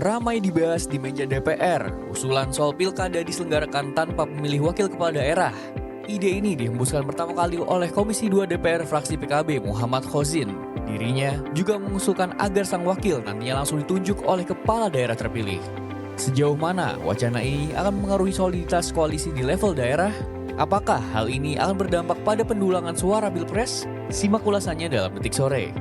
Ramai dibahas di meja DPR, usulan soal pilkada diselenggarakan tanpa pemilih wakil kepala daerah. Ide ini dihembuskan pertama kali oleh Komisi 2 DPR fraksi PKB Muhammad Khosin. Dirinya juga mengusulkan agar sang wakil nantinya langsung ditunjuk oleh kepala daerah terpilih. Sejauh mana wacana ini akan mengaruhi soliditas koalisi di level daerah? Apakah hal ini akan berdampak pada pendulangan suara Pilpres? Simak ulasannya dalam Detik Sore.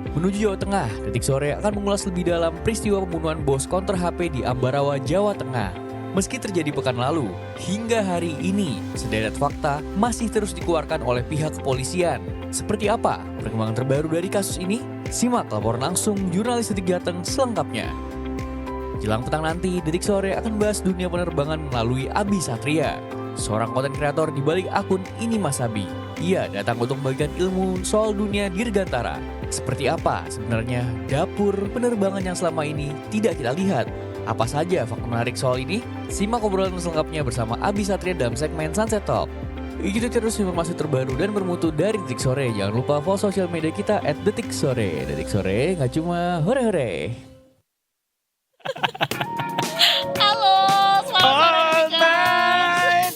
Menuju Jawa Tengah, Detik Sore akan mengulas lebih dalam peristiwa pembunuhan bos konter HP di Ambarawa, Jawa Tengah. Meski terjadi pekan lalu, hingga hari ini, sederet fakta masih terus dikeluarkan oleh pihak kepolisian. Seperti apa perkembangan terbaru dari kasus ini? Simak laporan langsung jurnalis Detik Jateng selengkapnya. Jelang petang nanti, Detik Sore akan membahas dunia penerbangan melalui Abi Satria, seorang konten kreator di balik akun Ini Mas Abi. Ia datang untuk membagikan ilmu soal dunia dirgantara. Seperti apa sebenarnya dapur penerbangan yang selama ini tidak kita lihat? Apa saja fakta menarik soal ini? Simak obrolan selengkapnya bersama Abi Satria dalam segmen Sunset Talk. Ikuti terus informasi terbaru dan bermutu dari Detik Sore. Jangan lupa follow sosial media kita @detiksore. Detik Sore nggak cuma hore-hore. Halo, selamat sore guys.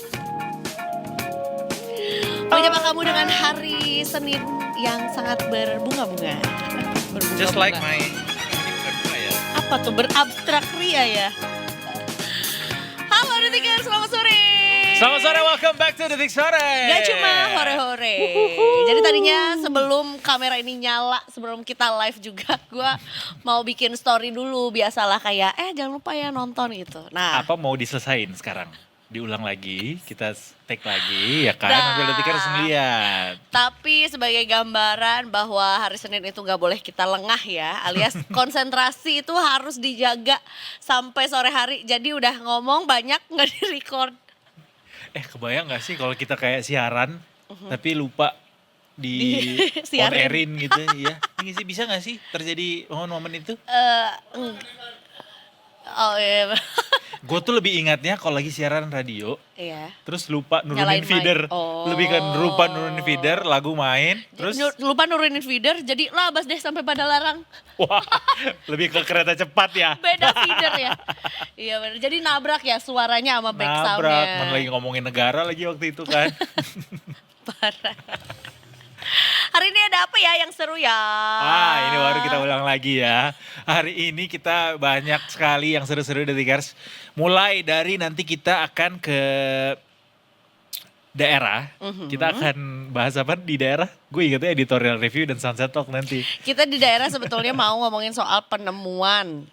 Menyapa kamu dengan hari Senin yang sangat berbunga-bunga. Just like my ini bukan bunga ya. Apa tuh berabstrak ria ya? Halo Detikers, selamat sore. Selamat sore, welcome back to Detik Sore. Gak cuma hore-hore. Jadi tadinya sebelum kamera ini nyala, sebelum kita live juga, gue mau bikin story dulu. Biasalah kayak, jangan lupa ya nonton gitu. Nah, Apa mau diselesain sekarang? Diulang lagi, kita take lagi ya kan, nanti Detikers lihat. tapi sebagai gambaran bahwa hari Senin itu gak boleh kita lengah ya, alias konsentrasi itu harus dijaga sampai sore hari. Jadi udah ngomong banyak gak di-record. Kebayang gak sih kalau kita kayak siaran, tapi lupa di on Siarin. airin gitu ya. Ini sih bisa gak sih terjadi momen-momen itu? Oh iya. Gue tuh lebih ingatnya kalau lagi siaran radio, Iya. terus lupa Nyalain nurunin mic. feeder. Oh. Lebih kan lupa nurunin feeder, lagu main, terus Lupa nurunin feeder, jadi labas deh sampai pada larang. wah, lebih ke kereta cepat ya. Beda feeder ya. Iya benar. Jadi nabrak ya suaranya sama back soundnya. Nabrak, mana lagi ngomongin negara lagi waktu itu kan. Parah. Hari ini ada apa ya yang seru ya? Ini baru kita ulang lagi ya. Hari ini kita banyak sekali yang seru-seru Detikers. Mulai dari nanti kita akan ke daerah. Kita akan bahas apa di daerah? Gue ingetnya editorial review dan Sunset Talk nanti. Kita di daerah sebetulnya mau ngomongin soal penemuan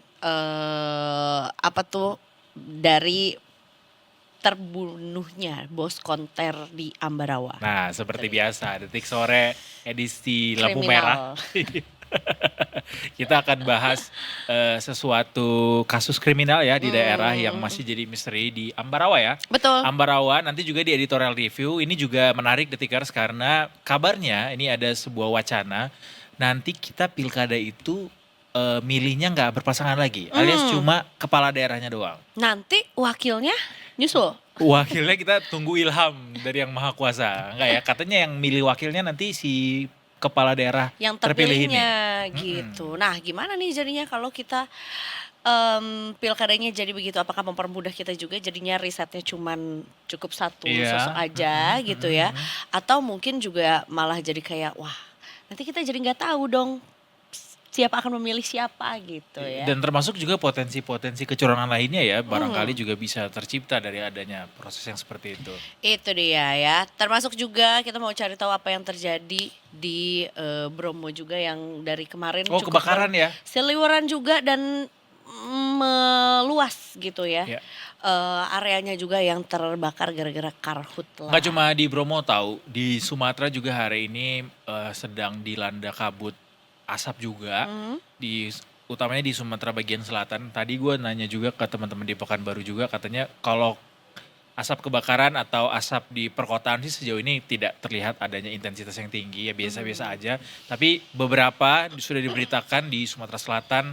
dari terbunuhnya bos konter di Ambarawa. Nah, seperti biasa Detik Sore edisi lampu Kriminal. merah. Kita akan bahas sesuatu kasus kriminal ya di daerah yang masih jadi misteri di Ambarawa ya. Betul. Ambarawa nanti juga di editorial review ini juga menarik Detikers karena kabarnya ini ada sebuah wacana nanti kita pilkada itu milihnya nggak berpasangan lagi alias cuma kepala daerahnya doang. Nanti wakilnya nyusul. Wakilnya kita tunggu ilham dari yang maha kuasa. Enggak ya, katanya yang milih wakilnya nanti si kepala daerah Yang terpilih ini. terpilihnya gitu. Nah gimana nih jadinya kalau kita pilkadanya jadi begitu, apakah mempermudah kita juga jadinya risetnya cuman cukup satu Iya. sosok aja gitu ya, atau mungkin juga malah jadi kayak wah nanti kita jadi nggak tahu dong siapa akan memilih siapa gitu ya. Dan termasuk juga potensi-potensi kecurangan lainnya ya, barangkali juga bisa tercipta dari adanya proses yang seperti itu. Itu dia ya, termasuk juga kita mau cari tahu apa yang terjadi di Bromo juga yang dari kemarin Oh, cukup kebakaran ya? seliweran juga dan meluas gitu ya. Ya. Areanya juga yang terbakar gara-gara karhutla. Nggak cuma di Bromo tahu, di Sumatera juga hari ini sedang dilanda kabut asap juga, utamanya di Sumatera bagian selatan. Tadi gue nanya juga ke teman-teman di Pekanbaru juga, katanya kalau asap kebakaran atau asap di perkotaan sih sejauh ini tidak terlihat adanya intensitas yang tinggi, ya biasa-biasa aja. Tapi beberapa sudah diberitakan di Sumatera Selatan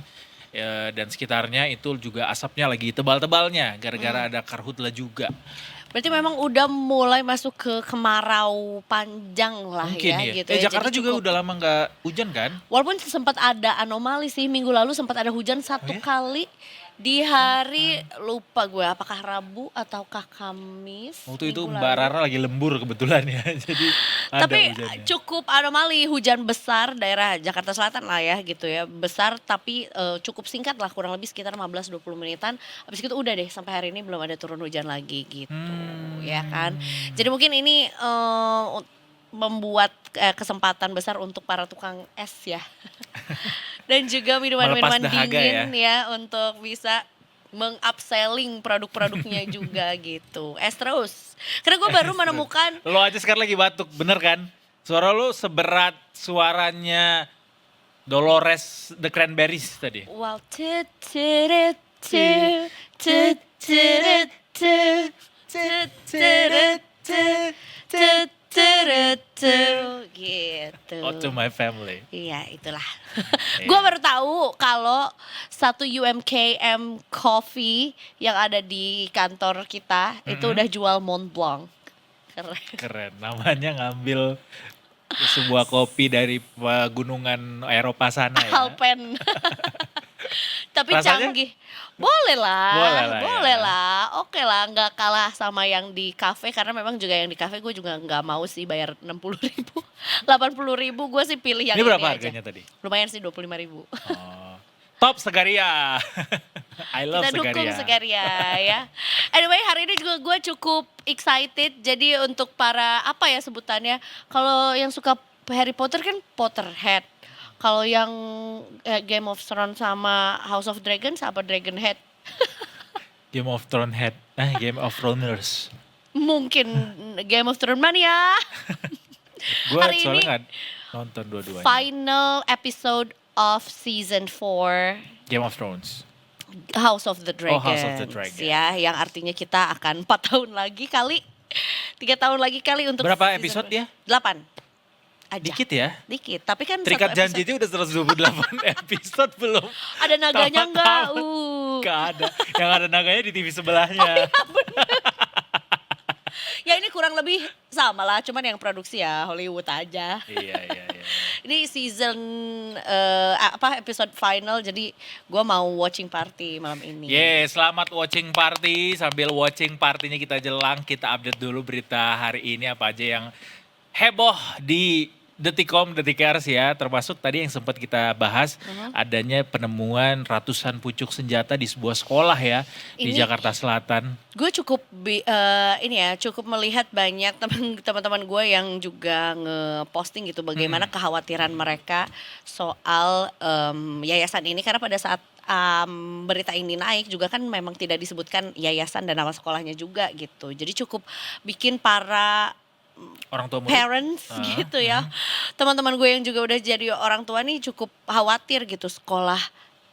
dan sekitarnya itu juga asapnya lagi tebal-tebalnya gara-gara ada karhutla juga. Berarti memang udah mulai masuk ke kemarau panjang lah Mungkin ya. gitu ya. Jakarta Jadi juga cukup- udah lama nggak hujan kan? Walaupun sempat ada anomali sih, minggu lalu sempat ada hujan satu ya? kali Di hari lupa gue apakah Rabu ataukah Kamis. Waktu itu minggu Mbak lalu. Rara lagi lembur kebetulan ya. Jadi ada Tapi hujannya. cukup anomali, hujan besar daerah Jakarta Selatan lah ya gitu ya. Besar tapi cukup singkat lah, kurang lebih sekitar 15-20 menitan. Habis itu udah deh, sampai hari ini belum ada turun hujan lagi gitu ya kan. Jadi mungkin ini membuat kesempatan besar untuk para tukang es ya. Dan juga minuman-minuman Melepas dahaga dingin ya untuk bisa meng-upselling produk-produknya juga gitu. Es terus. Karena gue baru menemukan Lo aja sekarang lagi batuk, bener kan? Suara lo seberat suaranya Dolores The Cranberries tadi. wow tut tut tut tut tut tut tut tut tut tut tut tut gitu. Oh, to my family. Iya itulah. Gue baru tahu kalau satu UMKM Coffee yang ada di kantor kita itu udah jual Mont Blanc. Keren. Keren, namanya ngambil sebuah kopi dari pegunungan Eropa sana ya. Alpen. Tapi Rasanya? canggih. Boleh lah. Boleh lah ya. Oke lah, nggak kalah sama yang di kafe karena memang juga yang di kafe gue juga nggak mau sih bayar 60.000, 80.000 gue sih pilih yang Ini berapa aja. harganya tadi? Lumayan sih 25.000. Oh. Top Segaria. I love Kita dukung Segaria ya. Anyway hari ini juga gue cukup excited. Jadi untuk para apa ya sebutannya. Kalau yang suka Harry Potter kan Potterhead. Kalau yang Game of Thrones sama House of Dragons apa Dragonhead. Game of Thrones head. Game of Throners. Mungkin Game of Thrones mania. Gue Hari soalnya ini nggak nonton dua-duanya. Final episode of season 4 Game of Thrones. House of the Dragons. Oh, House of the Dragon. Ya, yang artinya kita akan 4 tahun lagi kali. 3 tahun lagi kali untuk Berapa season episode dia? 8 aja. Dikit ya. Dikit, tapi kan Terikat satu janji episode- itu udah 128 episode belum. ada naganya enggak? Tamat-tamat. Gak ada. Yang ada naganya di TV sebelahnya. Ya ini kurang lebih sama lah, cuman yang produksi ya Hollywood aja. Iya. Ini season episode final, jadi gue mau watching party malam ini. Selamat watching party. Sambil watching partinya kita jelang, kita update dulu berita hari ini apa aja yang heboh di Detikers ya, termasuk tadi yang sempat kita bahas adanya penemuan ratusan pucuk senjata di sebuah sekolah ya di Ini- Jakarta Selatan. Gue cukup cukup melihat banyak teman-teman gue yang juga nge-posting gitu bagaimana kekhawatiran mereka soal yayasan ini karena pada saat berita ini naik juga kan memang tidak disebutkan yayasan dan nama sekolahnya juga gitu. Jadi cukup bikin para Orang tua murid. parents gitu ya. Teman-teman gue yang juga udah jadi orang tua nih cukup khawatir gitu, sekolah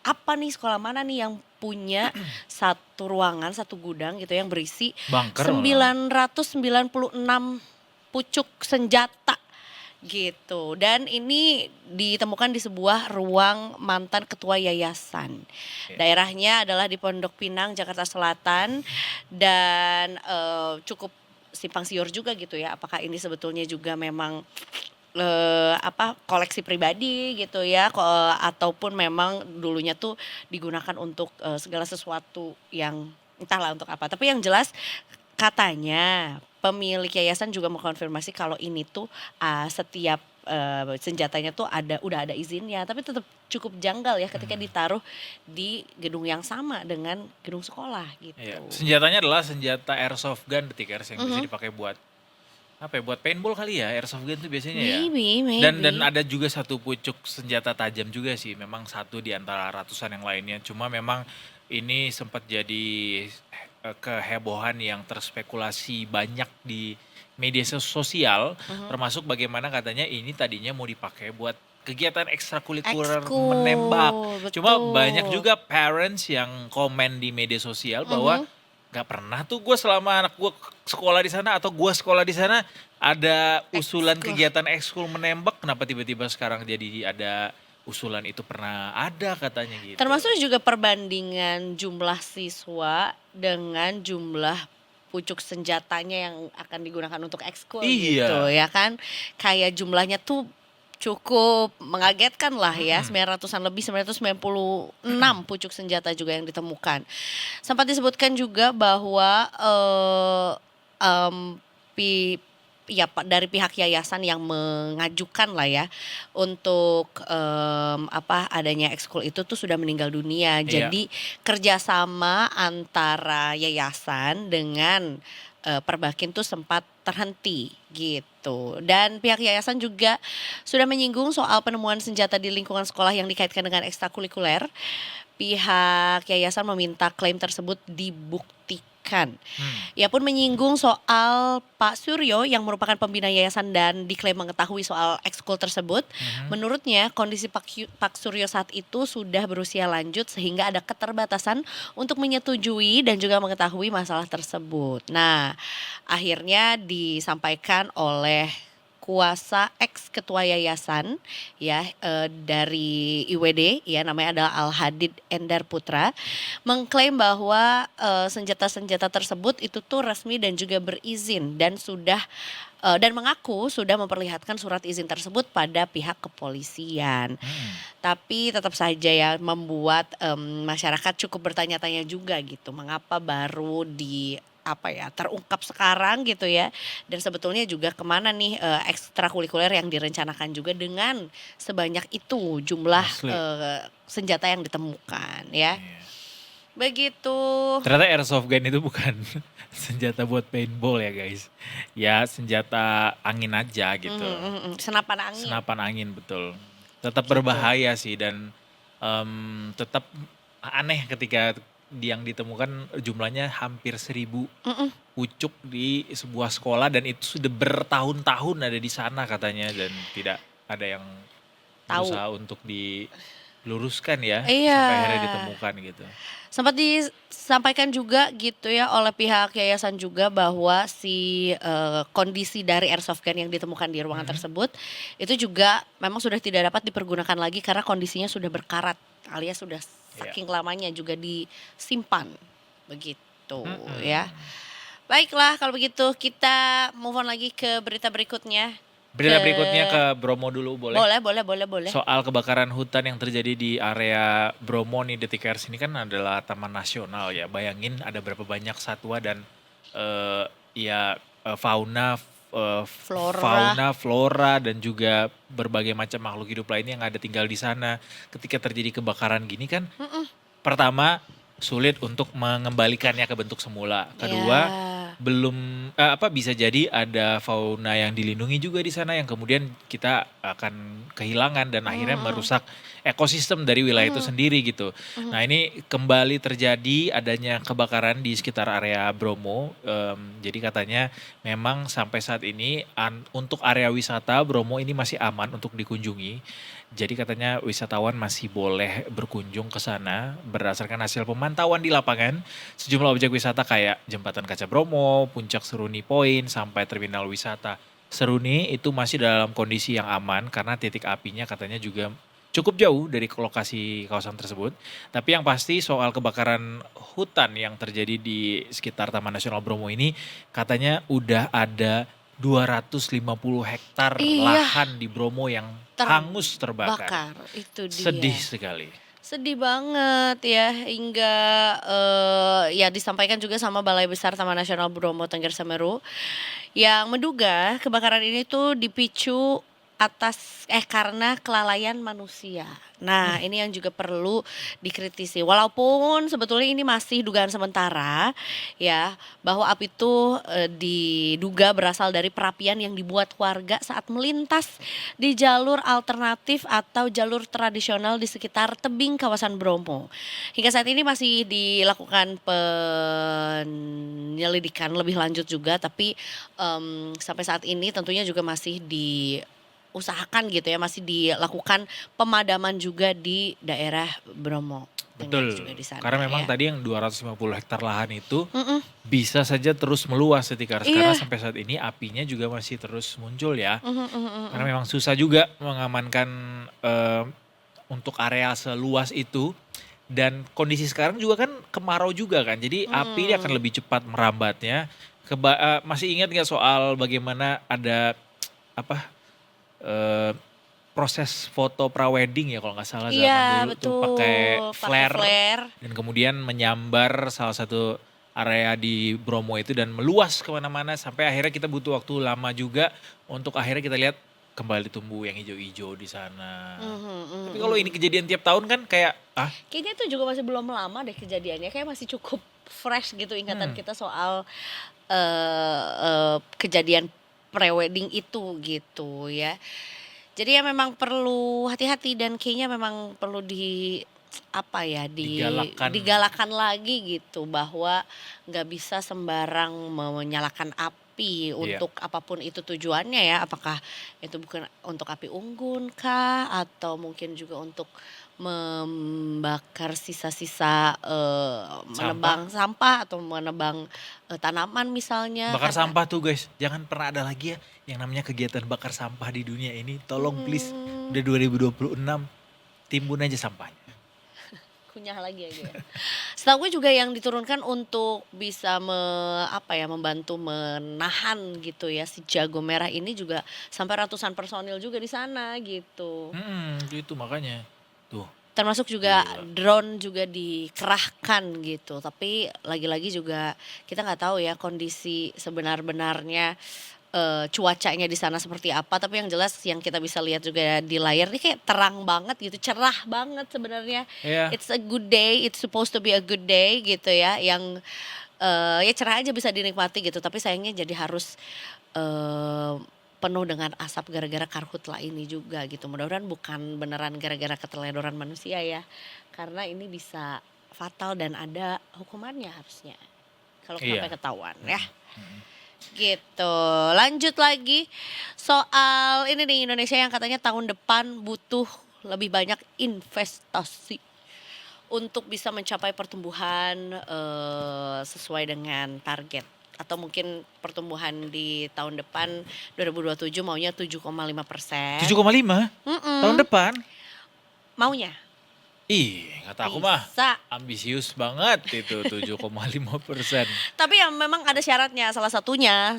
apa nih, sekolah mana nih yang punya satu ruangan, satu gudang gitu yang berisi Bunker 996 pucuk senjata gitu. Dan ini ditemukan di sebuah ruang mantan ketua yayasan. Daerahnya adalah di Pondok Pinang, Jakarta Selatan, dan cukup simpang siur juga gitu ya. Apakah ini sebetulnya juga memang koleksi pribadi gitu ya, ataupun memang dulunya tuh digunakan untuk segala sesuatu yang entahlah untuk apa. Tapi yang jelas katanya pemilik yayasan juga mengkonfirmasi kalau ini tuh setiap senjatanya tuh udah ada izinnya, tapi tetap cukup janggal ya ketika ditaruh di gedung yang sama dengan gedung sekolah gitu. Iya. Senjatanya adalah senjata airsoft gun Detikers yang bisa dipakai buat apa ya, buat paintball kali ya, airsoft gun itu biasanya ya. Maybe. Dan ada juga satu pucuk senjata tajam juga sih, memang satu di antara ratusan yang lainnya. Cuma memang ini sempat jadi kehebohan yang terspekulasi banyak di media sosial, termasuk bagaimana katanya ini tadinya mau dipakai buat kegiatan ekstrakurikuler Ekskul, menembak. Cuma betul. banyak juga parents yang komen di media sosial bahwa gak pernah tuh gue selama anak gue sekolah di sana atau gue sekolah di sana ada usulan Ekskul. kegiatan ekskul menembak, kenapa tiba-tiba sekarang jadi ada usulan itu pernah ada katanya gitu. Termasuk juga perbandingan jumlah siswa dengan jumlah pucuk senjatanya yang akan digunakan untuk ekskul Iya. gitu ya kan. Kayak jumlahnya tuh cukup mengagetkan lah ya, 900-an lebih, 996 pucuk senjata juga yang ditemukan. Sempat disebutkan juga bahwa dari pihak yayasan yang mengajukan lah ya untuk adanya ekskul itu tuh sudah meninggal dunia. Iya. Jadi kerjasama antara yayasan dengan Perbakin tuh sempat terhenti gitu. Dan pihak yayasan juga sudah menyinggung soal penemuan senjata di lingkungan sekolah yang dikaitkan dengan ekstrakurikuler. Pihak yayasan meminta klaim tersebut dibuktikan. Ia pun menyinggung soal Pak Suryo yang merupakan pembina yayasan dan diklaim mengetahui soal ekskul tersebut. Menurutnya kondisi Pak Suryo saat itu sudah berusia lanjut sehingga ada keterbatasan untuk menyetujui dan juga mengetahui masalah tersebut. Nah, akhirnya disampaikan oleh kuasa ex ketua yayasan ya dari IWD ya, namanya adalah Al Hadid Endar Putra, mengklaim bahwa senjata-senjata tersebut itu tuh resmi dan juga berizin dan dan mengaku sudah memperlihatkan surat izin tersebut pada pihak kepolisian. Tapi tetap saja ya membuat masyarakat cukup bertanya-tanya juga gitu, mengapa baru terungkap sekarang gitu ya, dan sebetulnya juga kemana nih ekstrakurikuler yang direncanakan juga dengan sebanyak itu jumlah Asli. senjata yang ditemukan ya. Iya. Begitu. Ternyata airsoft gun itu bukan senjata buat paintball ya guys. Ya senjata angin aja gitu. Senapan angin. Senapan angin, betul. Tetap Gitu. berbahaya sih dan tetap aneh ketika yang ditemukan jumlahnya hampir 1000 pucuk di sebuah sekolah dan itu sudah bertahun-tahun ada di sana katanya dan tidak ada yang Tahu. berusaha untuk diluruskan ya Iya. sampai akhirnya ditemukan gitu. Sempat disampaikan juga gitu ya oleh pihak yayasan juga bahwa si kondisi dari airsoft gun yang ditemukan di ruangan tersebut itu juga memang sudah tidak dapat dipergunakan lagi karena kondisinya sudah berkarat alias sudah saking lamanya juga disimpan begitu ya. Baiklah kalau begitu kita move on lagi ke berita berikutnya. Berita berikutnya ke Bromo dulu boleh? Boleh. Soal kebakaran hutan yang terjadi di area Bromo nih, Detikers ini kan adalah taman nasional ya. Bayangin ada berapa banyak satwa dan fauna, flora dan juga berbagai macam makhluk hidup lainnya yang ada tinggal di sana. Ketika terjadi kebakaran gini kan, pertama sulit untuk mengembalikannya ke bentuk semula. Kedua, bisa jadi ada fauna yang dilindungi juga di sana yang kemudian kita akan kehilangan dan akhirnya merusak ekosistem dari wilayah itu sendiri gitu. Nah ini kembali terjadi adanya kebakaran di sekitar area Bromo. Jadi katanya memang sampai saat ini untuk area wisata Bromo ini masih aman untuk dikunjungi. Jadi katanya wisatawan masih boleh berkunjung ke sana berdasarkan hasil pemantauan di lapangan. Sejumlah objek wisata kayak Jembatan Kaca Bromo, Puncak Seruni Point, sampai terminal wisata Seruni itu masih dalam kondisi yang aman karena titik apinya katanya juga cukup jauh dari lokasi kawasan tersebut. Tapi yang pasti soal kebakaran hutan yang terjadi di sekitar Taman Nasional Bromo ini katanya udah ada 250 hektar lahan di Bromo yang hangus terbakar. Itu dia. Sedih sekali. Sedih banget ya, hingga ya disampaikan juga sama Balai Besar Taman Nasional Bromo Tengger Semeru yang menduga kebakaran ini tuh dipicu karena kelalaian manusia. Nah, ini yang juga perlu dikritisi. Walaupun sebetulnya ini masih dugaan sementara ya, bahwa api itu diduga berasal dari perapian yang dibuat warga saat melintas di jalur alternatif atau jalur tradisional di sekitar tebing kawasan Bromo. Hingga saat ini masih dilakukan penyelidikan lebih lanjut juga, tapi sampai saat ini tentunya juga masih diusahakan gitu ya, masih dilakukan pemadaman juga di daerah Bromo. Betul, Juga di sana, karena memang ya. tadi yang 250 hektar lahan itu bisa saja terus meluas Detikers. Karena sampai saat ini apinya juga masih terus muncul ya. Karena memang susah juga mengamankan untuk area seluas itu. Dan kondisi sekarang juga kan kemarau juga kan, jadi api ini akan lebih cepat merambatnya. Masih ingat nggak soal bagaimana ada proses foto prawedding ya kalau nggak salah zaman Iya dulu tuh betul, pakai flare flare. dan kemudian menyambar salah satu area di Bromo itu dan meluas kemana-mana sampai akhirnya kita butuh waktu lama juga untuk akhirnya kita lihat kembali tumbuh yang hijau-hijau di sana. Tapi kalau ini kejadian tiap tahun kan kayak Kayaknya itu juga masih belum lama deh kejadiannya, kayak masih cukup fresh gitu ingatan kita soal kejadian prewedding itu gitu ya. Jadi ya memang perlu hati-hati dan kayaknya memang perlu digalakan lagi gitu bahwa nggak bisa sembarang menyalakan api untuk apapun itu tujuannya ya, apakah itu bukan untuk api unggun kah atau mungkin juga untuk membakar sisa-sisa menebang sampah atau menebang tanaman misalnya. bakar sampah tuh guys, jangan pernah ada lagi ya yang namanya kegiatan bakar sampah di dunia ini. Tolong please, udah 2026 timbun aja sampahnya. Kunyah lagi aja ya. Setahu gue juga yang diturunkan untuk bisa membantu menahan gitu ya si jago merah ini juga sampai ratusan personil juga di sana gitu. Itu makanya tuh. Termasuk juga drone juga dikerahkan gitu. Tapi lagi-lagi juga kita nggak tahu ya kondisi sebenar-benarnya cuacanya di sana seperti apa. Tapi yang jelas yang kita bisa lihat juga di layar ini kayak terang banget gitu, cerah banget sebenarnya. It's a good day, it's supposed to be a good day gitu ya. Yang ya cerah aja bisa dinikmati gitu. Tapi sayangnya jadi harus penuh dengan asap gara-gara karhutla ini juga gitu. Mudah-mudahan bukan beneran gara-gara keteledoran manusia ya. Karena ini bisa fatal dan ada hukumannya harusnya. Kalau sampai ketahuan ya. Gitu. Lanjut lagi soal ini di Indonesia yang katanya tahun depan butuh lebih banyak investasi untuk bisa mencapai pertumbuhan sesuai dengan target. Atau mungkin pertumbuhan di tahun depan 2027 maunya 7,5%. 7,5? Tahun depan? Maunya. Kata aku mah Bisa. ambisius banget itu 7,5%. Tapi yang memang ada syaratnya, salah satunya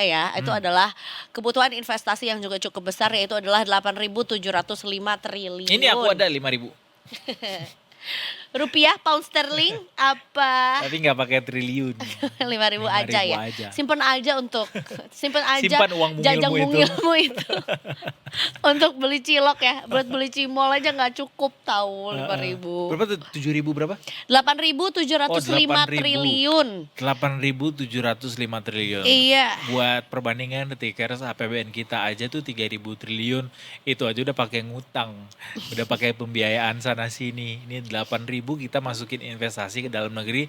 ya itu adalah kebutuhan investasi yang juga cukup besar, yaitu adalah 8.705 triliun. Ini aku ada 5.000. Rupiah, pound sterling apa? Tapi nggak pakai triliun. 5.000 aja ya. Simpan aja Simpan uang jajang mungilmu mungilmu itu. Untuk beli cilok ya, buat beli cimol aja nggak cukup tahu 5.000. Berapa tuh? 7.000 berapa? 8.705 triliun. 8.705 triliun. Iya. Buat perbandingan Detikers APBN kita aja tuh 3.000 triliun. Itu aja udah pakai ngutang. Udah pakai pembiayaan sana sini. Ini 8.000 kita masukin investasi ke dalam negeri.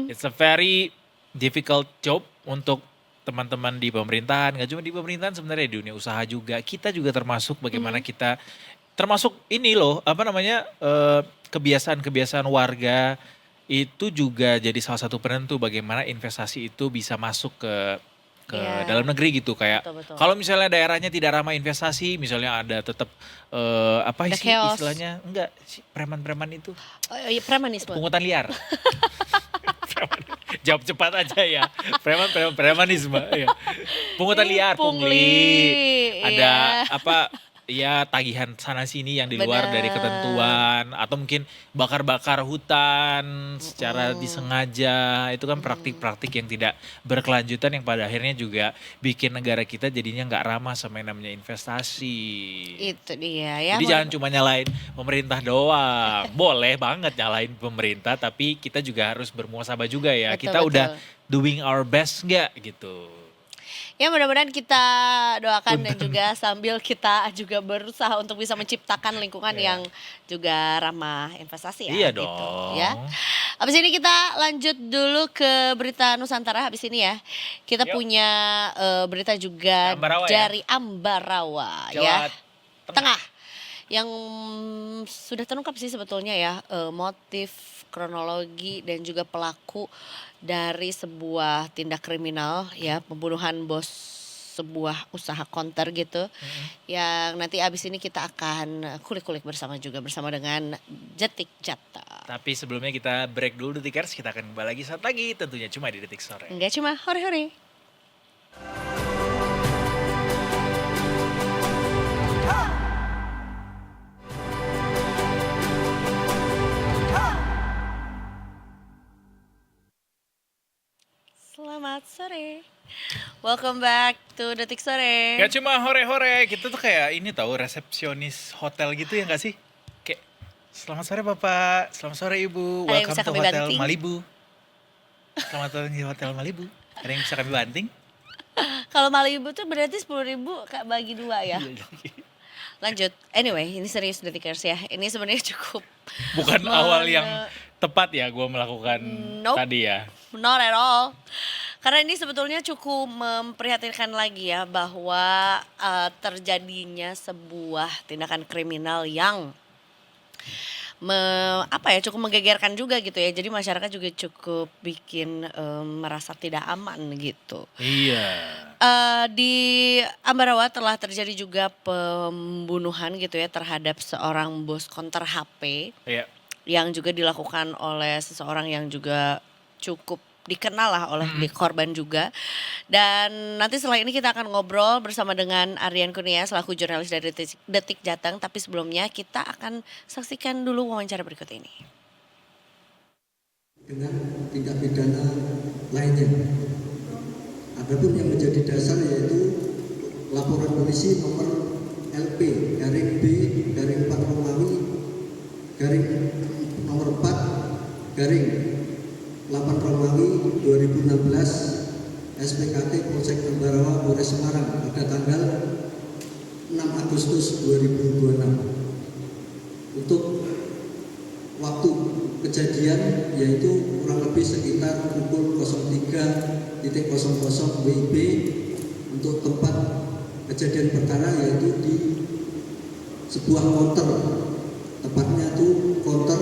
It's a very difficult job untuk teman-teman di pemerintahan. Gak cuma di pemerintahan, sebenarnya di dunia usaha juga. Kita juga termasuk bagaimana kita, termasuk ini loh, kebiasaan-kebiasaan warga itu juga jadi salah satu penentu bagaimana investasi itu bisa masuk ke dalam negeri gitu. Kayak kalau misalnya daerahnya tidak ramah investasi, misalnya ada tetap istilahnya enggak preman-preman itu Premanisme. pungutan liar. Jawab cepat aja ya. Premanisme ya. Pungutan liar, pungli. Ada tagihan sana sini yang di luar dari ketentuan, atau mungkin bakar-bakar hutan secara disengaja. Itu kan praktik-praktik yang tidak berkelanjutan yang pada akhirnya juga bikin negara kita jadinya nggak ramah sama yang namanya investasi. Itu dia ya. Jadi jangan cuma nyalain pemerintah doang. Boleh banget nyalain pemerintah, tapi kita juga harus bermuasabah juga ya. Kita udah doing our best nggak gitu. Ya mudah-mudahan kita doakan dan juga sambil kita juga berusaha untuk bisa menciptakan lingkungan yang juga ramah investasi ya. Iya gitu, dong. Ya. Habis ini kita lanjut dulu ke berita Nusantara habis ini ya. Kita punya berita juga dari Ambarawa ya. Tengah. Yang sudah terungkap sih sebetulnya ya motif, kronologi dan juga pelaku dari sebuah tindak kriminal ya, pembunuhan bos sebuah usaha konter gitu. Yang nanti abis ini kita akan kulik-kulik bersama dengan Detik Jata. Tapi sebelumnya kita break dulu Detikers, kita akan kembali lagi saat lagi tentunya cuma di Detik Sore. Enggak cuma hore-hore. sore. Welcome back to Detik Sore. Gak cuma hore-hore, kita tuh kayak ini tahu resepsionis hotel gitu ya gak sih? Kayak selamat sore Bapak, selamat sore Ibu, Ada yang welcome bisa to kami Hotel banting? Malibu. Selamat datang di Hotel Malibu. Ada yang bisa kami banting? Kalau Malibu tuh berarti 10.000 Kak bagi 2 ya. Lanjut. Anyway, ini serius Detikers ya. Ini sebenarnya cukup Bukan awal yang tepat ya gue melakukan Nope. tadi ya. not at all. Karena ini sebetulnya cukup memprihatinkan lagi ya bahwa terjadinya sebuah tindakan kriminal yang cukup menggegerkan juga gitu ya. Jadi masyarakat juga cukup bikin merasa tidak aman gitu. Iya. Di Ambarawa telah terjadi juga pembunuhan gitu ya terhadap seorang bos konter HP Iya. yang juga dilakukan oleh seseorang yang juga cukup dikenal lah oleh korban juga. Dan nanti setelah ini kita akan ngobrol bersama dengan Ardian Kurnia selaku jurnalis dari Detik Jateng. Tapi sebelumnya kita akan saksikan dulu wawancara berikut ini. Dengan tindak pidana lainnya. Adapun yang menjadi dasar yaitu laporan polisi nomor LP garing B garing 4 Romawi garing nomor 4 garing 8 Romawi 2016 SPKT Polsek Ambarawa Polres Semarang pada tanggal 6 Agustus 2026 untuk waktu kejadian yaitu kurang lebih sekitar pukul 03.00 WIB untuk tempat kejadian perkara yaitu di sebuah konter, tepatnya itu konter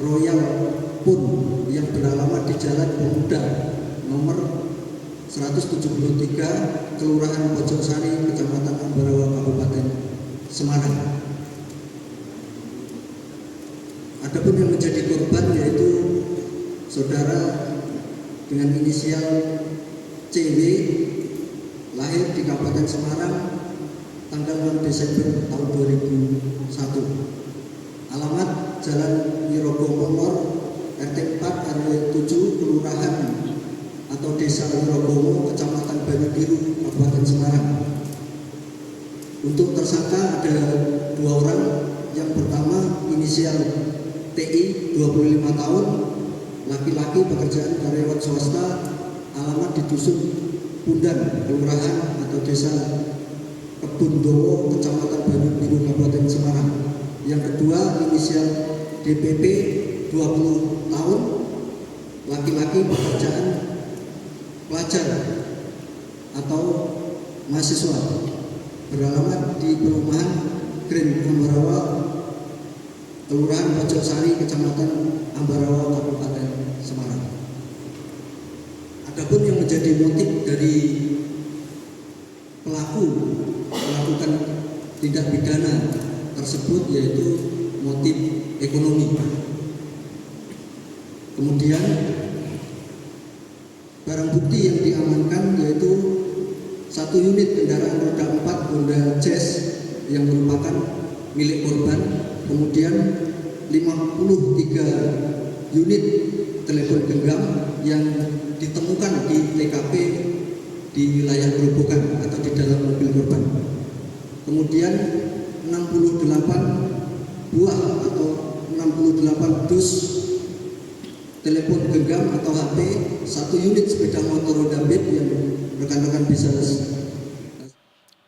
Royal Pun yang beralamat di Jalan Pemuda nomor 173 Kelurahan Pojoksari Kecamatan Ambarawa Kabupaten Semarang. Adapun yang menjadi korban yaitu saudara dengan inisial CW lahir di Kabupaten Semarang tanggal 6 Desember tahun 2001. Alamat Jalan Wirogo Nomor RT 4 RW 7 Kelurahan atau Desa Wirogomo Kecamatan Banyubiru Kabupaten Semarang. Untuk tersangka ada 2 orang. Yang pertama inisial TI 25 tahun, laki-laki pekerjaan karyawan swasta, alamat di Dusun Pundan, Kelurahan atau Desa Kebundowo, Kecamatan Banyubiru, Kabupaten Semarang. Yang kedua inisial DPP 20 tahun, laki-laki pekerjaan pelajar atau mahasiswa, beralamat di perumahan Green Ambarawa, Kelurahan Pojoksari, Kecamatan Ambarawa, Kabupaten Semarang. Adapun yang menjadi motif dari pelaku melakukan tindak pidana tersebut yaitu motif ekonomi. Kemudian barang bukti yang diamankan yaitu 1 unit kendaraan roda 4 Honda Jazz yang merupakan milik korban, kemudian 53 unit telepon genggam yang ditemukan di TKP di wilayah gerobokan atau di dalam mobil korban. Kemudian 68 buah atau 68 dus telepon genggam atau HP, 1 unit sepeda motor roda beat yang rekan-rekan bisa.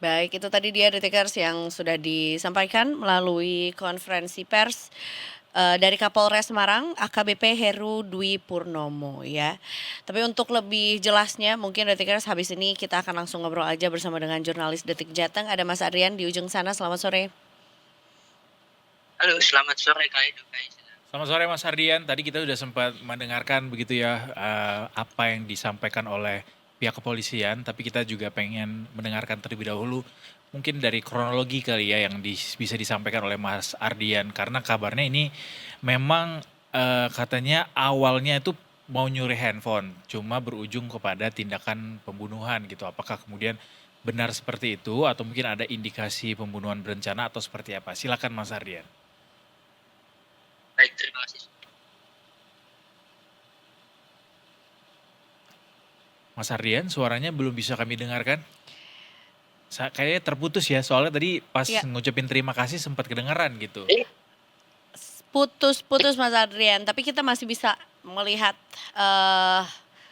Baik, itu tadi dia Detikers yang sudah disampaikan melalui konferensi pers dari Kapolres Semarang AKBP Heru Dwi Purnomo ya. Tapi untuk lebih jelasnya mungkin Detikers habis ini kita akan langsung ngobrol aja bersama dengan jurnalis Detik Jateng. Ada Mas Ardian di ujung sana, selamat sore. Halo, selamat sore Kak Edo. Selamat sore Mas Ardian, tadi kita sudah sempat mendengarkan begitu ya apa yang disampaikan oleh pihak kepolisian, tapi kita juga pengen mendengarkan terlebih dahulu mungkin dari kronologi kali ya yang bisa disampaikan oleh Mas Ardian, karena kabarnya ini memang katanya awalnya itu mau nyuri handphone, cuma berujung kepada tindakan pembunuhan gitu. Apakah kemudian benar seperti itu atau mungkin ada indikasi pembunuhan berencana atau seperti apa? Silakan Mas Ardian. Baik, terima kasih. Mas Ardian, suaranya belum bisa kami dengarkan. Kayaknya terputus ya, soalnya tadi pas Ya, ngucapin terima kasih sempat kedengeran gitu. putus-putus Mas Adrian, tapi kita masih bisa melihat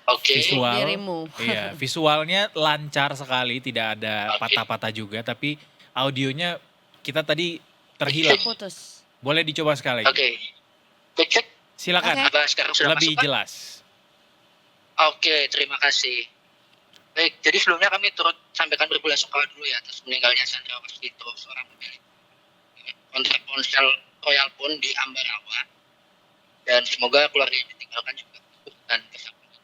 Oke. Visual, dirimu. iya, visualnya lancar sekali, tidak ada Oke. patah-patah juga, tapi audionya kita tadi terhilang. Putus. Boleh dicoba sekali lagi. Oke. Cek. Silakan, Oke. Apa sekarang sudah lebih masuk, Pak? jelas. Oke, terima kasih. Baik, jadi sebelumnya kami turut sampaikan berbelasungkawa dulu ya atas meninggalnya Sandra Waskito, seorang pemilik kontrak ponsel Royal Phone di Ambarawa. Dan semoga keluarga yang ditinggalkan juga ikut dan kesabaran.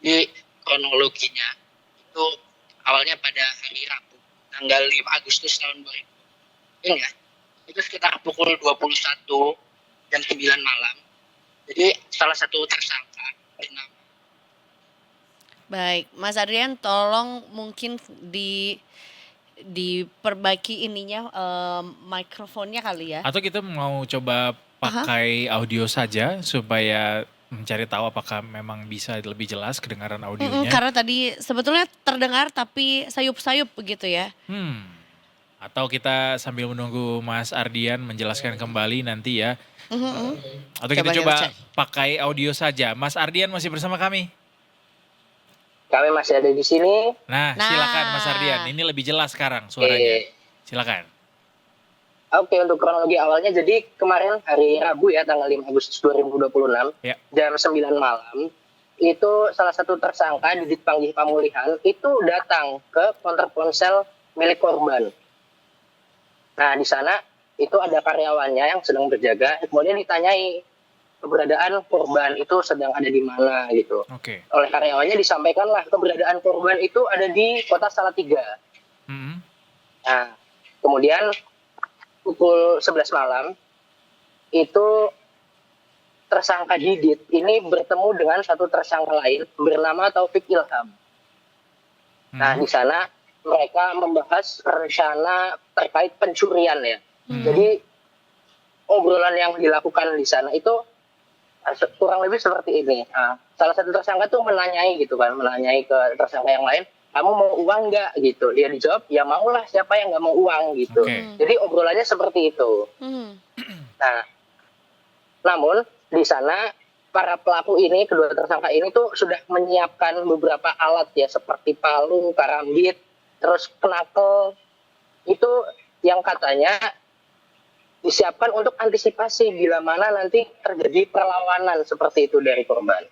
Di kronologinya itu awalnya pada hari Rabu tanggal 5 Agustus tahun 2000 ya, itu sekitar pukul 21 jam 9 malam. Jadi salah satu tersangka bernama Baik, Mas Adrian tolong mungkin diperbaiki ininya mikrofonnya kali ya. Atau kita mau coba pakai audio saja supaya mencari tahu apakah memang bisa lebih jelas kedengaran audionya. Karena tadi sebetulnya terdengar tapi sayup-sayup begitu ya. Atau kita sambil menunggu Mas Ardian menjelaskan kembali nanti ya. Atau kita Coba coba cek. pakai audio saja. Mas Ardian masih bersama kami? Kami masih ada di sini. Nah, Nah. silakan Mas Ardian. Ini lebih jelas sekarang suaranya. Silakan. Oke, untuk kronologi awalnya, jadi kemarin hari Rabu ya, tanggal 5 Agustus 2026, Ya. jam 9 malam, itu salah satu tersangka Didit Panggih Pamulihan itu datang ke konter ponsel milik korban. Nah, di sana itu ada karyawannya yang sedang berjaga, kemudian ditanyai keberadaan korban itu sedang ada di mana gitu. Oke. Oleh karyawannya disampaikanlah keberadaan korban itu ada di kota Salatiga. Mm-mm. Nah, kemudian pukul 11 malam itu tersangka Didit ini bertemu dengan satu tersangka lain bernama Taufik Ilham. Nah, di sana mereka membahas rencana terkait pencurian ya. Jadi obrolan yang dilakukan di sana itu kurang lebih seperti ini. Nah, salah satu tersangka tuh menanyai ke tersangka yang lain, kamu mau uang nggak gitu? Dia dijawab, ya maulah, siapa yang nggak mau uang gitu. Oke. Jadi obrolannya seperti itu. Nah, namun di sana para pelaku ini, kedua tersangka ini tuh sudah menyiapkan beberapa alat ya, seperti palu, karambit, terus knuckle, itu yang katanya disiapkan untuk antisipasi bila mana nanti terjadi perlawanan seperti itu dari korban.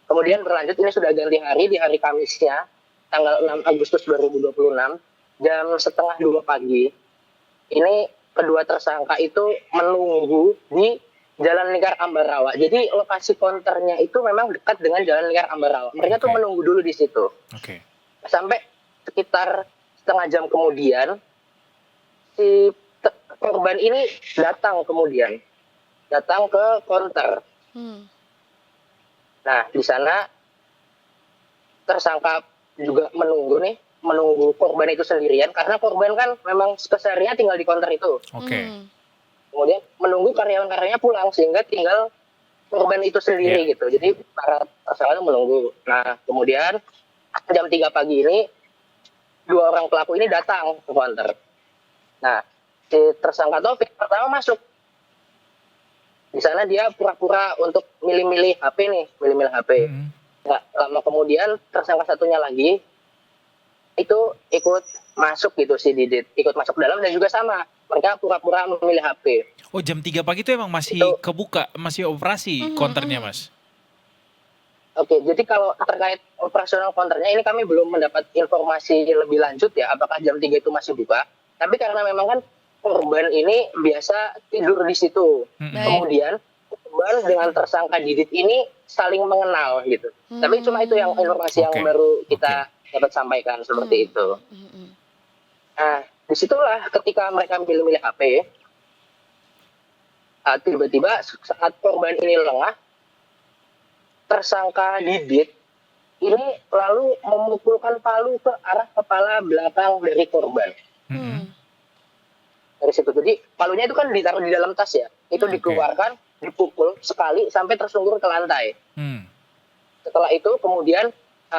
Kemudian berlanjut, ini sudah ganti hari, di hari Kamisnya, tanggal 6 Agustus 2026, jam setengah 2 pagi, ini kedua tersangka itu menunggu di Jalan Lingkar Ambarawa. Jadi lokasi konternya itu memang dekat dengan Jalan Lingkar Ambarawa. Mereka tuh Oke. menunggu dulu di situ. Oke. Sampai sekitar setengah jam kemudian, si korban ini datang ke konter. Nah, di sana tersangka juga menunggu korban itu sendirian, karena korban kan memang kesehariannya tinggal di konter itu. Oke. Kemudian menunggu karyawan-karyanya pulang, sehingga tinggal korban itu sendiri gitu. Jadi para tersangka itu menunggu. Nah, kemudian jam 3 pagi ini, dua orang pelaku ini datang ke konter. Nah, si tersangka Taufik pertama masuk. Di sana dia pura-pura untuk milih-milih HP. Nggak lama kemudian tersangka satunya lagi itu ikut masuk gitu, si Didit ikut masuk ke dalam dan juga sama, mereka pura-pura memilih HP. Oh, jam 3 pagi itu emang masih Itu- kebuka, masih operasi konternya, Mas? Oke, jadi kalau terkait operasional konternya ini kami belum mendapat informasi lebih lanjut ya, apakah jam 3 itu masih buka. Tapi karena memang kan korban ini biasa tidur di situ. Kemudian korban dengan tersangka Didit ini saling mengenal gitu. Tapi cuma itu yang informasi yang Oke. baru kita dapat sampaikan seperti itu. Nah, disitulah ketika mereka milih-milih HP, tiba-tiba saat korban ini lengah, tersangka Didit ini lalu memukulkan palu ke arah kepala belakang dari korban. dari situ. Jadi palunya itu kan ditaruh di dalam tas ya, itu dikeluarkan, dipukul sekali sampai tersungkur ke lantai. Setelah itu kemudian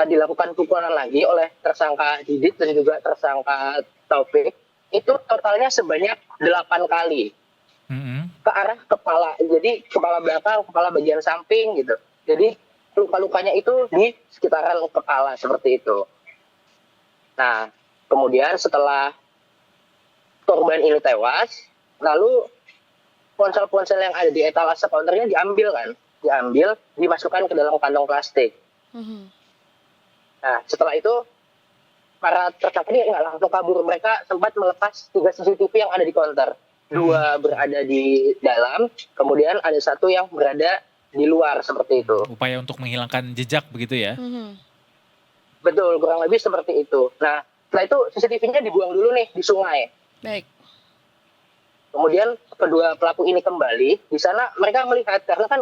dilakukan pukulan lagi oleh tersangka Didit dan juga tersangka Taufik. Itu totalnya sebanyak 8 kali ke arah kepala. Jadi kepala belakang, kepala bagian samping gitu. Jadi luka-lukanya itu di sekitaran kepala seperti itu. Nah, kemudian setelah korban ini tewas, lalu ponsel-ponsel yang ada di etalase counternya diambil, dimasukkan ke dalam kantong plastik. Nah, setelah itu para tersangka ini nggak langsung kabur, mereka sempat melepas 3 CCTV yang ada di counter. 2 berada di dalam, kemudian ada 1 yang berada di luar seperti itu. Upaya untuk menghilangkan jejak begitu ya? Betul, kurang lebih seperti itu. Nah, setelah itu CCTV-nya dibuang dulu nih di sungai. Baik. Kemudian kedua pelaku ini kembali, di sana mereka melihat karena kan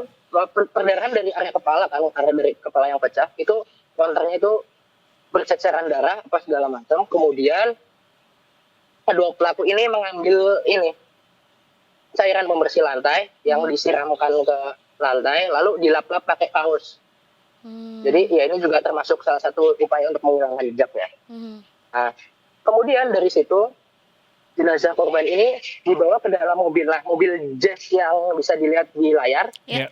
perdarahan dari area kepala kan, area dari kepala yang pecah itu counternya itu berceceran darah apa segala macam. Kemudian kedua pelaku ini mengambil ini cairan pembersih lantai yang disiramkan ke lantai lalu dilap-lap pakai kaos. Jadi ya ini juga termasuk salah satu upaya untuk menghilangkan jejak ya. Nah, kemudian dari situ jenazah korban ini dibawa ke dalam mobil. Nah, mobil Jazz yang bisa dilihat di layar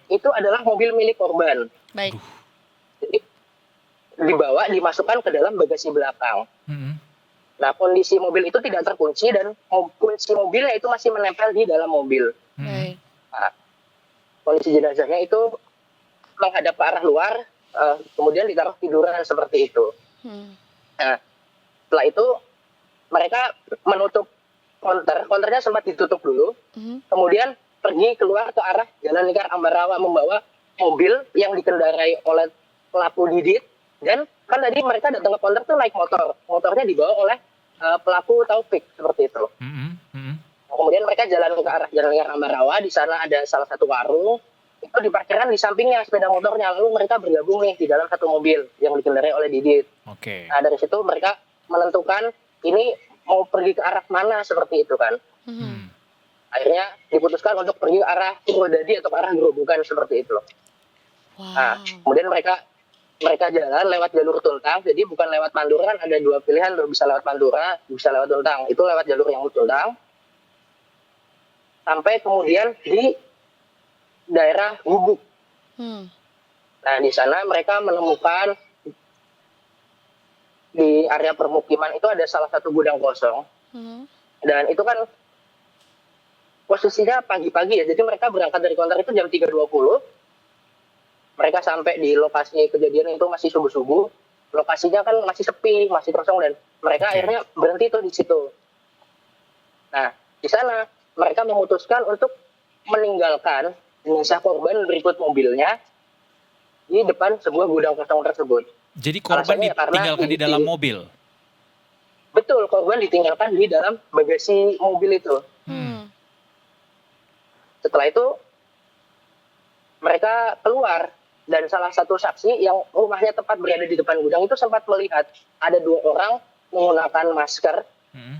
itu adalah mobil milik korban. Baik. Jadi dibawa, dimasukkan ke dalam bagasi belakang. Nah, kondisi mobil itu tidak terkunci dan kunci mobilnya itu masih menempel di dalam mobil. Baik. Nah, kondisi jenazahnya itu menghadap ke arah luar, kemudian ditaruh tiduran seperti itu. Nah, setelah itu mereka menutup konternya sempat ditutup dulu, kemudian pergi keluar ke arah Jalan Lingkar Ambarawa membawa mobil yang dikendarai oleh pelaku Didit, dan kan tadi mereka datang ke konter tuh naik motornya dibawa oleh pelaku Taufik seperti itu. Kemudian mereka jalan ke arah Jalan Lingkar Ambarawa, di sana ada salah satu warung, itu diparkirkan di sampingnya sepeda motornya, lalu mereka bergabung nih di dalam satu mobil yang dikendarai oleh Didit. Nah, dari situ mereka menentukan ini mau pergi ke arah mana seperti itu kan. Akhirnya diputuskan untuk pergi ke arah Purwodadi atau ke arah Gerobokan seperti itu loh. Nah, kemudian mereka jalan lewat jalur Tultang, jadi bukan lewat Pantura, kan ada 2 pilihan, bisa lewat Pantura, bisa lewat Tultang. Itu lewat jalur yang Tultang. Sampai kemudian di daerah Gubuk. Nah, di sana mereka menemukan di area permukiman itu ada salah satu gudang kosong. Dan itu kan posisinya pagi-pagi ya, jadi mereka berangkat dari konter itu jam 3.20. Mereka sampai di lokasi kejadian itu masih subuh-subuh. Lokasinya kan masih sepi, masih kosong, dan mereka akhirnya berhenti tuh di situ. Nah, di sana mereka memutuskan untuk meninggalkan jenazah korban berikut mobilnya di depan sebuah gudang kosong tersebut. Jadi korban ditinggalkan di dalam mobil? Betul, korban ditinggalkan di dalam bagasi mobil itu. Setelah itu mereka keluar, dan salah satu saksi yang rumahnya tepat berada di depan gudang itu sempat melihat ada 2 orang menggunakan masker.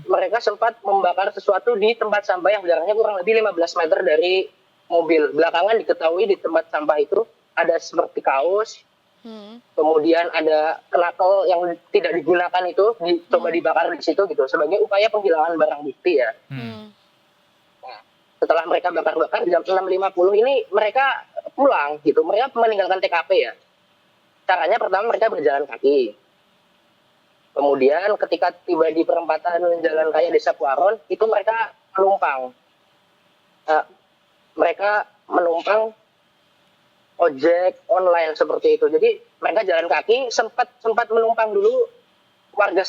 Mereka sempat membakar sesuatu di tempat sampah yang jaraknya kurang lebih 15 meter dari mobil. Belakangan diketahui di tempat sampah itu ada seperti kaos, kemudian ada knuckle yang tidak digunakan itu coba dibakar di situ gitu sebagai upaya penghilangan barang bukti ya. Nah, setelah mereka bakar-bakar jam 6.50 ini mereka pulang gitu. Mereka meninggalkan TKP ya. Caranya pertama mereka berjalan kaki. Kemudian ketika tiba di perempatan Jalan Raya Desa Kuaron itu mereka menumpang. Mereka menumpang ojek online seperti itu. Jadi mereka jalan kaki, sempat menumpang dulu warga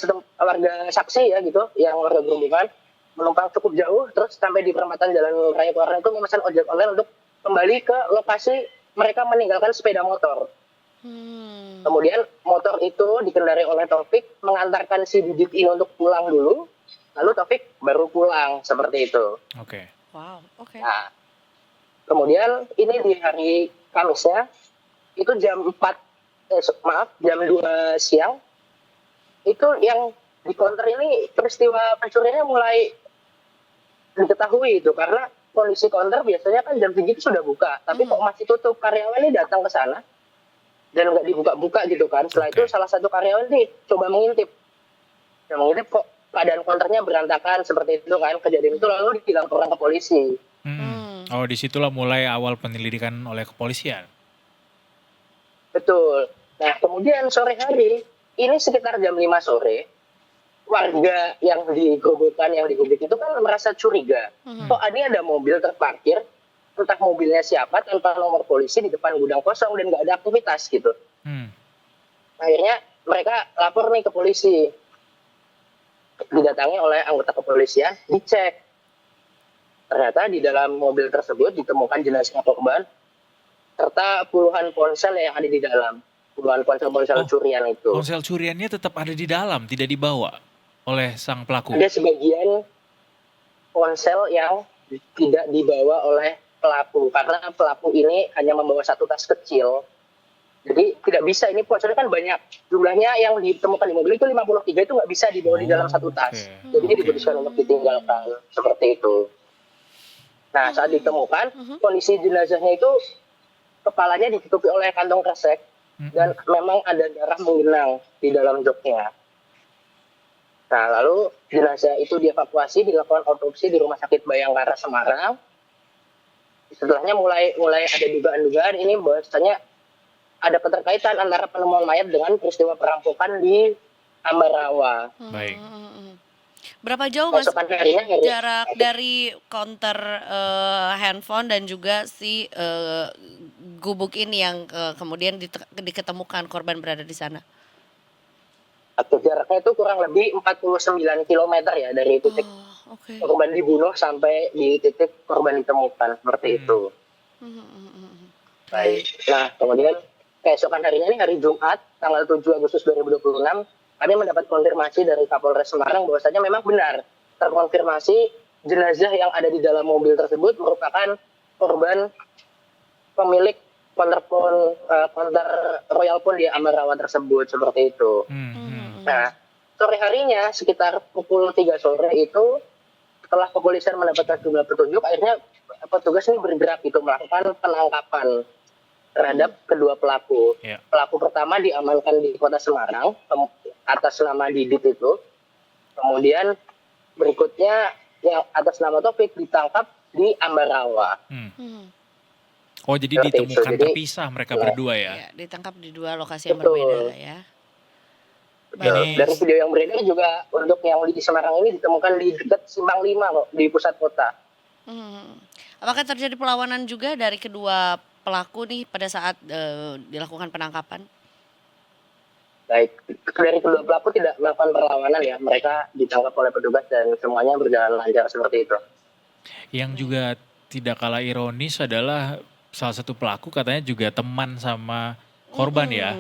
saksi ya gitu, yang warga Gerobokan menumpang cukup jauh, terus sampai di perempatan Jalan Raya Kuaron itu memesan ojek online untuk kembali ke lokasi mereka meninggalkan sepeda motor. Kemudian motor itu dikendarai oleh Taufik mengantarkan si Didit ini untuk pulang dulu, lalu Taufik baru pulang seperti itu. Wow, oke. Nah, kemudian ini di hari Kamisnya itu jam 2 siang itu yang di konter ini peristiwa pencuriannya mulai diketahui itu karena kondisi counter biasanya kan jam segitu sudah buka, tapi kok masih tutup. Karyawan ini datang ke sana dan nggak dibuka-buka gitu kan. Setelah itu salah satu karyawan nih coba mengintip. Yang mengintip kok keadaan counternya berantakan seperti itu kan. Kejadian itu lalu dilaporkan ke polisi. Oh, disitulah mulai awal penyelidikan oleh kepolisian. Betul. Nah, kemudian sore hari, ini sekitar jam 5 sore, warga yang digubik itu kan merasa curiga. Kok ini ada mobil terparkir, entah mobilnya siapa, tanpa nomor polisi di depan gudang kosong dan nggak ada aktivitas gitu. Akhirnya mereka lapor nih ke polisi. Didatangi oleh anggota kepolisian, dicek. Ternyata di dalam mobil tersebut ditemukan jenazah korban, serta puluhan ponsel yang ada di dalam. Puluhan ponsel-ponsel curian itu. Ponsel curiannya tetap ada di dalam, tidak dibawa oleh sang pelaku. Ada sebagian ponsel yang tidak dibawa oleh pelaku karena pelaku ini hanya membawa satu tas kecil. Jadi tidak bisa, ini ponselnya kan banyak. Jumlahnya yang ditemukan di mobil itu 53 itu nggak bisa dibawa di dalam satu tas. Jadi diputuskan untuk ditinggalkan seperti itu. Nah, saat ditemukan kondisi jenazahnya itu kepalanya ditutupi oleh kantong kresek dan memang ada darah menggenang di dalam joknya. Nah, lalu jenazah itu dievakuasi, dilakukan autopsi di Rumah Sakit Bayangkara Semarang. Setelahnya mulai ada dugaan-dugaan ini bahwasanya ada keterkaitan antara penemuan mayat dengan peristiwa perampokan di Ambarawa. Baik. Berapa jauh Mas Keesokan harinya jarak dari counter handphone dan juga si gubuk ini yang kemudian diketemukan korban berada di sana? atau jaraknya itu kurang lebih 49 km ya dari titik korban dibunuh sampai di titik korban ditemukan, seperti itu. Baik. Nah, kemudian keesokan harinya ini hari Jumat tanggal 7 Agustus 2026 kami mendapat konfirmasi dari Kapolres Semarang bahwasanya memang benar terkonfirmasi jenazah yang ada di dalam mobil tersebut merupakan korban pemilik konter Royal Phone di Ambarawa tersebut, seperti itu. Nah, sore harinya sekitar pukul 3 sore itu setelah kepolisian mendapatkan jumlah petunjuk, akhirnya petugas ini bergerak itu melakukan penangkapan terhadap kedua pelaku. Pelaku pertama diamankan di Kota Semarang atas nama Didit itu. Kemudian berikutnya yang atas nama Taufik ditangkap di Ambarawa. Oh, jadi ditemukan terpisah mereka berdua ya? Ya, ditangkap di dua lokasi yang berbeda ya. Dari video yang beredar juga untuk yang di Semarang ini ditemukan di dekat Simpang 5 kok, di pusat kota. Apakah terjadi perlawanan juga dari kedua pelaku nih pada saat dilakukan penangkapan? Baik, dari kedua pelaku tidak melakukan perlawanan ya, mereka ditangkap oleh petugas dan semuanya berjalan lancar seperti itu. Yang juga tidak kalah ironis adalah salah satu pelaku katanya juga teman sama korban ya.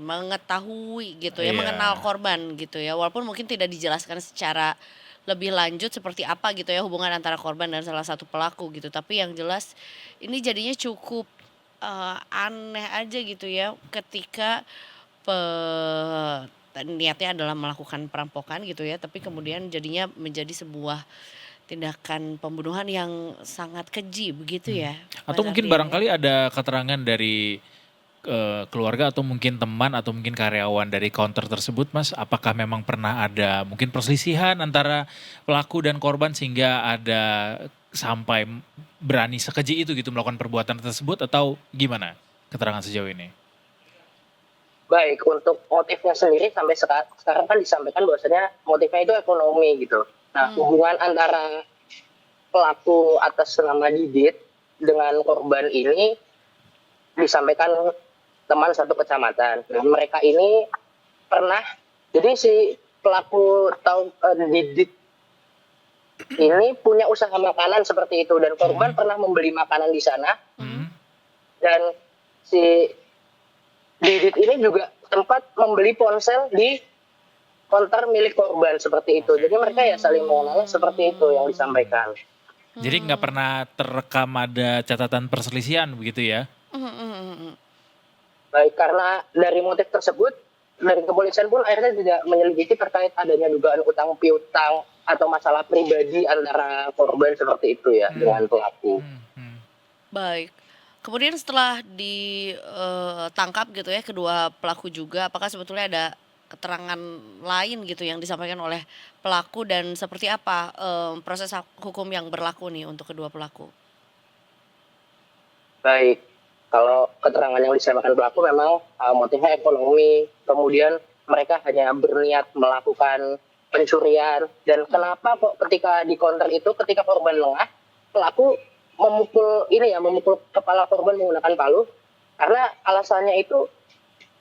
Mengetahui gitu ya, mengenal korban gitu ya, walaupun mungkin tidak dijelaskan secara lebih lanjut seperti apa gitu ya hubungan antara korban dan salah satu pelaku gitu, tapi yang jelas ini jadinya cukup aneh aja gitu ya ketika niatnya adalah melakukan perampokan gitu ya, tapi kemudian jadinya menjadi sebuah tindakan pembunuhan yang sangat keji begitu ya. Atau mungkin barangkali ada keterangan dari keluarga atau mungkin teman atau mungkin karyawan dari counter tersebut, Mas, apakah memang pernah ada mungkin perselisihan antara pelaku dan korban sehingga ada sampai berani sekeji itu gitu melakukan perbuatan tersebut, atau gimana keterangan sejauh ini? Baik, untuk motifnya sendiri sampai sekarang kan disampaikan bahwasanya motifnya itu ekonomi gitu. Nah, hubungan antara pelaku atas nama Didit dengan korban ini disampaikan teman satu kecamatan. Nah, mereka ini pernah, jadi si pelaku Didit ini punya usaha makanan seperti itu, dan korban pernah membeli makanan di sana. Dan si Didit ini juga sempat membeli ponsel di konter milik korban seperti itu. Jadi mereka ya saling mengenal seperti itu yang disampaikan. Jadi nggak pernah terekam ada catatan perselisihan begitu ya? Baik, karena dari motif tersebut, dari kepolisian pun akhirnya tidak menyelidiki terkait adanya dugaan utang piutang atau masalah pribadi antara korban seperti itu ya dengan pelaku. Baik. Kemudian setelah ditangkap gitu ya kedua pelaku juga, apakah sebetulnya ada keterangan lain gitu yang disampaikan oleh pelaku dan seperti apa proses hukum yang berlaku nih untuk kedua pelaku? Baik, kalau keterangan yang disampaikan pelaku memang motifnya ekonomi, kemudian mereka hanya berniat melakukan pencurian, dan kenapa kok ketika di counter itu ketika korban lengah, pelaku memukul kepala korban menggunakan palu, karena alasannya itu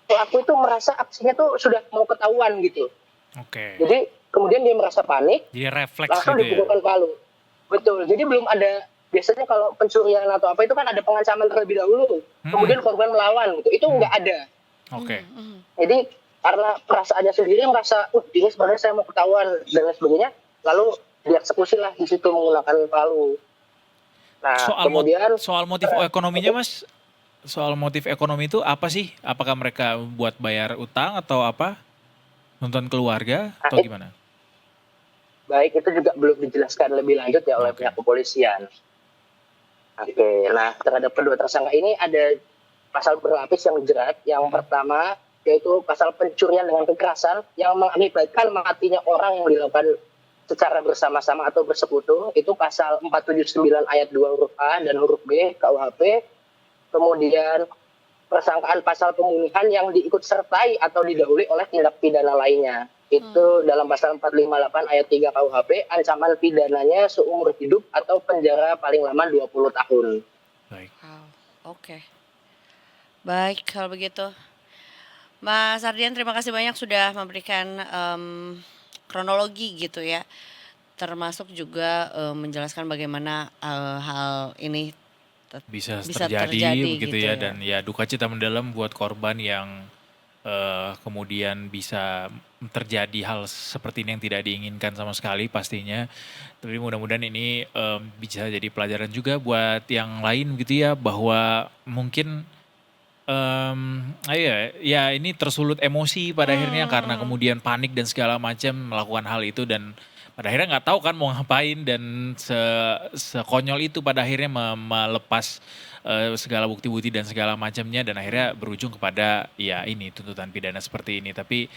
pelaku itu merasa aksinya tuh sudah mau ketahuan gitu. Oke. Jadi kemudian dia merasa panik, Jadi refleks langsung gitu ya. dipukulkan palu. Betul. Jadi belum ada, biasanya kalau pencurian atau apa itu kan ada pengancaman terlebih dahulu, kemudian korban melawan gitu. Itu nggak ada. Oke. Jadi karena perasaannya sendiri merasa, ini sebenarnya saya mau ketahuan dan lain sebagainya, lalu dieksekusi lah di situ menggunakan palu. Nah, kemudian Soal motif ekonominya Mas, soal motif ekonomi itu apa sih? Apakah mereka buat bayar utang atau apa? Nonton keluarga atau gimana? baik itu juga belum dijelaskan lebih lanjut ya oleh Oke. pihak kepolisian. Oke, nah terhadap kedua tersangka ini ada pasal berlapis yang jerat. Yang pertama yaitu pasal pencurian dengan kekerasan yang mengakibatkan matinya orang yang dilakukan secara bersama-sama atau bersekutu, itu pasal 479 ayat 2 huruf A dan huruf B KUHP. Kemudian persangkaan pasal pembunuhan yang diikut sertai atau didahului oleh tindak pidana lainnya. Itu dalam pasal 458 ayat 3 KUHP, ancaman pidananya seumur hidup atau penjara paling lama 20 tahun. Baik. Wow, oke. Baik kalau begitu. Mas Ardian terima kasih banyak sudah memberikan kronologi gitu ya. Termasuk juga menjelaskan bagaimana hal ini Bisa bisa terjadi terjadi begitu gitu ya, ya. dan ya duka cita mendalam buat korban yang kemudian bisa terjadi hal seperti ini yang tidak diinginkan sama sekali pastinya. Tapi mudah-mudahan ini bisa jadi pelajaran juga buat yang lain gitu ya, bahwa mungkin ya ini tersulut emosi pada akhirnya karena kemudian panik dan segala macam melakukan hal itu, dan pada akhirnya nggak tahu kan mau ngapain, dan sekonyol itu pada akhirnya melepas segala bukti-bukti dan segala macamnya, dan akhirnya berujung kepada ya ini tuntutan pidana seperti ini. Tapi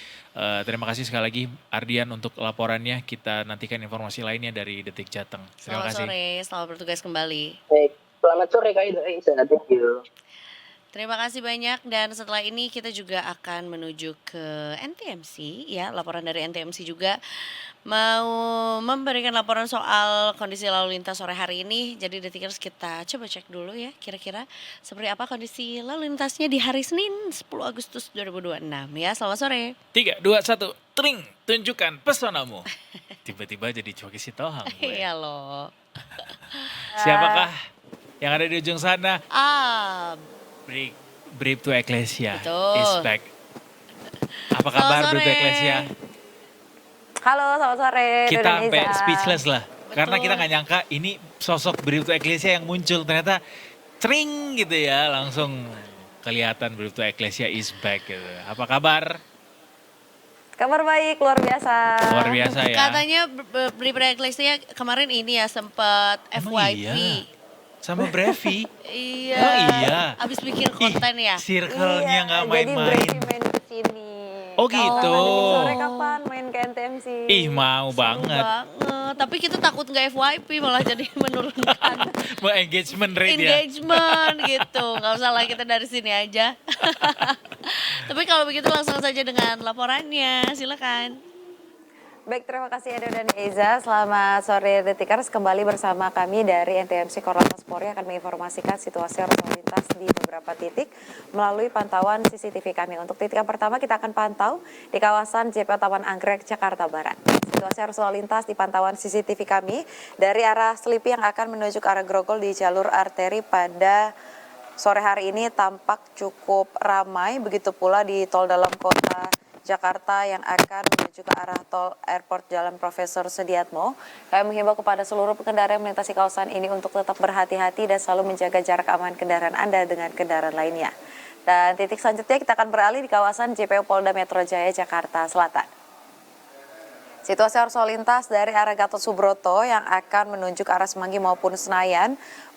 terima kasih sekali lagi Ardian untuk laporannya. Kita nantikan informasi lainnya dari Detik Jateng. Terima Selamat kasih. sore, selamat bertugas kembali. Baik, selamat sore Kak Ida. Thank you. Terima kasih banyak dan setelah ini kita juga akan menuju ke NTMC ya, laporan dari NTMC juga mau memberikan laporan soal kondisi lalu lintas sore hari ini. Jadi Detikers kita coba cek dulu ya kira-kira seperti apa kondisi lalu lintasnya di hari Senin 10 Agustus 2026 ya. Selamat sore. 3, 2, 1, tring, tunjukkan pesonamu. Tiba-tiba jadi Coki Sitohang gue. Iya loh. Siapakah yang ada di ujung sana? Brave to Ecclesia Betul. is back. Apa kabar Selamat Brave to sore. Ecclesia? Halo, selamat sore. Kita Dona sampai Iza. speechless lah. Karena Betul. kita nggak nyangka ini sosok Brave to Ecclesia yang muncul. Ternyata cering gitu ya, langsung kelihatan Brave to Ecclesia is back gitu. Apa kabar? Kabar baik, luar biasa. Luar biasa ya. Katanya Brave Ecclesia kemarin ini ya sempat Emang FYP. iya? Sama Brevi. Iya. Emang iya? Abis bikin konten ya. Circle-nya nggak Jadi main-main. Brevi main ke sini. Oh gitu. Kalau sore kapan main ke NTMC? Ih mau Seru banget. Tapi kita takut nggak FYP malah jadi menurunkan Mau engagement rate ya. engagement gitu. Nggak usah lah kita dari sini aja. Tapi kalau begitu langsung saja dengan laporannya. Silakan. Baik, terima kasih Edo dan Eza. Selamat sore Detikers, kembali bersama kami dari NTMC Korlantas Polri akan menginformasikan situasi arus lalu lintas di beberapa titik melalui pantauan CCTV kami. Untuk titik yang pertama kita akan pantau di kawasan JPO Taman Anggrek, Jakarta Barat. Situasi arus lalu lintas di pantauan CCTV kami dari arah Selipi yang akan menuju ke arah Grogol di jalur arteri pada sore hari ini tampak cukup ramai, begitu pula di tol dalam kota Jakarta yang akan menuju ke arah tol Airport Jalan Profesor Sediatmo. Kami menghimbau kepada seluruh pengendara yang melintasi kawasan ini untuk tetap berhati-hati dan selalu menjaga jarak aman kendaraan Anda dengan kendaraan lainnya. Dan titik selanjutnya kita akan beralih di kawasan JPO Polda Metro Jaya, Jakarta Selatan. Situasi arus lalu lintas dari arah Gatot Subroto yang akan menuju ke arah Semanggi maupun Senayan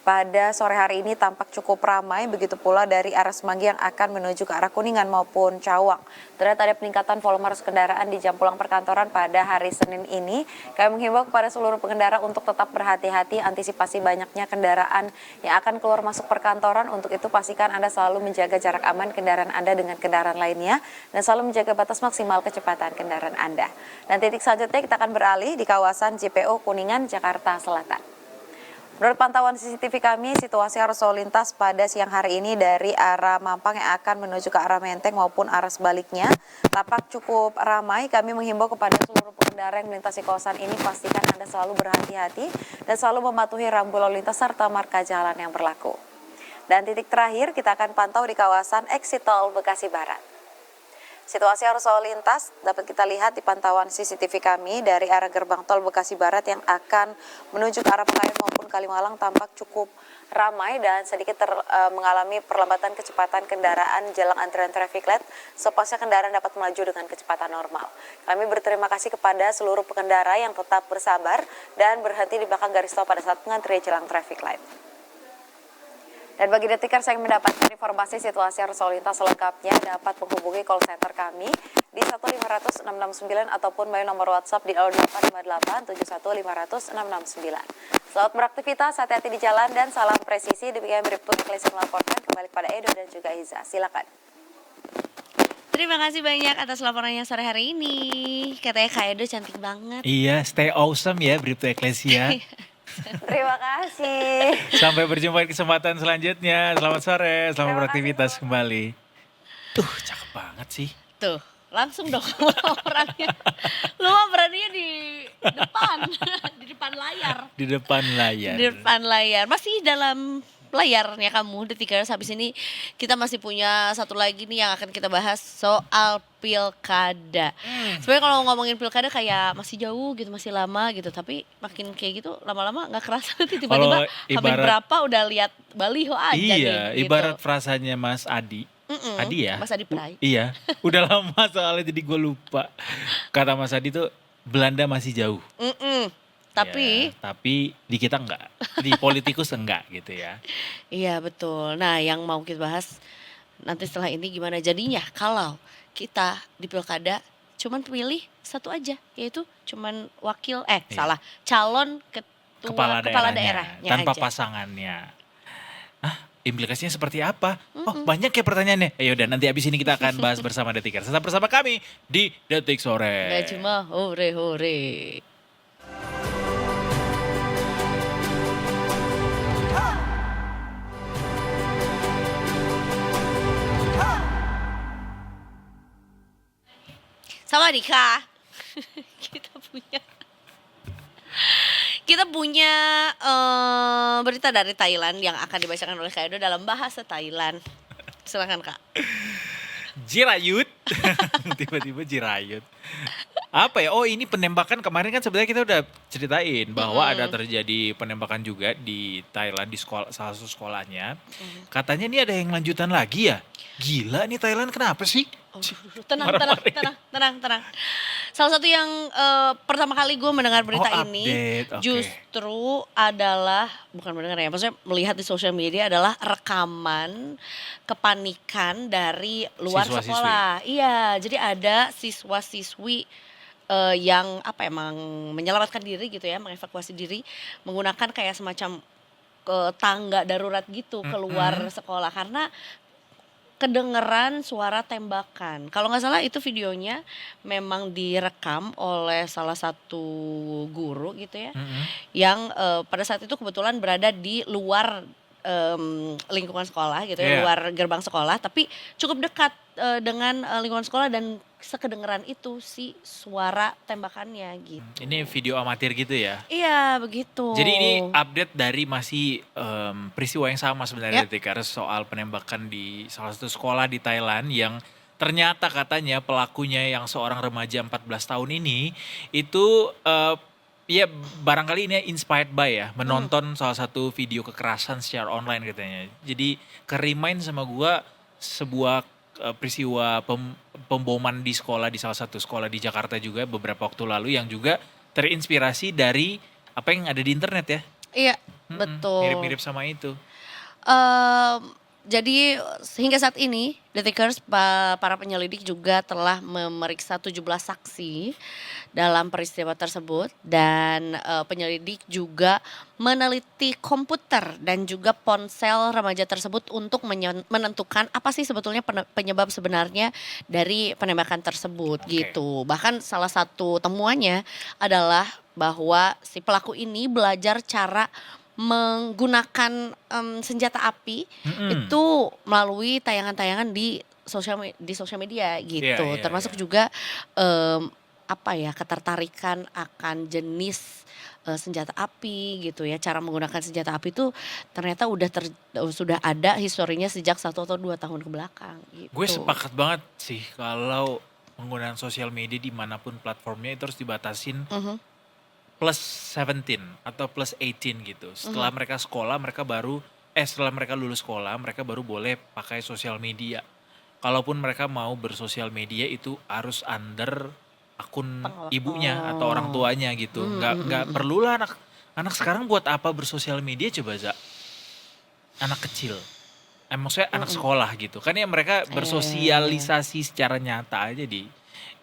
pada sore hari ini tampak cukup ramai, begitu pula dari arah Semanggi yang akan menuju ke arah Kuningan maupun Cawang. Terlihat ada peningkatan volume arus kendaraan di jam pulang perkantoran pada hari Senin ini. Kami menghimbau kepada seluruh pengendara untuk tetap berhati-hati antisipasi banyaknya kendaraan yang akan keluar masuk perkantoran. Untuk itu pastikan Anda selalu menjaga jarak aman kendaraan Anda dengan kendaraan lainnya dan selalu menjaga batas maksimal kecepatan kendaraan Anda. Dan titik selanjutnya kita akan beralih di kawasan JPO Kuningan, Jakarta Selatan. Menurut pantauan CCTV kami, situasi arus lalu lintas pada siang hari ini dari arah Mampang yang akan menuju ke arah Menteng maupun arah sebaliknya tampak cukup ramai. Kami menghimbau kepada seluruh pengendara yang melintasi kawasan ini, pastikan Anda selalu berhati-hati dan selalu mematuhi rambu lalu lintas serta marka jalan yang berlaku. Dan titik terakhir kita akan pantau di kawasan Exit Tol Bekasi Barat. Situasi arus lalu lintas dapat kita lihat di pantauan CCTV kami dari arah gerbang tol Bekasi Barat yang akan menuju ke arah Pekayon maupun Kalimalang tampak cukup ramai dan sedikit mengalami perlambatan kecepatan kendaraan jelang antrian traffic light sepasca kendaraan dapat melaju dengan kecepatan normal. Kami berterima kasih kepada seluruh pengendara yang tetap bersabar dan berhenti di belakang garis tol pada saat mengantre jelang traffic light. Dan bagi detikers yang mendapatkan informasi situasi arus lalu lintas selengkapnya dapat menghubungi call center kami di 1500669 ataupun melalui nomor WhatsApp di 0858 71500669. Selamat beraktivitas, hati-hati di jalan dan salam presisi. Demikian Bribtu Eklesi melaporkan, kembali kepada Edo dan juga Iza. Silakan. Terima kasih banyak atas laporannya sore hari ini. Katanya Kak Edo cantik banget. Iya, stay awesome ya Bribtu Eklesia. Terima kasih. Sampai berjumpa di kesempatan selanjutnya. Selamat sore, selamat beraktivitas kembali. Tuh, cakep banget sih. Tuh, langsung dong orangnya. Lu mah beraninya di depan, di depan layar. Di depan layar. Di depan layar. Masih dalam layarnya kamu, Detikers. Habis ini kita masih punya satu lagi nih yang akan kita bahas soal pilkada. Sebenarnya kalau ngomongin pilkada kayak masih jauh gitu, masih lama gitu. Tapi makin kayak gitu lama-lama gak kerasa nanti tiba-tiba hamil berapa udah lihat baliho aja iya, nih. Gitu. Ibarat frasanya Mas Adi. Adi ya? Mas Adi Prai. Iya, udah lama soalnya jadi gue lupa. Kata Mas Adi tuh Belanda masih jauh. Tapi ya, tapi di kita enggak, di politikus enggak gitu ya. Iya betul. Nah yang mau kita bahas nanti setelah ini gimana jadinya kalau kita di pilkada cuman pilih satu aja, yaitu cuman wakil salah, calon ketua kepala daerahnya tanpa aja. pasangannya. Implikasinya seperti apa? Oh banyak ya pertanyaannya. Ya udah nanti abis ini kita akan bahas bersama Detikers. Tetap bersama kami di Detik Sore. Gak cuma hore-hore. Sama Dika, kita punya berita dari Thailand yang akan dibacakan oleh Kak Edo dalam bahasa Thailand. Silakan Kak. Jirayut. Tiba-tiba Jirayut. Apa ya? Oh ini penembakan kemarin kan sebenarnya kita udah ceritain bahwa ada terjadi penembakan juga di Thailand di sekolah, salah satu sekolahnya. Katanya ini ada yang lanjutan lagi ya. Gila nih Thailand kenapa sih? Tenang. Salah satu yang pertama kali gue mendengar berita ini justru adalah, bukan mendengar ya, maksudnya melihat di sosial media adalah rekaman kepanikan dari luar sekolah. Iya, jadi ada siswa-siswi yang emang menyelamatkan diri gitu ya, mengevakuasi diri menggunakan kayak semacam tangga darurat gitu keluar sekolah karena kedengeran suara tembakan. Kalau nggak salah itu videonya memang direkam oleh salah satu guru gitu ya, yang pada saat itu kebetulan berada di luar lingkungan sekolah gitu ya, luar gerbang sekolah, tapi cukup dekat dengan lingkungan sekolah dan sekedengeran itu si suara tembakannya gitu. Ini video amatir gitu ya? Iya begitu. Jadi ini update dari masih peristiwa yang sama sebenarnya Detikers, soal penembakan di salah satu sekolah di Thailand yang ternyata katanya pelakunya yang seorang remaja 14 tahun ini itu ya barangkali ini inspired by ya, menonton salah satu video kekerasan secara online katanya. Jadi ke-remind sama gua sebuah peristiwa pemboman di sekolah, di salah satu sekolah di Jakarta juga beberapa waktu lalu yang juga terinspirasi dari apa yang ada di internet ya. Iya, Mm-mm, betul. mirip-mirip sama itu. Em, jadi hingga saat ini Detikers para penyelidik juga telah memeriksa 17 saksi dalam peristiwa tersebut dan penyelidik juga meneliti komputer dan juga ponsel remaja tersebut untuk menentukan apa sih sebetulnya penyebab sebenarnya dari penembakan tersebut Oke. gitu. Bahkan salah satu temuannya adalah bahwa si pelaku ini belajar cara menggunakan senjata api Mm-mm. itu melalui tayangan-tayangan di sosial media gitu. Iya, Termasuk iya. juga apa ya, ketertarikan akan jenis senjata api gitu ya. Cara menggunakan senjata api itu ternyata sudah ada historinya sejak 1 atau 2 tahun ke belakang Gue gitu. sepakat banget sih kalau penggunaan sosial media dimanapun platformnya itu harus dibatasin Mhm, plus 17 atau plus 18 gitu. Setelah mereka sekolah setelah mereka lulus sekolah mereka baru boleh pakai sosial media. Kalaupun mereka mau bersosial media itu harus under akun ibunya atau orang tuanya gitu. Nggak perlulah anak sekarang buat apa bersosial media coba Za? Anak kecil. Maksudnya anak sekolah gitu. Kan ya mereka bersosialisasi secara nyata aja di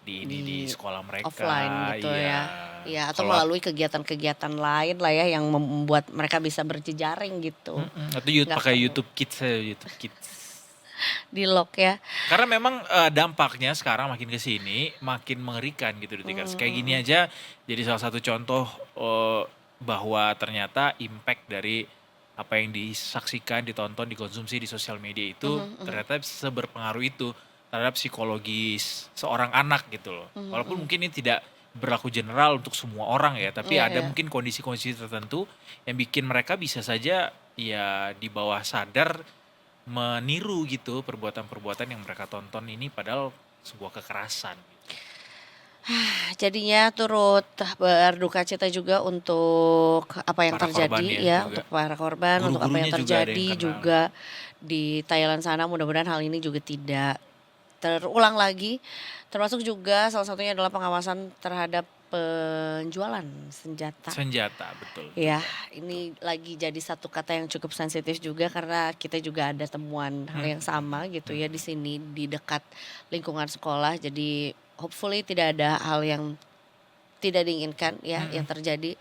Di sekolah mereka. offline gitu Iya. ya. Iya, atau Kalau melalui kegiatan-kegiatan lain lah ya yang membuat mereka bisa berjejaring gitu. atau Nggak pakai perlu YouTube Kids aja, YouTube Kids. di lock ya. Karena memang dampaknya sekarang makin ke sini makin mengerikan gitu Detikers. Kayak gini aja jadi salah satu contoh bahwa ternyata impact dari apa yang disaksikan, ditonton, dikonsumsi di sosial media itu ternyata seberpengaruh itu terhadap psikologis seorang anak gitu loh. Walaupun mungkin ini tidak berlaku general untuk semua orang ya, tapi Iya, ada iya. mungkin kondisi-kondisi tertentu yang bikin mereka bisa saja ya di bawah sadar meniru gitu perbuatan-perbuatan yang mereka tonton ini padahal sebuah kekerasan. Jadinya turut berduka cita juga untuk apa yang Para korban terjadi ya ya, juga. untuk para korban, untuk apa yang Guru-gurunya juga ada yang terjadi kena. juga di Thailand sana. Mudah-mudahan hal ini juga tidak terulang lagi. Termasuk juga salah satunya adalah pengawasan terhadap penjualan senjata. Senjata betul. Ya, ini lagi jadi satu kata yang cukup sensitif juga karena kita juga ada temuan hal yang sama gitu ya di sini di dekat lingkungan sekolah. Jadi hopefully tidak ada hal yang tidak diinginkan ya yang terjadi.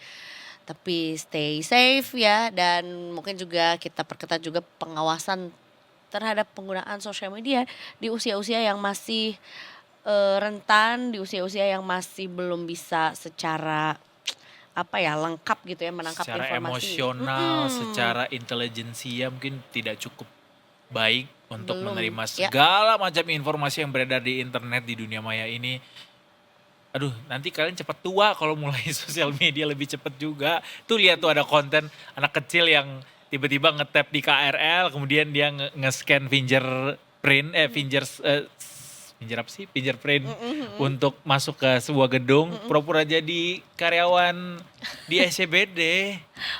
Tapi stay safe ya dan mungkin juga kita perketat juga pengawasan terhadap penggunaan sosial media di usia-usia yang masih rentan, di usia-usia yang masih belum bisa secara apa ya lengkap gitu ya menangkap Secara informasi. emosional, secara intelijensia mungkin tidak cukup baik untuk Belum, menerima ya. segala macam informasi yang beredar di internet di dunia maya ini. Aduh, nanti kalian cepat tua kalau mulai sosial media lebih cepat juga. Tuh lihat tuh ada konten anak kecil yang tiba-tiba nge-tap di KRL, kemudian dia nge-scan fingerprint, fingerprint untuk masuk ke sebuah gedung, pura-pura jadi karyawan di SCBD.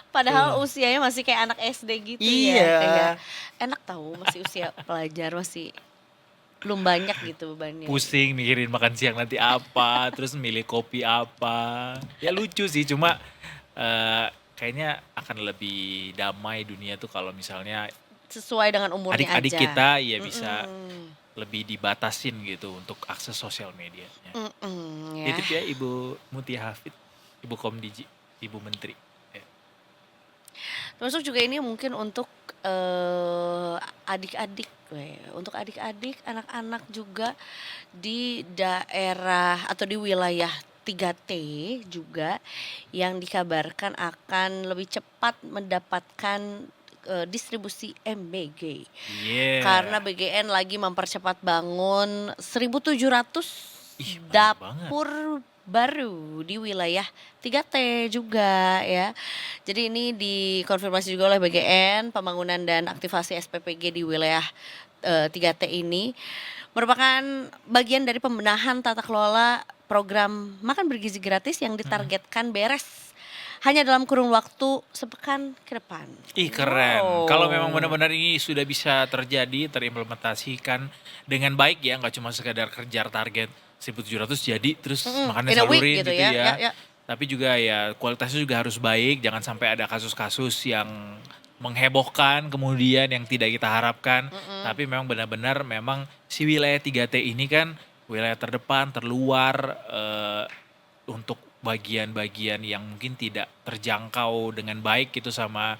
Padahal usianya masih kayak anak SD gitu ya. Iya. Kayak enak tahu masih usia pelajar masih belum banyak gitu bebannya. Pusing mikirin makan siang nanti apa, terus milih kopi apa. Ya lucu sih, cuma kayaknya akan lebih damai dunia tuh kalau misalnya Sesuai dengan umurnya adik-adik aja. kita ya bisa Mm-mm. lebih dibatasin gitu untuk akses sosial medianya. Mm-mm, ya. Titip ya Ibu Mutia Hafid, Ibu Komdiji, Ibu Menteri. Ya. Termasuk juga ini mungkin untuk adik-adik, untuk adik-adik, anak-anak juga di daerah atau di wilayah 3T juga yang dikabarkan akan lebih cepat mendapatkan distribusi MBG. Yeah. Karena BGN lagi mempercepat bangun 1.700 Ih, banyak dapur baru di wilayah 3T juga ya. Jadi ini dikonfirmasi juga oleh BGN, pembangunan dan aktivasi SPPG di wilayah 3T ini merupakan bagian dari pembenahan tata kelola program makan bergizi gratis yang ditargetkan beres hanya dalam kurun waktu sepekan ke depan. Ih keren. Wow. Kalau memang benar-benar ini sudah bisa terjadi, terimplementasikan dengan baik ya, nggak cuma sekedar kejar target 1.700 jadi terus makannya In a week salurin gitu gitu ya. ya. Ya, ya. Tapi juga ya kualitasnya juga harus baik, jangan sampai ada kasus-kasus yang menghebohkan kemudian yang tidak kita harapkan. Tapi memang benar-benar memang si wilayah 3T ini kan wilayah terdepan, terluar untuk bagian-bagian yang mungkin tidak terjangkau dengan baik gitu sama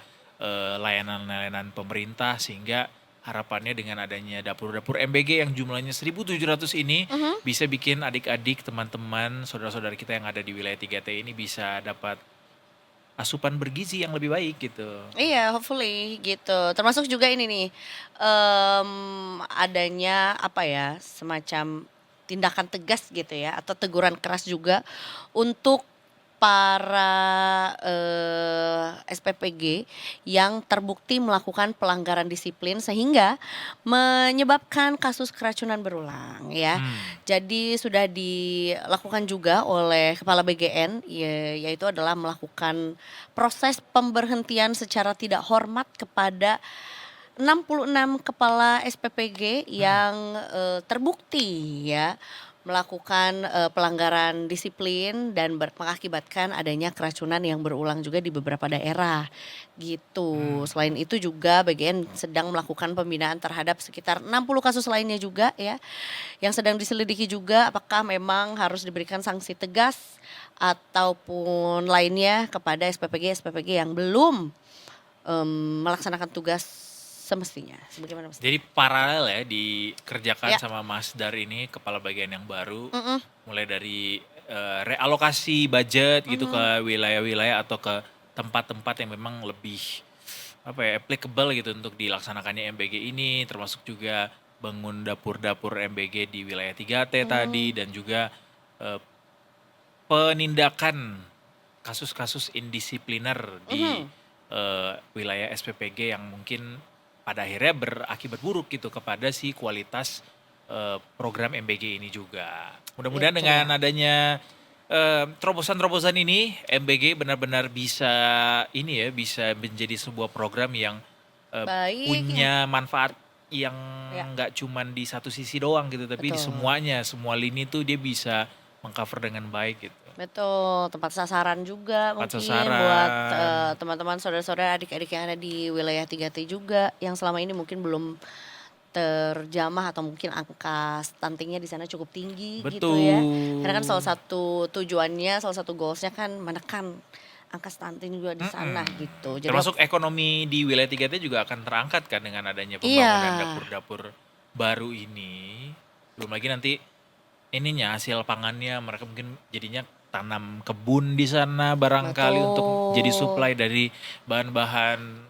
layanan-layanan pemerintah, sehingga harapannya dengan adanya dapur-dapur MBG yang jumlahnya 1.700 ini bisa bikin adik-adik, teman-teman, saudara-saudara kita yang ada di wilayah 3T ini bisa dapat asupan bergizi yang lebih baik gitu. Iya, hopefully gitu. Termasuk juga ini nih, adanya apa ya, semacam tindakan tegas gitu ya, atau teguran keras juga untuk para SPPG yang terbukti melakukan pelanggaran disiplin sehingga menyebabkan kasus keracunan berulang ya. Jadi sudah dilakukan juga oleh Kepala BGN yaitu adalah melakukan proses pemberhentian secara tidak hormat kepada 66 kepala SPPG yang terbukti ya melakukan pelanggaran disiplin dan mengakibatkan adanya keracunan yang berulang juga di beberapa daerah gitu. Selain itu juga BGN sedang melakukan pembinaan terhadap sekitar 60 kasus lainnya juga ya, yang sedang diselidiki juga apakah memang harus diberikan sanksi tegas ataupun lainnya kepada SPPG yang belum melaksanakan tugas semestinya, sebagaimana mestinya. Jadi paralel ya dikerjakan Ya. sama Mas Dar ini, kepala bagian yang baru, mulai dari realokasi budget gitu ke wilayah-wilayah atau ke tempat-tempat yang memang lebih applicable gitu untuk dilaksanakannya MBG ini, termasuk juga bangun dapur-dapur MBG di wilayah 3T tadi, dan juga penindakan kasus-kasus indisipliner di wilayah SPPG yang mungkin pada akhirnya berakibat buruk gitu kepada si kualitas program MBG ini juga. Mudah-mudahan dengan adanya terobosan-terobosan ini, MBG benar-benar bisa bisa menjadi sebuah program yang Baik. punya manfaat yang nggak cuman di satu sisi doang gitu, tapi di Betul. semuanya, semua lini tuh dia bisa mengcover dengan baik gitu. Betul, tempat sasaran juga Tempat mungkin sasaran. buat teman-teman saudara-saudara adik-adik yang ada di wilayah 3T juga yang selama ini mungkin belum terjamah atau mungkin angka stuntingnya di sana cukup tinggi gitu ya. Karena kan salah satu tujuannya, salah satu goalsnya kan menekan angka stunting juga di sana gitu. Jadi Termasuk ekonomi di wilayah 3T juga akan terangkat kan dengan adanya Iya. pembangunan dapur-dapur baru ini. Belum lagi nanti ininya hasil pangannya mereka mungkin jadinya tanam kebun di sana barangkali untuk jadi supply dari bahan-bahan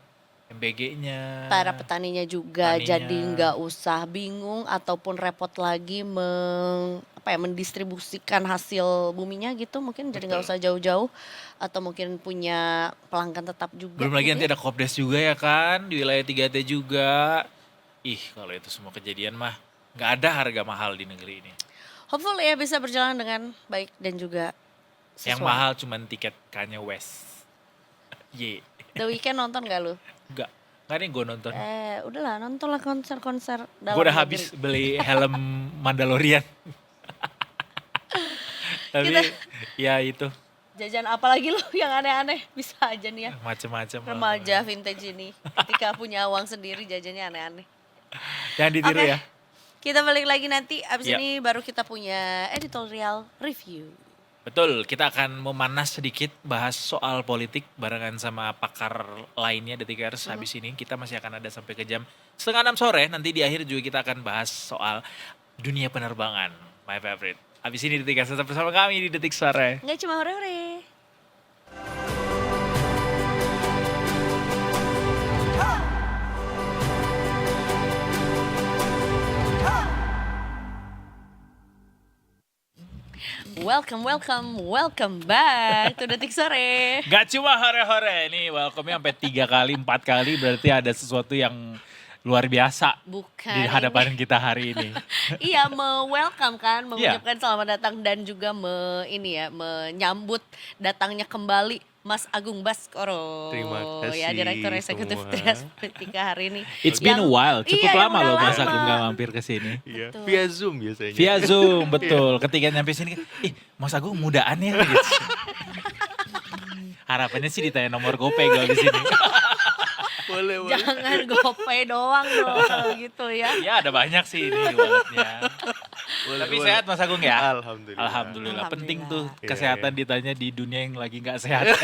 MBG-nya. para petaninya juga Petaninya. jadi nggak usah bingung ataupun repot lagi mendistribusikan hasil buminya gitu, mungkin jadi nggak usah jauh-jauh atau mungkin punya pelanggan tetap juga. Belum lagi gitu nanti ya. ada Kopdes juga ya kan di wilayah 3T juga. Kalau itu semua kejadian mah nggak ada harga mahal di negeri ini. Hopefully ya bisa berjalan dengan baik dan juga sesuai. Yang mahal cuman tiket Kanye West. The Weeknd nonton gak lu? Enggak nih gue nonton. Udahlah nontonlah konser-konser dalam Gue udah negeri. habis beli helm Mandalorian. Tapi Kita- ya itu Jajan apa lagi lu yang aneh-aneh? Bisa aja nih ya. macem-macem lah. Remaja vintage ini. Ketika punya uang sendiri jajannya aneh-aneh. Jangan ditiru Oke. ya. Kita balik lagi nanti, abis Ya. ini baru kita punya editorial review. Betul, kita akan memanas sedikit bahas soal politik barengan sama pakar lainnya Detikers. Habis ini kita masih akan ada sampai ke jam 5:30 sore. Nanti di akhir juga kita akan bahas soal dunia penerbangan, my favorite. Habis ini Detikers tetap bersama kami di Detik Sore. Nggak cuma hore-hore. Welcome back to Detik Sore. Gak cuma hore-hore, nih welcome-nya sampai 3 kali, 4 kali, berarti ada sesuatu yang luar biasa Bukan di hadapan kita hari ini. Iya, welcome kan, mengucapkan selamat datang dan juga menyambut datangnya kembali Mas Agung Baskoro. Terima Ya, kasih Direktur Eksekutif semua. Trias Politika hari ini. It's been a while, cukup Iya, lama udah loh Mas lama. Agung gak mampir ke sini. Iya, Betul. via Zoom biasanya. Via Zoom, betul. Ketika nyampe sini, Mas Agung mudaan ya gitu. Harapannya sih ditanya nomor GoPay gue di sini. Boleh. Jangan GoPay doang dong gitu ya. Ya ada banyak sih ini walletnya. Tapi sehat Mas Agung ya? Alhamdulillah. Alhamdulillah. Penting tuh Iya, kesehatan iya. ditanya di dunia yang lagi nggak sehat. Wah,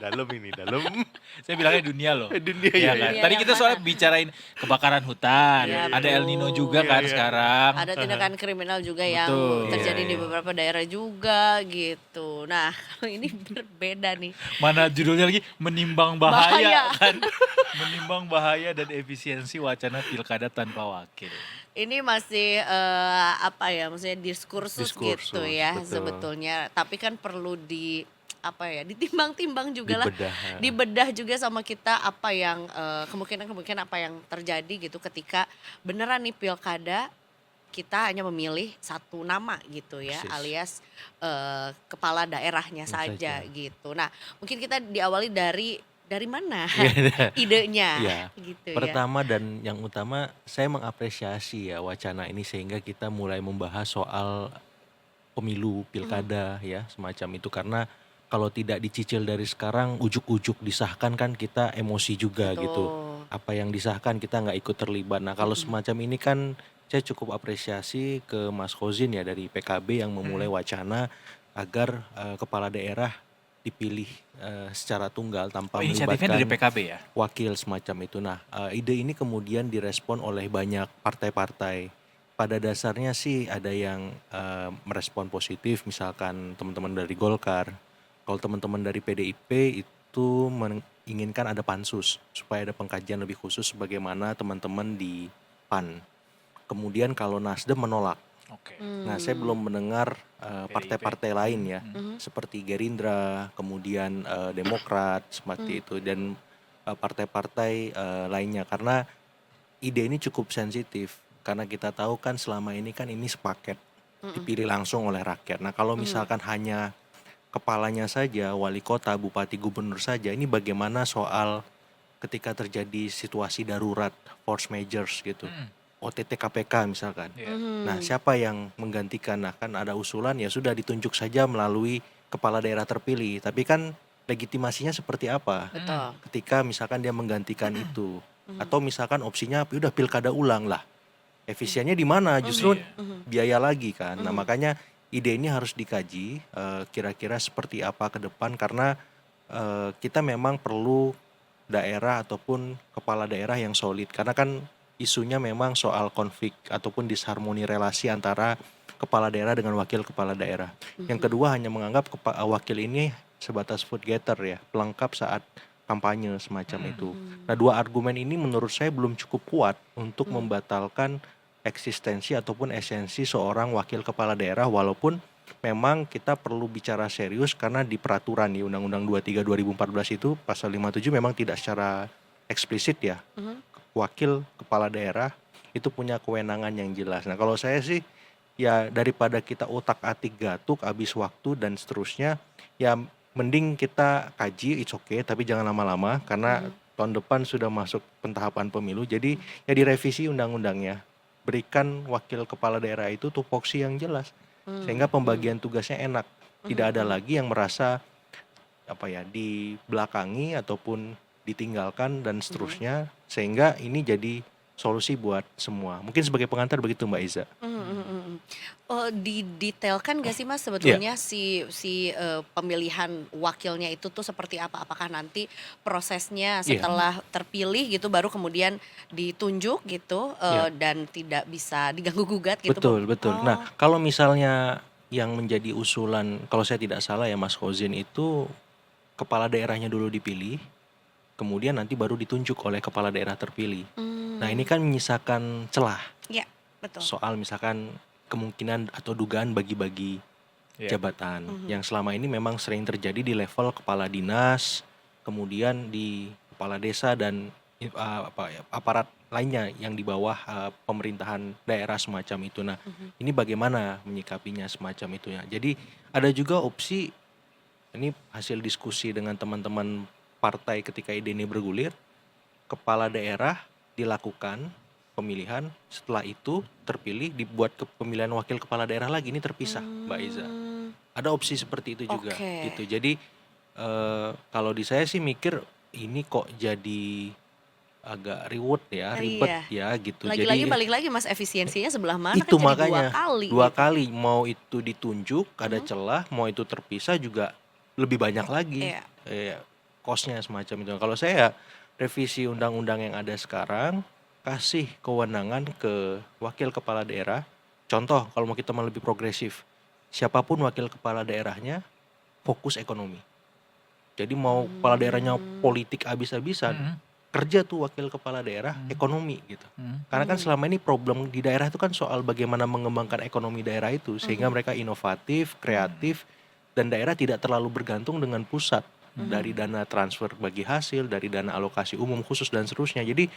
dalam. Saya bilangnya dunia loh. Dunia, Iya iya, kan? iya. Tadi Yang kita soalnya mana? bicarain kebakaran hutan. Iya, Ada El Nino betul. juga kan Iya, iya. sekarang. Ada tindakan kriminal juga yang Betul. terjadi Iya, di iya. beberapa daerah juga gitu. Nah, kalau ini berbeda nih. Mana judulnya lagi menimbang Bahaya. bahaya kan. Menimbang bahaya dan efisiensi wacana pilkada tanpa wakil. Ini masih apa ya, maksudnya diskursus Diskursus, gitu ya betul. sebetulnya. Tapi kan perlu ditimbang-timbang juga lah, Dibedah. dibedah juga sama kita apa yang kemungkinan apa yang terjadi gitu ketika beneran nih pilkada kita hanya memilih satu nama gitu ya, Persis. alias kepala daerahnya saja gitu. Nah, mungkin kita diawali dari mana idenya Iya. gitu ya. Pertama dan yang utama saya mengapresiasi ya wacana ini sehingga kita mulai membahas soal pemilu pilkada ya semacam itu karena kalau tidak dicicil dari sekarang ujuk-ujuk disahkan kan kita emosi juga gitu. Betul. Apa yang disahkan kita nggak ikut terlibat. Nah kalau semacam ini kan saya cukup apresiasi ke Mas Khozin ya dari PKB yang memulai wacana agar kepala daerah dipilih secara tunggal tanpa Inisiatifnya dari melibatkan PKB ya? wakil semacam itu. Nah, ide ini kemudian direspon oleh banyak partai-partai. Pada dasarnya sih ada yang merespon positif, misalkan teman-teman dari Golkar. Kalau teman-teman dari PDIP itu menginginkan ada pansus supaya ada pengkajian lebih khusus bagaimana teman-teman di PAN. Kemudian kalau Nasdem menolak. Oke. Nah, saya belum mendengar partai-partai lain ya, seperti Gerindra, kemudian Demokrat, seperti itu, dan partai-partai lainnya. Karena ide ini cukup sensitif, karena kita tahu kan selama ini kan ini sepaket, dipilih langsung oleh rakyat. Nah, kalau misalkan hanya kepalanya saja, wali kota, bupati, gubernur saja, ini bagaimana soal ketika terjadi situasi darurat, force measures gitu. OTT KPK misalkan. Iya. Nah, siapa yang menggantikan? Nah, kan ada usulan ya sudah ditunjuk saja melalui kepala daerah terpilih. Tapi kan legitimasinya seperti apa? Betul. Ketika misalkan dia menggantikan itu, atau misalkan opsinya udah pilkada ulang lah. Efisiennya di mana? Justru biaya lagi kan. Nah, makanya ide ini harus dikaji kira-kira seperti apa ke depan karena kita memang perlu daerah ataupun kepala daerah yang solid karena kan isunya memang soal konflik ataupun disharmoni relasi antara kepala daerah dengan wakil kepala daerah. Yang kedua hanya menganggap wakil ini sebatas foot getter ya, pelengkap saat kampanye semacam itu. Nah, dua argumen ini menurut saya belum cukup kuat untuk membatalkan eksistensi ataupun esensi seorang wakil kepala daerah walaupun memang kita perlu bicara serius karena di peraturan di Undang-Undang 23 2014 itu pasal 57 memang tidak secara eksplisit ya. Wakil kepala daerah itu punya kewenangan yang jelas. Nah, kalau saya sih ya daripada kita otak-atik gatuk habis waktu dan seterusnya ya mending kita kaji it's okay tapi jangan lama-lama karena tahun depan sudah masuk pentahapan pemilu. Jadi ya direvisi undang-undangnya. Berikan wakil kepala daerah itu tupoksi yang jelas sehingga pembagian tugasnya enak. Tidak ada lagi yang merasa dibelakangi ataupun ditinggalkan dan seterusnya sehingga ini jadi solusi buat semua. Mungkin sebagai pengantar begitu Mbak Iza. Oh, didetailkan gak sih Mas sebetulnya si pemilihan wakilnya itu tuh seperti apa? Apakah nanti prosesnya setelah terpilih gitu baru kemudian ditunjuk gitu dan tidak bisa diganggu gugat gitu? Betul. Nah, kalau misalnya yang menjadi usulan kalau saya tidak salah ya Mas Khozin itu kepala daerahnya dulu dipilih kemudian nanti baru ditunjuk oleh kepala daerah terpilih. Nah, ini kan menyisakan celah. Ya, betul. Soal misalkan kemungkinan atau dugaan bagi-bagi jabatan yang selama ini memang sering terjadi di level kepala dinas, kemudian di kepala desa dan aparat lainnya yang di bawah pemerintahan daerah semacam itu. Nah, ini bagaimana menyikapinya semacam itu ya. Jadi ada juga opsi ini hasil diskusi dengan teman-teman partai ketika ide ini bergulir, kepala daerah dilakukan pemilihan, setelah itu terpilih dibuat pemilihan wakil kepala daerah lagi, ini terpisah Mbak Iza. Ada opsi seperti itu juga Oke. gitu. Jadi kalau di saya sih mikir ini kok jadi agak ribet Iya. ya gitu. Lagi-lagi Jadi balik lagi Mas, efisiensinya sebelah mana itu kan jadi makanya 2 kali dua gitu. kali mau itu ditunjuk ada celah, mau itu terpisah juga lebih banyak lagi Iya. cost-nya semacam itu. Kalau saya revisi undang-undang yang ada sekarang kasih kewenangan ke wakil kepala daerah. Contoh kalau mau kita mau lebih progresif, siapapun wakil kepala daerahnya fokus ekonomi. Jadi mau kepala daerahnya politik habis-habisan, kerja tuh wakil kepala daerah ekonomi gitu. Karena kan selama ini problem di daerah itu kan soal bagaimana mengembangkan ekonomi daerah itu sehingga mereka inovatif, kreatif, dan daerah tidak terlalu bergantung dengan pusat dari dana transfer bagi hasil, dari dana alokasi umum khusus dan seterusnya. Jadi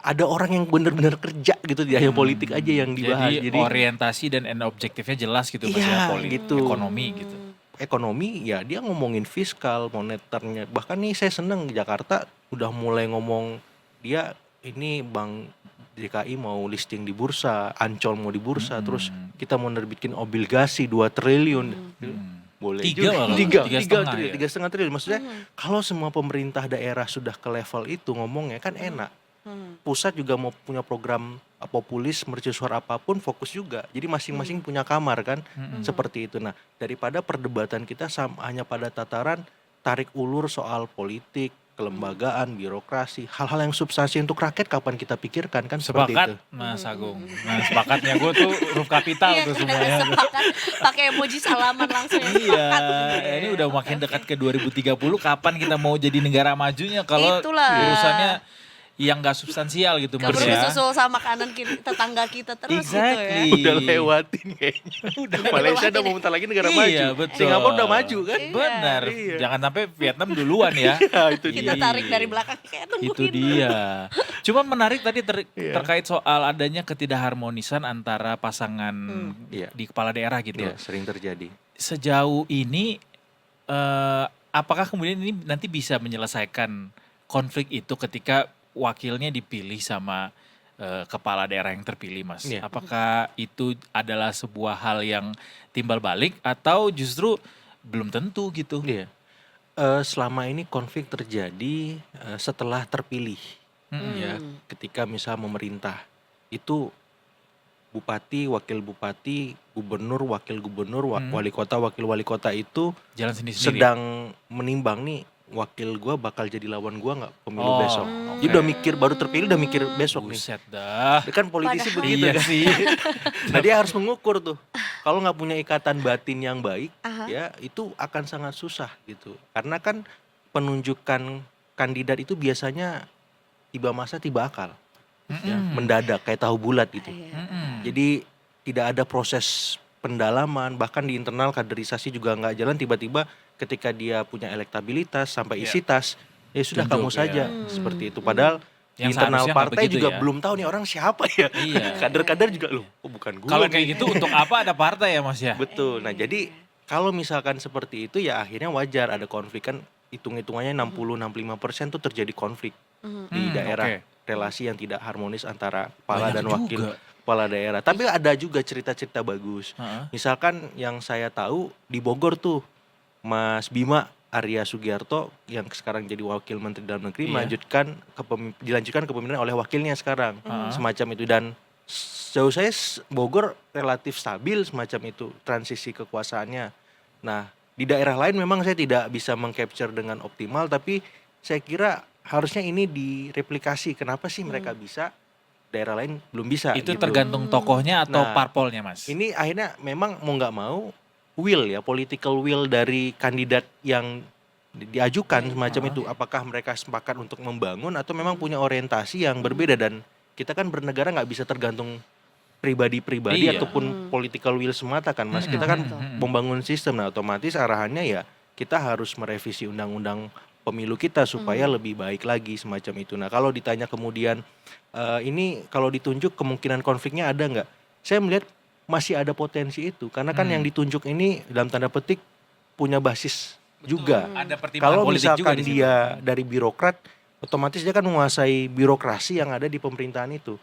ada orang yang benar-benar kerja gitu, di hanya politik aja yang dibahas. Jadi orientasi dan end objektifnya jelas gitu Mas Iya, ya, politik, gitu. ekonomi gitu. Ekonomi ya dia ngomongin fiskal, moneternya. Bahkan nih saya seneng Jakarta udah mulai ngomong dia ini Bank DKI mau listing di bursa, Ancol mau di bursa, terus kita mau nerbitkin obligasi 2 triliun. Boleh Tiga juga. malah, Tiga setengah triliun, ya. 3,5 triliun. Maksudnya kalau semua pemerintah daerah sudah ke level itu ngomongnya kan enak. Pusat juga mau punya program populis mercusuar apapun fokus juga. Jadi masing-masing punya kamar kan, seperti itu. Nah, daripada perdebatan kita hanya pada tataran tarik ulur soal politik, kelembagaan, birokrasi, hal-hal yang substansi untuk rakyat kapan kita pikirkan kan seperti itu. Sepakat Mas Agung. Nah sepakatnya gue tuh huruf kapital Iya, tuh kita semuanya. sepakat pakai emoji salaman langsung ya, Iya, sepakat. ini udah makin dekat ke 2030. Kapan kita mau jadi negara majunya kalau Itulah. urusannya yang nggak substansial gitu Mas Keburu ya. susul sama kanan kiri tetangga kita terus Exactly. gitu Udah lewatin kayaknya. Udah Malaysia udah mau bentar lagi negara Iya, maju. betul. Singapura udah maju kan? Iya. Benar. Iya. Jangan sampai Vietnam duluan ya. Ya, itu ya. Kita dia. tarik dari belakang kayak tungguin Itu dulu. dia. Cuma menarik tadi Iya. terkait soal adanya ketidakharmonisan antara pasangan Iya. di kepala daerah gitu. Iya, sering terjadi. Sejauh ini apakah kemudian ini nanti bisa menyelesaikan konflik itu ketika wakilnya dipilih sama kepala daerah yang terpilih Mas? Iya. Apakah itu adalah sebuah hal yang timbal balik atau justru belum tentu gitu? Iya. Selama ini konflik terjadi setelah terpilih. Ya, ketika misal memerintah itu bupati, wakil bupati, gubernur, wakil gubernur, wali kota, wakil wali kota itu Jalan sendiri-sendiri. sedang menimbang nih wakil gua bakal jadi lawan gua nggak pemilu Oh, besok. oke. Dia udah mikir baru terpilih udah mikir besok nih. Buset dah. Dia kan politisi Padahal- begitu Iya kan. sih. Nah dia harus mengukur tuh. Kalau nggak punya ikatan batin yang baik, Aha. ya itu akan sangat susah gitu. Karena kan penunjukan kandidat itu biasanya tiba masa tiba akal, ya, mendadak kayak tahu bulat gitu. Iya. Jadi tidak ada proses pendalaman, bahkan di internal kaderisasi juga nggak jalan. Tiba-tiba ketika dia punya elektabilitas sampai isi tas, ya sudah Tunjuk, kamu saja ya. seperti itu. Padahal di Yang internal seharusnya nggak partai begitu juga ya. belum tahu nih orang siapa ya. Iya. Kader-kader juga loh, oh bukan gue. Kalau nih. kayak gitu untuk apa ada partai ya Mas ya? Betul. Nah, jadi kalau misalkan seperti itu ya akhirnya wajar ada konflik kan, hitung-hitungannya 60-65% tuh terjadi konflik di daerah. oke. Relasi yang tidak harmonis antara kepala Banyak dan wakil juga. kepala daerah. Tapi ada juga cerita-cerita bagus. Heeh. Misalkan yang saya tahu di Bogor tuh Mas Bima Arya Sugiarto yang sekarang jadi wakil Menteri Dalam Negeri Iya. dilanjutkan kepemimpinan oleh wakilnya sekarang. Semacam itu, dan sejauh saya Bogor relatif stabil semacam itu transisi kekuasaannya. Nah, di daerah lain memang saya tidak bisa mengcapture dengan optimal, tapi saya kira harusnya ini direplikasi. Kenapa sih mereka bisa, daerah lain belum bisa? Itu gitu. tergantung tokohnya atau Nah, parpolnya Mas? Ini akhirnya memang mau nggak mau political will dari kandidat yang diajukan semacam itu. Apakah mereka sepakat untuk membangun atau memang punya orientasi yang berbeda, dan kita kan bernegara nggak bisa tergantung pribadi-pribadi Iya. ataupun political will semata kan Mas. Kita kan membangun sistem, nah otomatis arahannya ya kita harus merevisi undang-undang pemilu kita supaya lebih baik lagi semacam itu. Nah kalau ditanya kemudian ini kalau ditunjuk kemungkinan konfliknya ada nggak? Saya melihat masih ada potensi itu, karena kan yang ditunjuk ini dalam tanda petik punya basis juga. Ada pertimbangan Kalau politik juga misalkan di situ. dia dari birokrat, otomatis dia kan menguasai birokrasi yang ada di pemerintahan itu.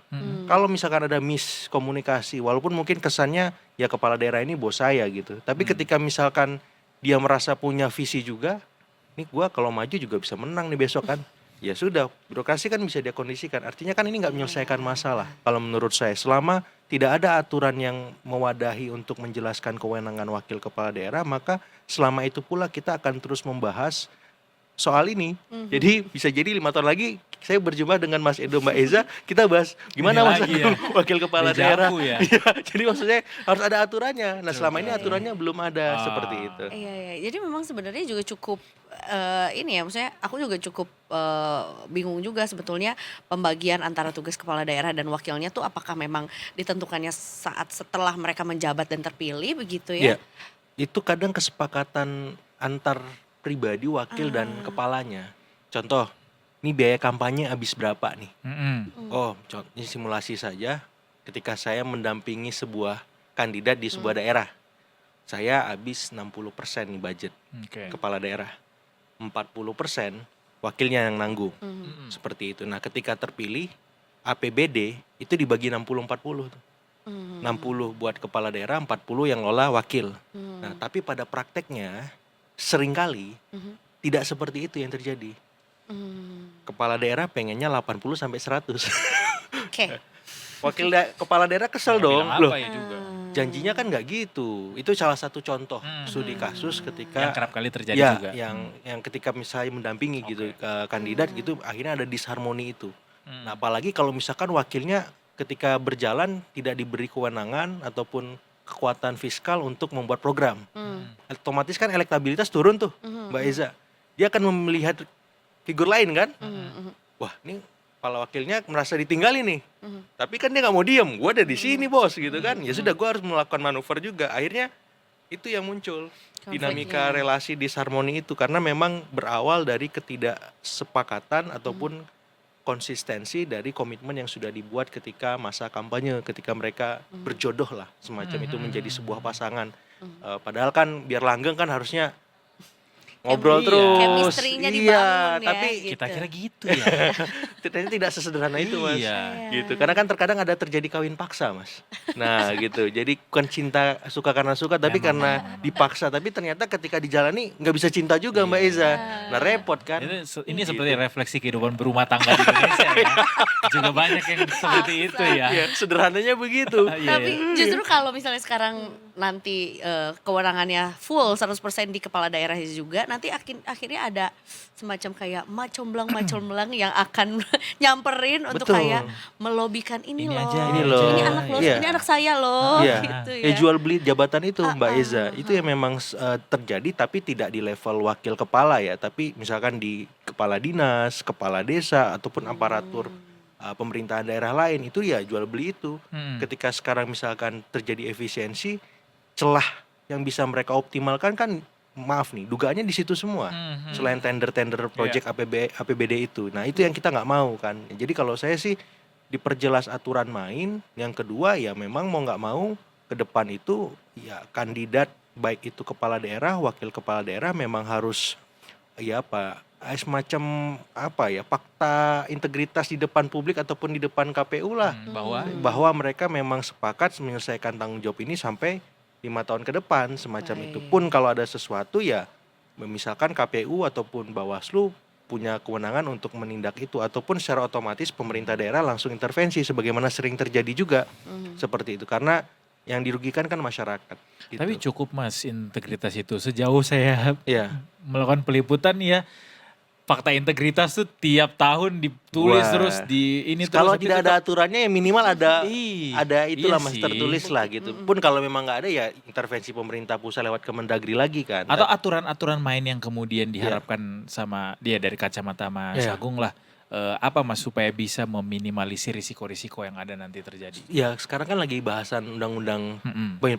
Kalau misalkan ada miskomunikasi, walaupun mungkin kesannya ya kepala daerah ini bos saya gitu. Tapi ketika misalkan dia merasa punya visi juga, nih gua kalau maju juga bisa menang nih besok kan. Ya sudah, birokrasi kan bisa dia kondisikan. Artinya kan ini nggak menyelesaikan masalah. Kalau menurut saya, selama tidak ada aturan yang mewadahi untuk menjelaskan kewenangan wakil kepala daerah, maka selama itu pula kita akan terus membahas soal ini. Jadi bisa jadi 5 tahun lagi saya berjumpa dengan Mas Edo, Mbak Eza, kita bahas gimana Ini Mas lagi ya. wakil kepala Dejavu daerah. ya. Iya, jadi maksudnya harus ada aturannya. Nah selama ini aturannya belum ada seperti itu. Iya, iya. Jadi memang sebenarnya juga cukup ini ya, maksudnya aku juga cukup bingung juga sebetulnya pembagian antara tugas kepala daerah dan wakilnya tuh apakah memang ditentukannya saat setelah mereka menjabat dan terpilih begitu ya? Iya, itu kadang kesepakatan antar pribadi wakil dan kepalanya. Contoh, ini biaya kampanye habis berapa nih? Oh, ini simulasi saja. Ketika saya mendampingi sebuah kandidat di sebuah daerah, saya habis 60% nih budget Oke. kepala daerah. 40% wakilnya yang nanggung. Seperti itu. Nah, ketika terpilih APBD itu dibagi 60-40 tuh. 60 buat kepala daerah, 40 yang lola wakil. Nah, tapi pada prakteknya seringkali tidak seperti itu yang terjadi. Kepala daerah pengennya 80 sampai 100. Oke. Kepala daerah kesel dong. Bilang Loh, apa ya juga. janjinya kan nggak gitu. Itu salah satu contoh studi kasus ketika Yang kerap kali terjadi ya, juga. yang ketika misalnya mendampingi gitu kandidat gitu, akhirnya ada disharmoni itu. Nah, apalagi kalau misalkan wakilnya ketika berjalan tidak diberi kewenangan ataupun kekuatan fiskal untuk membuat program, otomatis kan elektabilitas turun tuh, Mbak Eza. Dia akan melihat figur lain kan, wah ini kepala wakilnya merasa ditinggalin nih, tapi kan dia nggak mau diem, gue ada di sini bos gitu kan, ya sudah gue harus melakukan manuver juga. Akhirnya itu yang muncul dinamika relasi disharmoni itu karena memang berawal dari ketidaksepakatan ataupun konsistensi dari komitmen yang sudah dibuat ketika masa kampanye, ketika mereka berjodoh lah semacam itu menjadi sebuah pasangan. Padahal kan biar langgeng kan harusnya ngobrol terus, Chemistry-nya dibangun ya, tapi gitu. Kita kira gitu ya. ternyata tidak sesederhana itu mas. Iya. Gitu karena kan terkadang ada terjadi kawin paksa mas. Nah gitu, jadi bukan cinta suka karena suka tapi karena dipaksa, tapi ternyata ketika dijalani nggak bisa cinta juga Mbak Eza. Nah repot kan. Ini seperti refleksi kehidupan berumah tangga di Indonesia ya. Juga banyak yang seperti itu ya. Iya, sederhananya begitu. Iya, Tapi justru kalau misalnya sekarang nanti kewenangannya full 100% di kepala daerahnya juga, nanti akhirnya ada semacam kayak macomblang yang akan nyamperin untuk Betul. kayak melobikan ini Ini loh, aja, ini loh. ini anak lo, Iya. ini anak saya loh, Iya. gitu ya. Jual beli jabatan itu Mbak Eza, itu yang memang terjadi tapi tidak di level wakil kepala ya, tapi misalkan di kepala dinas, kepala desa ataupun aparatur pemerintahan daerah lain itu ya jual beli itu. Ketika sekarang misalkan terjadi efisiensi, celah yang bisa mereka optimalkan kan maaf nih, dugaannya di situ semua. Selain tender-tender project APBD itu. Nah, itu yang kita nggak mau kan. Jadi kalau saya sih diperjelas aturan main. Yang kedua ya memang mau nggak mau ke depan itu ya kandidat baik itu kepala daerah, wakil kepala daerah memang harus ya semacam fakta integritas di depan publik ataupun di depan KPU lah. Bahwa mereka memang sepakat menyelesaikan tanggung jawab ini sampai 5 tahun ke depan semacam itu. Pun kalau ada sesuatu ya misalkan KPU ataupun Bawaslu punya kewenangan untuk menindak itu ataupun secara otomatis pemerintah daerah langsung intervensi sebagaimana sering terjadi juga seperti itu karena yang dirugikan kan masyarakat gitu. Tapi cukup mas integritas itu. Sejauh saya ya melakukan peliputan ya, fakta integritas tuh tiap tahun ditulis Wah. terus di ini kalau terus. tidak ada aturannya ya minimal ada itulah Iya mas sih. tertulis lah gitu. Pun kalau memang nggak ada ya intervensi pemerintah pusat lewat Kemendagri lagi kan. Atau aturan-aturan main yang kemudian diharapkan sama dia dari kacamata Mas Iya. Agung lah. Apa mas supaya bisa meminimalisir risiko-risiko yang ada nanti terjadi? Ya sekarang kan lagi bahasan undang-undang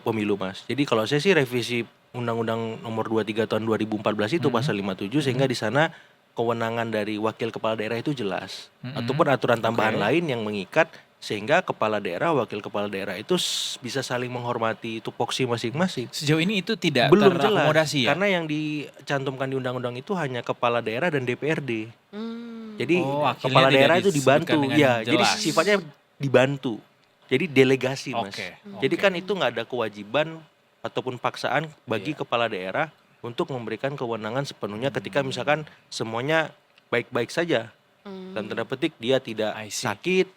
pemilu mas. Jadi kalau saya sih revisi undang-undang nomor 23 tahun 2014 itu pasal 57 sehingga di sana kewenangan dari wakil kepala daerah itu jelas. Ataupun aturan tambahan lain yang mengikat sehingga kepala daerah, wakil kepala daerah itu bisa saling menghormati tupoksi masing-masing. Sejauh ini itu tidak Belum jelas, terakomodasi ya? karena yang dicantumkan di undang-undang itu hanya kepala daerah dan DPRD. Jadi Oh, wakilnya kepala tidak daerah itu disebutkan dibantu, dengan ya. Jadi jelas. sifatnya dibantu. Jadi delegasi, Mas. Oke, Jadi oke. kan itu nggak ada kewajiban ataupun paksaan bagi Iya. kepala daerah untuk memberikan kewenangan sepenuhnya ketika misalkan semuanya baik-baik saja. Dan tanda petik dia tidak I see. sakit,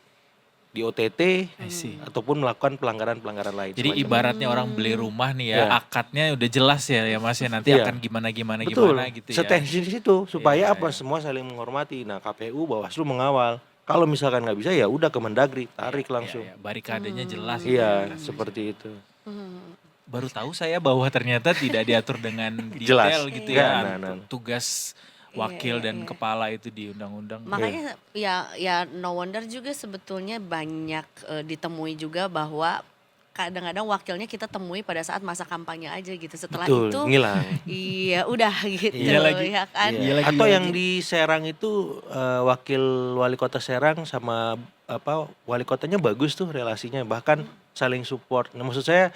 di OTT, I see. ataupun melakukan pelanggaran-pelanggaran lain. Jadi semacam ibaratnya orang beli rumah nih ya, Iya. akadnya udah jelas ya Mas ya, nanti Iya. akan gimana Betul, gitu ya. seteknis itu supaya Iya, apa? iya. Semua saling menghormati. Nah, KPU, Bawaslu mengawal. Kalau misalkan nggak bisa ya udah ke Mendagri, tarik langsung. Iya, barikadenya jelas. Iya, gitu ya. seperti itu. Baru tahu saya bahwa ternyata tidak diatur dengan Jelas. detail gitu Iya. ya. Nah. Tugas wakil Iya, dan iya. kepala itu di undang-undang. Makanya ya no wonder juga sebetulnya banyak ditemui juga bahwa kadang-kadang wakilnya kita temui pada saat masa kampanye aja gitu. Setelah Betul, itu ngilang. iya udah gitu Iya lagi. ya kan. Iya. Iya lagi, Atau iya yang lagi. di Serang itu wakil wali kota Serang sama wali kotanya bagus tuh relasinya, bahkan saling support. Nah, maksud saya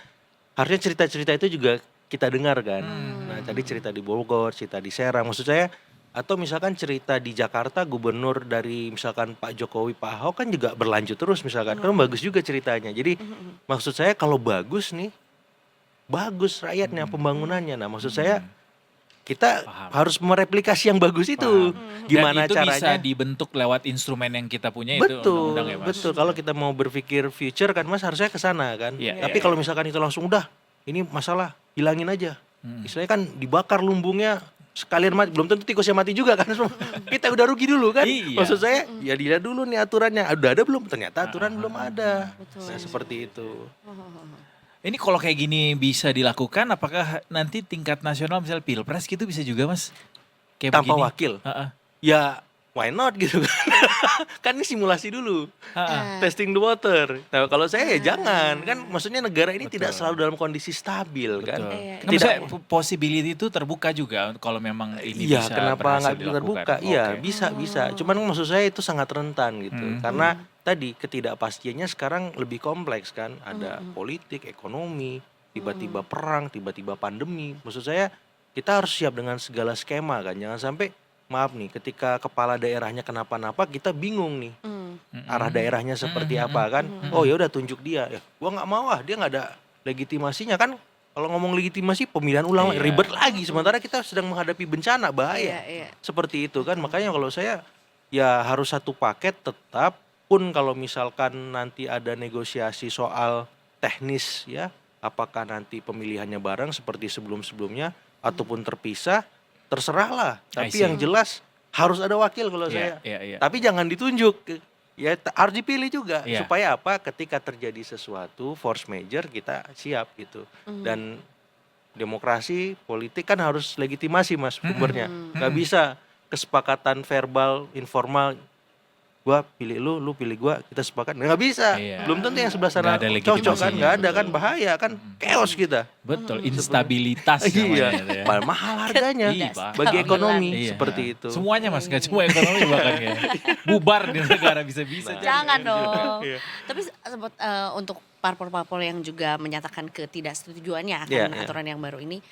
harusnya cerita-cerita itu juga kita dengar kan. Nah, tadi cerita di Bogor, cerita di Serang, maksud saya atau misalkan cerita di Jakarta gubernur dari misalkan Pak Jokowi, Pak Ahok kan juga berlanjut terus misalkan. Kan bagus juga ceritanya. Jadi maksud saya kalau bagus nih, bagus rakyatnya, pembangunannya. Nah, maksud saya kita Paham. harus mereplikasi yang bagus itu. Gimana Dan itu bisa caranya? dibentuk lewat instrumen yang kita punya itu Betul, undang-undang ya Mas. betul. Kalau kita mau berpikir future kan Mas harusnya ke sana kan. Iya, Tapi iya, kalau misalkan itu langsung udah ini masalah hilangin aja. Istilahnya kan dibakar lumbungnya sekalian mati, belum tentu tikusnya mati juga kan. Kita udah rugi dulu kan. Iya. Maksud saya ya dilihat dulu nih aturannya. Udah ada belum? Ternyata aturan belum ada. Nah, seperti itu. Ini kalau kayak gini bisa dilakukan, apakah nanti tingkat nasional misalnya Pilpres gitu bisa juga Mas? Kayak Tanpa begini? wakil. Heeh. Ya why not gitu kan. Kan ini simulasi dulu. Heeh. Testing the water. Nah, kalau saya ya jangan. Kan maksudnya negara ini tidak selalu dalam kondisi stabil kan. Betul. Iya, Nah, maksudnya possibility itu terbuka juga kalau memang ini Iya, bisa kenapa berhasil nggak bisa dilakukan. terbuka? Iya, Oke. bisa. Cuman maksud saya itu sangat rentan gitu. Karena tadi ketidakpastiannya sekarang lebih kompleks kan. Ada politik, ekonomi, tiba-tiba perang, tiba-tiba pandemi. Maksud saya kita harus siap dengan segala skema kan. Jangan sampai maaf nih, ketika kepala daerahnya kenapa-napa kita bingung nih. Arah daerahnya seperti apa kan. Oh ya udah tunjuk dia. Ya, gua nggak mau dia nggak ada legitimasinya kan. Kalau ngomong legitimasi pemilihan ulang Iya. ribet lagi. Sementara kita sedang menghadapi bencana bahaya. Iya. Seperti itu kan. Makanya kalau saya ya harus satu paket tetap, pun kalau misalkan nanti ada negosiasi soal teknis ya, apakah nanti pemilihannya bareng seperti sebelum-sebelumnya ataupun terpisah, terserahlah. I Tapi see. yang jelas harus ada wakil kalau saya. Iya. Tapi jangan ditunjuk. Ya harus dipilih juga. Iya. Supaya apa? Ketika terjadi sesuatu force major kita siap gitu. Dan demokrasi politik kan harus legitimasi Mas sumbernya. Nggak bisa kesepakatan verbal informal, gua pilih lu pilih gua, kita sepakat. Nggak bisa. Iya. Belum tentu yang sebelah sana Nggak ada cocok kan. legitimasinya. Nggak ada kan, bahaya kan. Chaos kita. Betul, instabilitas Iya, namanya itu ya. mahal harganya Iya, Pak. bagi ekonomi Iya. seperti itu. Semuanya Mas, gak cuma ekonomi bahkan ya. Bubar di negara bisa-bisa. Jangan dong. Iya. Tapi sempat untuk parpol-parpol yang juga menyatakan ketidaksetujuannya akan Iya, iya. aturan yang baru ini,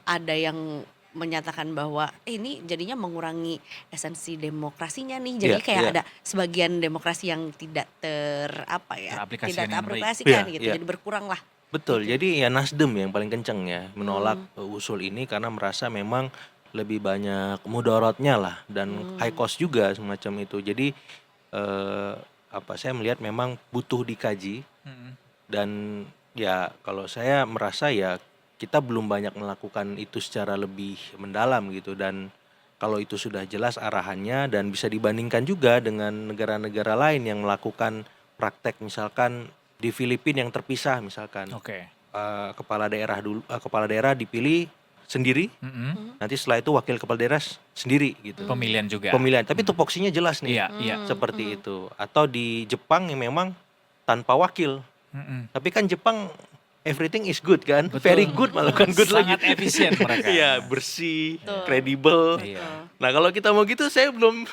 ada yang menyatakan bahwa ini jadinya mengurangi esensi demokrasinya nih. Jadi Iya, kayak iya. ada sebagian demokrasi yang tidak Teraplikasikan tidak dengan baik. teraplikasikan Iya, gitu. iya. Jadi berkurang lah. Betul, jadi ya Nasdem yang paling kenceng ya menolak usul ini karena merasa memang lebih banyak mudaratnya lah dan high cost juga semacam itu. Jadi saya melihat memang butuh dikaji dan ya kalau saya merasa ya kita belum banyak melakukan itu secara lebih mendalam gitu, dan kalau itu sudah jelas arahannya dan bisa dibandingkan juga dengan negara-negara lain yang melakukan praktek misalkan di Filipina yang terpisah misalkan. Oke. Kepala daerah dipilih sendiri, nanti setelah itu wakil kepala daerah sendiri gitu. Pemilihan juga. Pemilihan, tapi tupoksinya jelas nih. Iya. Seperti itu. Atau di Jepang yang memang tanpa wakil. Tapi kan Jepang everything is good kan, Betul. very good malah bukan good lagi. Sangat efisien mereka. Iya, bersih, Betul. kredibel. Iya. Nah kalau kita mau gitu saya belum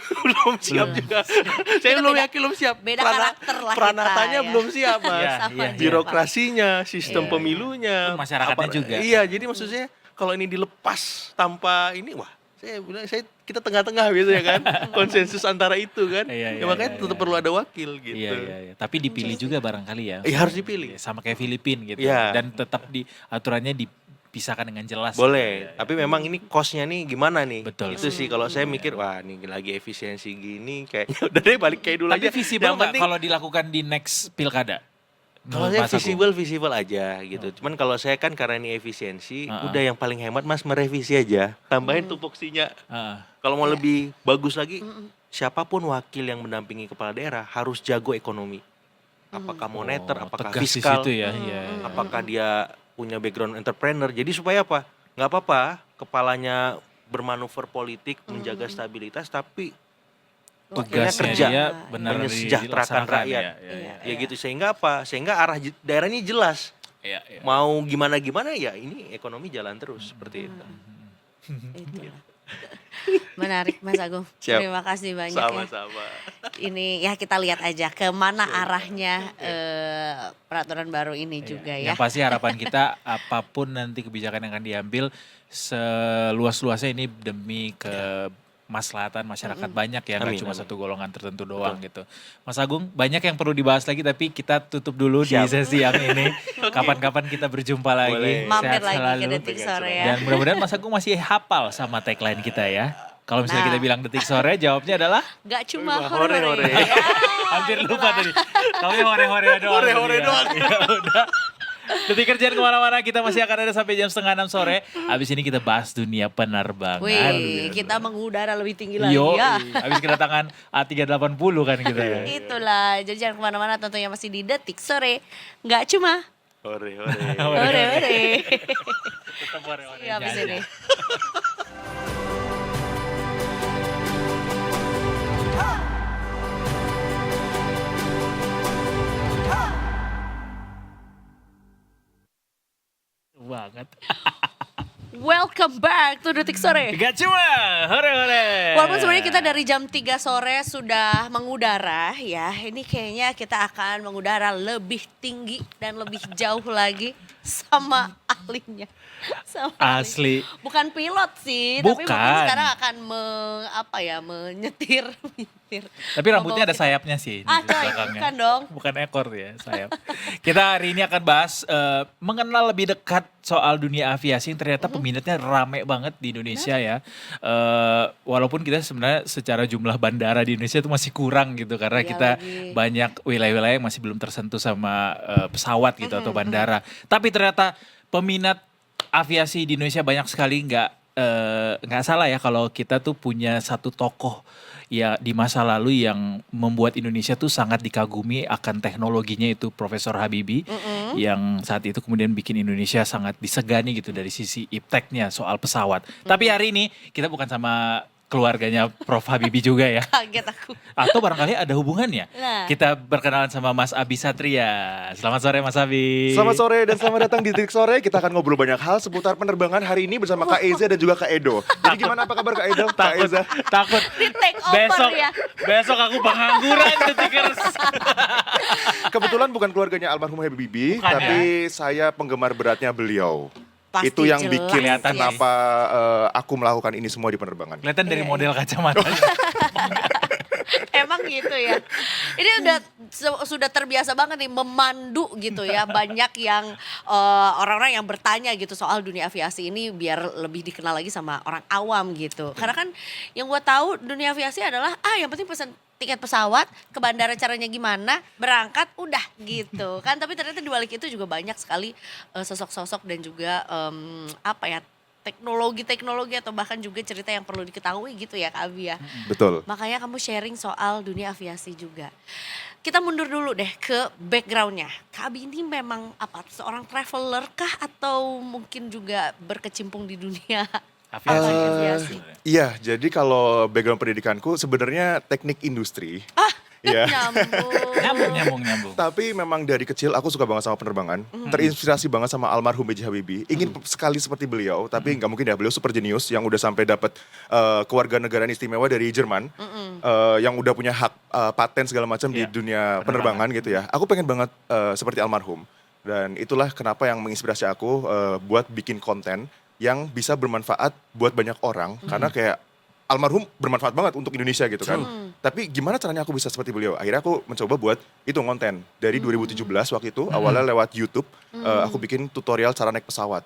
siap juga. Saya Kita belum beda- yakin belum siap. beda karakter lah kita, Peranatanya ya. belum siap mas. Iya, Sama iya, dia. Birokrasinya, sistem Iya, pemilunya, Pun masyarakatnya juga. Iya, jadi maksud saya kalau ini dilepas tanpa ini, wah, saya bilang kita tengah-tengah gitu ya kan, konsensus antara itu kan. Iya, Ya iya, makanya iya, tetap iya. perlu ada wakil gitu. Iya, iya, iya. Tapi dipilih juga barangkali ya. Iya, harus dipilih. Sama kayak Filipina gitu. Iya. Dan tetap aturannya dipisahkan dengan jelas. Boleh, Iya, iya. tapi memang ini cost-nya nih gimana nih? Betul. Itu sih kalau saya mikir, wah ini lagi efisiensi gini, kayaknya udah deh balik kayak dulu Tapi aja. visible Yang nggak penting kalau dilakukan di next pilkada? kalau Menurut saya Mas Agung? visible aja gitu. Cuman kalau saya kan karena ini efisiensi, Uh-uh. udah yang paling hemat mas merevisi aja, tambahin tupoksinya. Heeh. Kalau mau lebih bagus lagi, siapapun wakil yang mendampingi kepala daerah harus jago ekonomi. Apakah moneter, Oh, apakah tegas di fiskal, situ ya. Iya, iya. apakah dia punya background entrepreneur. Jadi supaya apa? Nggak apa-apa kepalanya bermanuver politik, menjaga stabilitas, tapi wakilnya Tugasnya kerja, dia benar menyejahterakan dilaksanakan, rakyat. ya, ya, ya. Ya gitu, sehingga apa? Sehingga arah daerahnya jelas. Iya, iya. Mau gimana-gimana ya ini ekonomi jalan terus seperti itu. Itulah. Menarik Mas Agung. Siap. Terima kasih banyak ya. Sama-sama. Ini ya kita lihat aja kemana arahnya peraturan baru ini juga ya. Yang pasti harapan kita apapun nanti kebijakan yang akan diambil seluas-luasnya ini demi kemaslahatan masyarakat banyak ya, nggak Amin, cuma amin. satu golongan tertentu doang gitu. Mas Agung, banyak yang perlu dibahas lagi tapi kita tutup dulu di Siap. sesi yang ini. Kapan-kapan kita berjumpa lagi. Boleh. Mampir Sehat lagi selalu. ke Detik Sore ya. Dan mudah-mudahan Mas Agung masih hafal sama tagline kita ya. Kalau misalnya Nah. kita bilang Detik Sore, jawabnya adalah Gak cuma Hore-hore. hore-hore. Ya, hampir lupa tadi. Tapi hore-hore doang. Hore-hore tadi ya. doang. Ya udah. Detik kerjaan kemana-mana, kita masih akan ada sampai jam 5:30 sore. Habis ini kita bahas dunia penerbangan. Wih, kita mengudara lebih tinggi lagi Yo, ya. habis kedatangan A380 kan kita ya. Itulah, jadi jangan kemana-mana, tentunya masih di Detik Sore. Nggak cuma Hore-hore. hore-hore. Tetap hore-hore Iya, habis aja. ini. Banget. Welcome back to Detik Sore. Gak cuma hore-hore. Walaupun sebenarnya kita dari jam 3 sore sudah mengudara ya, ini kayaknya kita akan mengudara lebih tinggi dan lebih jauh lagi sama ahlinya. Sama ahli. Asli. Bukan pilot sih, tapi mungkin Bukan. sekarang akan menyetir. Tapi rambutnya ada Membawa kita. sayapnya sih. di Ah, coy, belakangnya. bukan dong. Bukan ekor ya, sayap. Kita hari ini akan bahas mengenal lebih dekat soal dunia aviasi yang ternyata peminatnya rame banget di Indonesia ya. Walaupun kita sebenarnya secara jumlah bandara di Indonesia itu masih kurang gitu karena Iya kita lagi. banyak wilayah-wilayah yang masih belum tersentuh sama pesawat gitu atau bandara. Tapi ternyata peminat aviasi di Indonesia banyak sekali, nggak salah ya kalau kita tuh punya satu tokoh ya di masa lalu yang membuat Indonesia tuh sangat dikagumi akan teknologinya, itu Profesor Habibie yang saat itu kemudian bikin Indonesia sangat disegani gitu dari sisi ipteknya soal pesawat. Tapi hari ini kita bukan sama keluarganya Prof Habibie juga ya. Kaget aku. Atau barangkali ada hubungannya. Nah. Kita berkenalan sama Mas Abi Satria. Selamat sore Mas Abi. Selamat sore dan selamat datang di Detik Sore. Kita akan ngobrol banyak hal seputar penerbangan hari ini bersama Kak Eza dan juga Kak Edo. Jadi gimana, apa kabar Kak Edo? Kak Takut, Eza? takut. Di take over Besok, ya. besok aku pengangguran Detikers. Kebetulan bukan keluarganya almarhum Habibie, Bukan, tapi saya penggemar beratnya beliau. Pasti Itu yang jelas bikin ya. kenapa aku melakukan ini semua di penerbangan. Kelihatan dari Iya, model kacamata. Emang gitu ya. Ini udah sudah terbiasa banget nih memandu gitu ya. Banyak yang orang-orang yang bertanya gitu soal dunia aviasi ini biar lebih dikenal lagi sama orang awam gitu. Karena kan yang gue tahu dunia aviasi adalah yang penting pesan tiket pesawat, ke bandara caranya gimana, berangkat udah gitu kan. Tapi ternyata di balik itu juga banyak sekali sosok-sosok dan juga teknologi-teknologi atau bahkan juga cerita yang perlu diketahui gitu ya Kak Abi ya. Betul. Makanya kamu sharing soal dunia aviasi juga. Kita mundur dulu deh ke backgroundnya. Kak Abi ini memang apa? Seorang traveler kah atau mungkin juga berkecimpung di dunia aviasi? Iya, jadi kalau background pendidikanku sebenarnya teknik industri. Iya. Nyambung. Tapi memang dari kecil aku suka banget sama penerbangan. Terinspirasi banget sama almarhum B.J. Habibie. Ingin sekali seperti beliau, tapi nggak mungkin ya. Beliau super jenius yang udah sampai dapat kewarganegaraan istimewa dari Jerman. Yang udah punya hak paten segala macam di dunia penerbangan gitu ya. Aku pengen banget seperti almarhum. Dan itulah kenapa yang menginspirasi aku buat bikin konten yang bisa bermanfaat buat banyak orang. Karena kayak almarhum bermanfaat banget untuk Indonesia gitu kan. Tapi gimana caranya aku bisa seperti beliau? Akhirnya aku mencoba buat itu konten. Dari 2017 waktu itu, awalnya lewat YouTube, aku bikin tutorial cara naik pesawat.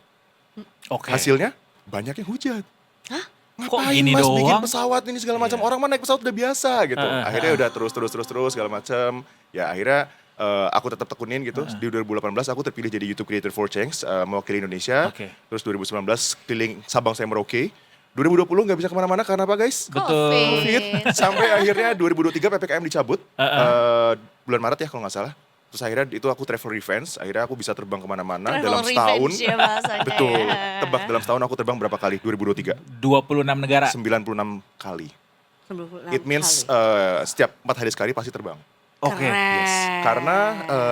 Oke. Hasilnya banyak yang hujat. Hah? Kok Ngapain gini mas bikin doang? pesawat ini segala macam? Orang mah naik pesawat udah biasa gitu. Akhirnya udah terus segala macam. Ya akhirnya aku tetap tekunin gitu. Di 2018 aku terpilih jadi YouTube Creator for Change, mewakili Indonesia. Oke. Terus 2019 keliling Sabang sampai Merauke. 2020 nggak bisa kemana-mana karena apa guys? Betul. Covid. Sampai akhirnya 2023 PPKM dicabut. Bulan Maret ya kalau nggak salah. Terus akhirnya itu aku travel revenge. Akhirnya aku bisa terbang kemana-mana dalam setahun. Ya bahasanya, Betul. ya. Tebak dalam setahun aku terbang berapa kali? 2023. 26 negara. 96 kali. 96 It means kali. setiap 4 hari sekali pasti terbang. Oke. Keren. Yes. Karena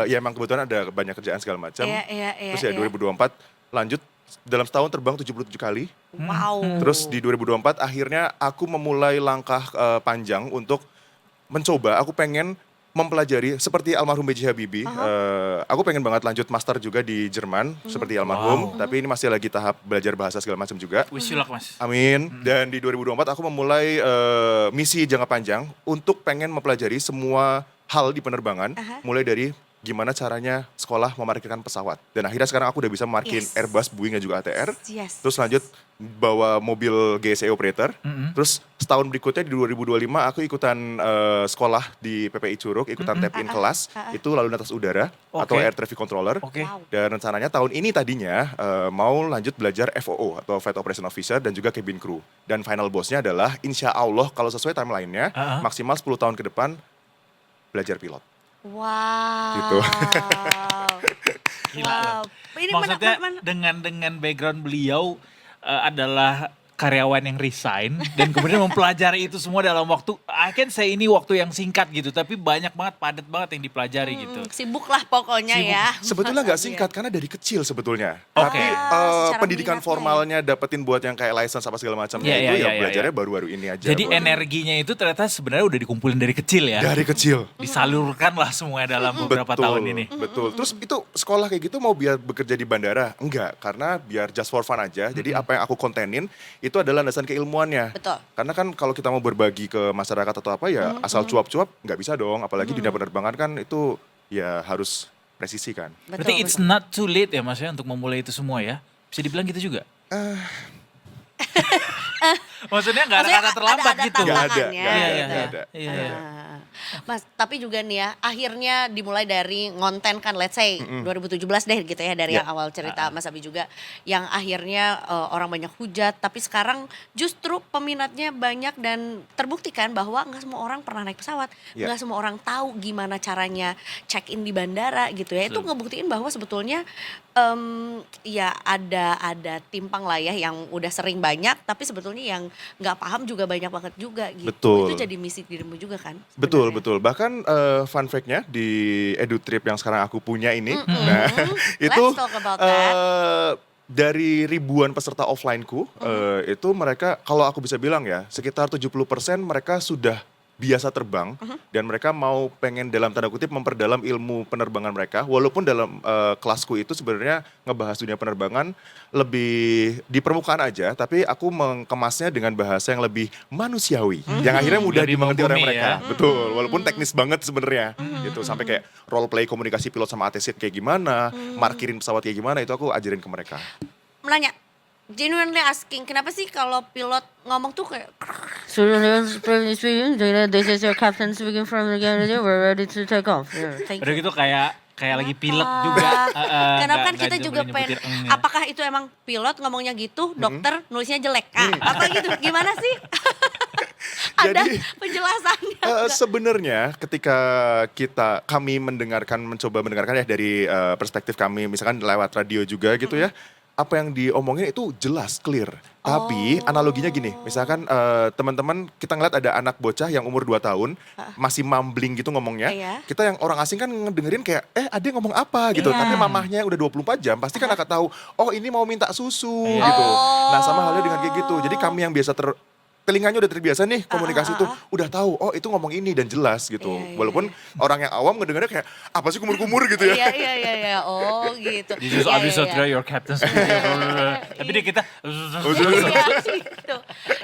ya emang kebetulan ada banyak kerjaan segala macam. Iya, Terus ya 2024 lanjut dalam setahun terbang 77 kali. Wow. Terus di 2024 akhirnya aku memulai langkah panjang untuk mencoba. Aku pengen mempelajari seperti almarhum B.J. Habibie. Aku pengen banget lanjut master juga di Jerman seperti almarhum. Tapi ini masih lagi tahap belajar bahasa segala macam juga. Wish you luck, Mas. Amin. Dan di 2024 aku memulai misi jangka panjang untuk pengen mempelajari semua hal di penerbangan. Mulai dari gimana caranya sekolah memarkirkan pesawat. Dan akhirnya sekarang aku udah bisa memarkirin Yes. Airbus, Boeing, dan juga ATR. Yes. Terus lanjut bawa mobil GSE operator. Terus setahun berikutnya di 2025 aku ikutan sekolah di PPI Curug, ikutan tap in kelas. Itu lalu lintas udara atau Oke. air traffic controller. Oke. Wow. Dan rencananya tahun ini tadinya mau lanjut belajar FOO atau Flight Operation Officer dan juga cabin crew. Dan final bossnya adalah insya Allah kalau sesuai timeline-nya maksimal 10 tahun ke depan belajar pilot. Wow. Gitu. Gila. Wow. Ini Maksudnya mana- dengan background beliau adalah karyawan yang resign dan kemudian mempelajari itu semua dalam waktu, I can say ini waktu yang singkat gitu, tapi banyak banget, padat banget yang dipelajari gitu. Sibuk lah pokoknya Sibuk. ya. Sebetulnya nggak Iya. singkat karena dari kecil sebetulnya. Oke. Tapi Secara pendidikan minatnya formalnya dapetin buat yang kayak license apa segala macam Iya, itu iya, ya iya, belajarnya iya. baru-baru ini aja. Jadi energinya itu ternyata sebenarnya udah dikumpulin dari kecil ya. dari kecil. Disalurkan lah semua dalam beberapa tahun ini. Betul. Terus itu sekolah kayak gitu mau biar bekerja di bandara? Enggak, karena biar just for fun aja. Jadi apa yang aku kontenin itu adalah landasan keilmuannya. Betul. Karena kan kalau kita mau berbagi ke masyarakat atau apa ya asal cuap-cuap nggak bisa dong. Apalagi dunia penerbangan kan itu ya harus presisi kan. Berarti it's not too late ya Mas ya untuk memulai itu semua ya? Bisa dibilang gitu juga? Maksudnya nggak ada kata terlambat ada gitu. Nggak ada, tantangannya nggak ada, gitu nggak ya. ada. Iya. Mas, tapi juga nih ya, akhirnya dimulai dari ngonten kan, let's say 2017 deh gitu ya, dari Ya. yang awal cerita Mas Abi juga, yang akhirnya orang banyak hujat, tapi sekarang justru peminatnya banyak dan terbuktikan bahwa nggak semua orang pernah naik pesawat, Ya. nggak semua orang tahu gimana caranya check in di bandara gitu ya. Itu Betul. ngebuktiin bahwa sebetulnya ya ada timpang lah ya, yang udah sering banyak, tapi sebetulnya yang nggak paham juga banyak banget juga gitu. Betul. Itu jadi misi dirimu juga kan? Betul, sebenarnya? betul. Bahkan fun fact-nya di EduTrip yang sekarang aku punya ini, nah itu Let's talk about that. dari ribuan peserta offline-ku, itu mereka kalau aku bisa bilang ya, sekitar 70% mereka sudah biasa terbang dan mereka mau pengen dalam tanda kutip memperdalam ilmu penerbangan mereka, walaupun dalam kelasku itu sebenarnya ngebahas dunia penerbangan lebih di permukaan aja, tapi aku mengemasnya dengan bahasa yang lebih manusiawi, yang akhirnya mudah Lebih dimengerti oleh membumi mereka. ya. Betul, walaupun teknis banget sebenarnya gitu, sampai kayak role play komunikasi pilot sama ATC kayak gimana, markirin pesawat kayak gimana, itu aku ajarin ke mereka. Menanya, genuinely asking, kenapa sih kalau pilot ngomong tuh kayak this is your captain speaking from the galley, we're ready to take off. Thank Udah you. gitu kayak lagi pilek juga. Kenapa kan nggak kita juga nyebutin pengen, eng ya. apakah itu emang pilot ngomongnya gitu, dokter nulisnya jelek? Apa gitu, gimana sih? Ada Jadi, penjelasannya. sebenarnya ketika kami mencoba mendengarkan ya dari perspektif kami, misalkan lewat radio juga gitu ya, apa yang diomongin itu jelas, clear. Tapi analoginya gini, misalkan teman-teman kita ngeliat ada anak bocah yang umur 2 tahun masih mumbling gitu ngomongnya. Iya. Kita yang orang asing kan ngedengerin kayak adek ngomong apa gitu. Iya. Tapi mamahnya yang udah 24 jam pasti kan akan tahu, oh ini mau minta susu gitu. Nah sama halnya dengan kayak gitu. Jadi kami yang biasa telinganya udah terbiasa nih komunikasi itu udah tahu oh itu ngomong ini dan jelas gitu. Iya, iya, Walaupun orang yang awam ngedengarnya kayak apa sih kumur-kumur gitu ya. Iya. Oh gitu. This is Iya, Abi iya, Satria, iya. your captain. Tapi dia kita Iya gitu.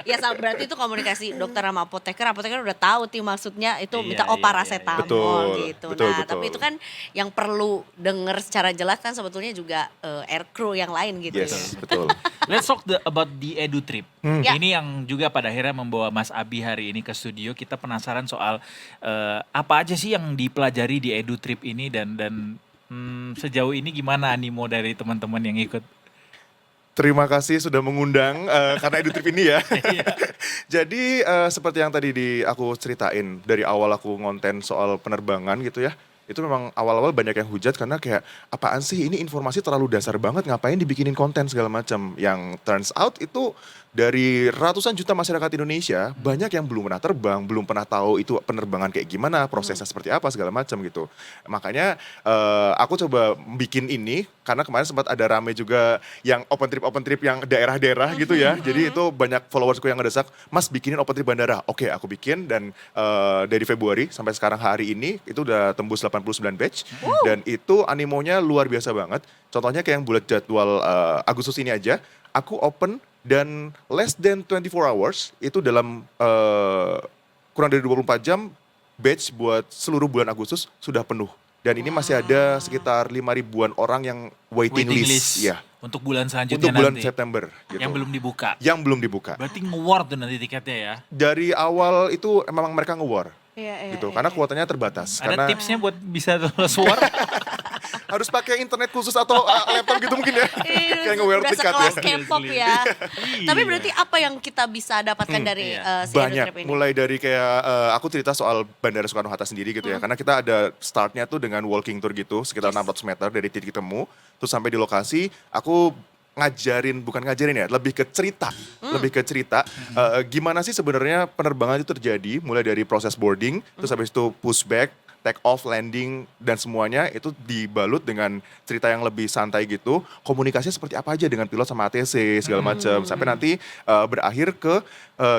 Ya berarti itu komunikasi dokter sama apoteker udah tahu tuh maksudnya itu Iya, minta iya, paracetamol Betul, gitu. betul, Nah, betul. tapi itu kan yang perlu denger secara jelas kan sebetulnya juga aircrew yang lain gitu Yes, ya. betul. Let's talk about the Edu Trip. Ya. Ini yang juga pada akhirnya membawa Mas Abi hari ini ke studio. Kita penasaran soal apa aja sih yang dipelajari di Edu Trip ini dan sejauh ini gimana animo dari teman-teman yang ikut? Terima kasih sudah mengundang karena EduTrip ini ya. Jadi seperti yang tadi aku ceritain dari awal aku ngonten soal penerbangan gitu ya. Itu memang awal-awal banyak yang hujat karena kayak apaan sih ini informasi terlalu dasar banget ngapain dibikinin konten segala macam. Yang turns out itu dari ratusan juta masyarakat Indonesia banyak yang belum pernah terbang, belum pernah tahu itu penerbangan kayak gimana, prosesnya seperti apa segala macam gitu. Makanya aku coba bikin ini karena kemarin sempat ada rame juga yang open trip yang daerah-daerah gitu ya. Jadi itu banyak followersku yang ngedesak, "Mas bikinin open trip bandara." Oke, aku bikin dan dari Februari sampai sekarang hari ini itu udah tembus 89 batch dan itu animonya luar biasa banget. Contohnya kayak yang bulat jadwal Agustus ini aja, aku open dan less than 24 hours itu dalam kurang dari 24 jam batch buat seluruh bulan Agustus sudah penuh. Dan ini masih ada sekitar 5.000-an orang yang waiting list. Ya, Untuk bulan selanjutnya untuk bulan nanti. September gitu. Yang belum dibuka. Yang belum dibuka. Berarti nge-war tuh nanti tiketnya ya. Dari awal itu emang mereka nge-war Iya, gitu karena kuotanya terbatas. Ada Karena tipsnya buat bisa lolos war? harus pakai internet khusus atau laptop gitu mungkin ya. Kayak nge-wear Udah tiket ya. sekelas K-pop ya. Tapi Iya. berarti apa yang kita bisa dapatkan dari si Banyak, EduTrip ini? mulai dari kayak aku cerita soal Bandara Soekarno-Hatta sendiri gitu ya. Karena kita ada startnya tuh dengan walking tour gitu, sekitar 600 meter dari titik temu. Terus sampai di lokasi, aku bukan ngajarin ya, lebih ke cerita. Gimana sih sebenarnya penerbangan itu terjadi, mulai dari proses boarding, terus habis itu pushback, take off, landing, dan semuanya itu dibalut dengan cerita yang lebih santai gitu. Komunikasinya seperti apa aja dengan pilot sama ATC segala macam. Sampai nanti berakhir ke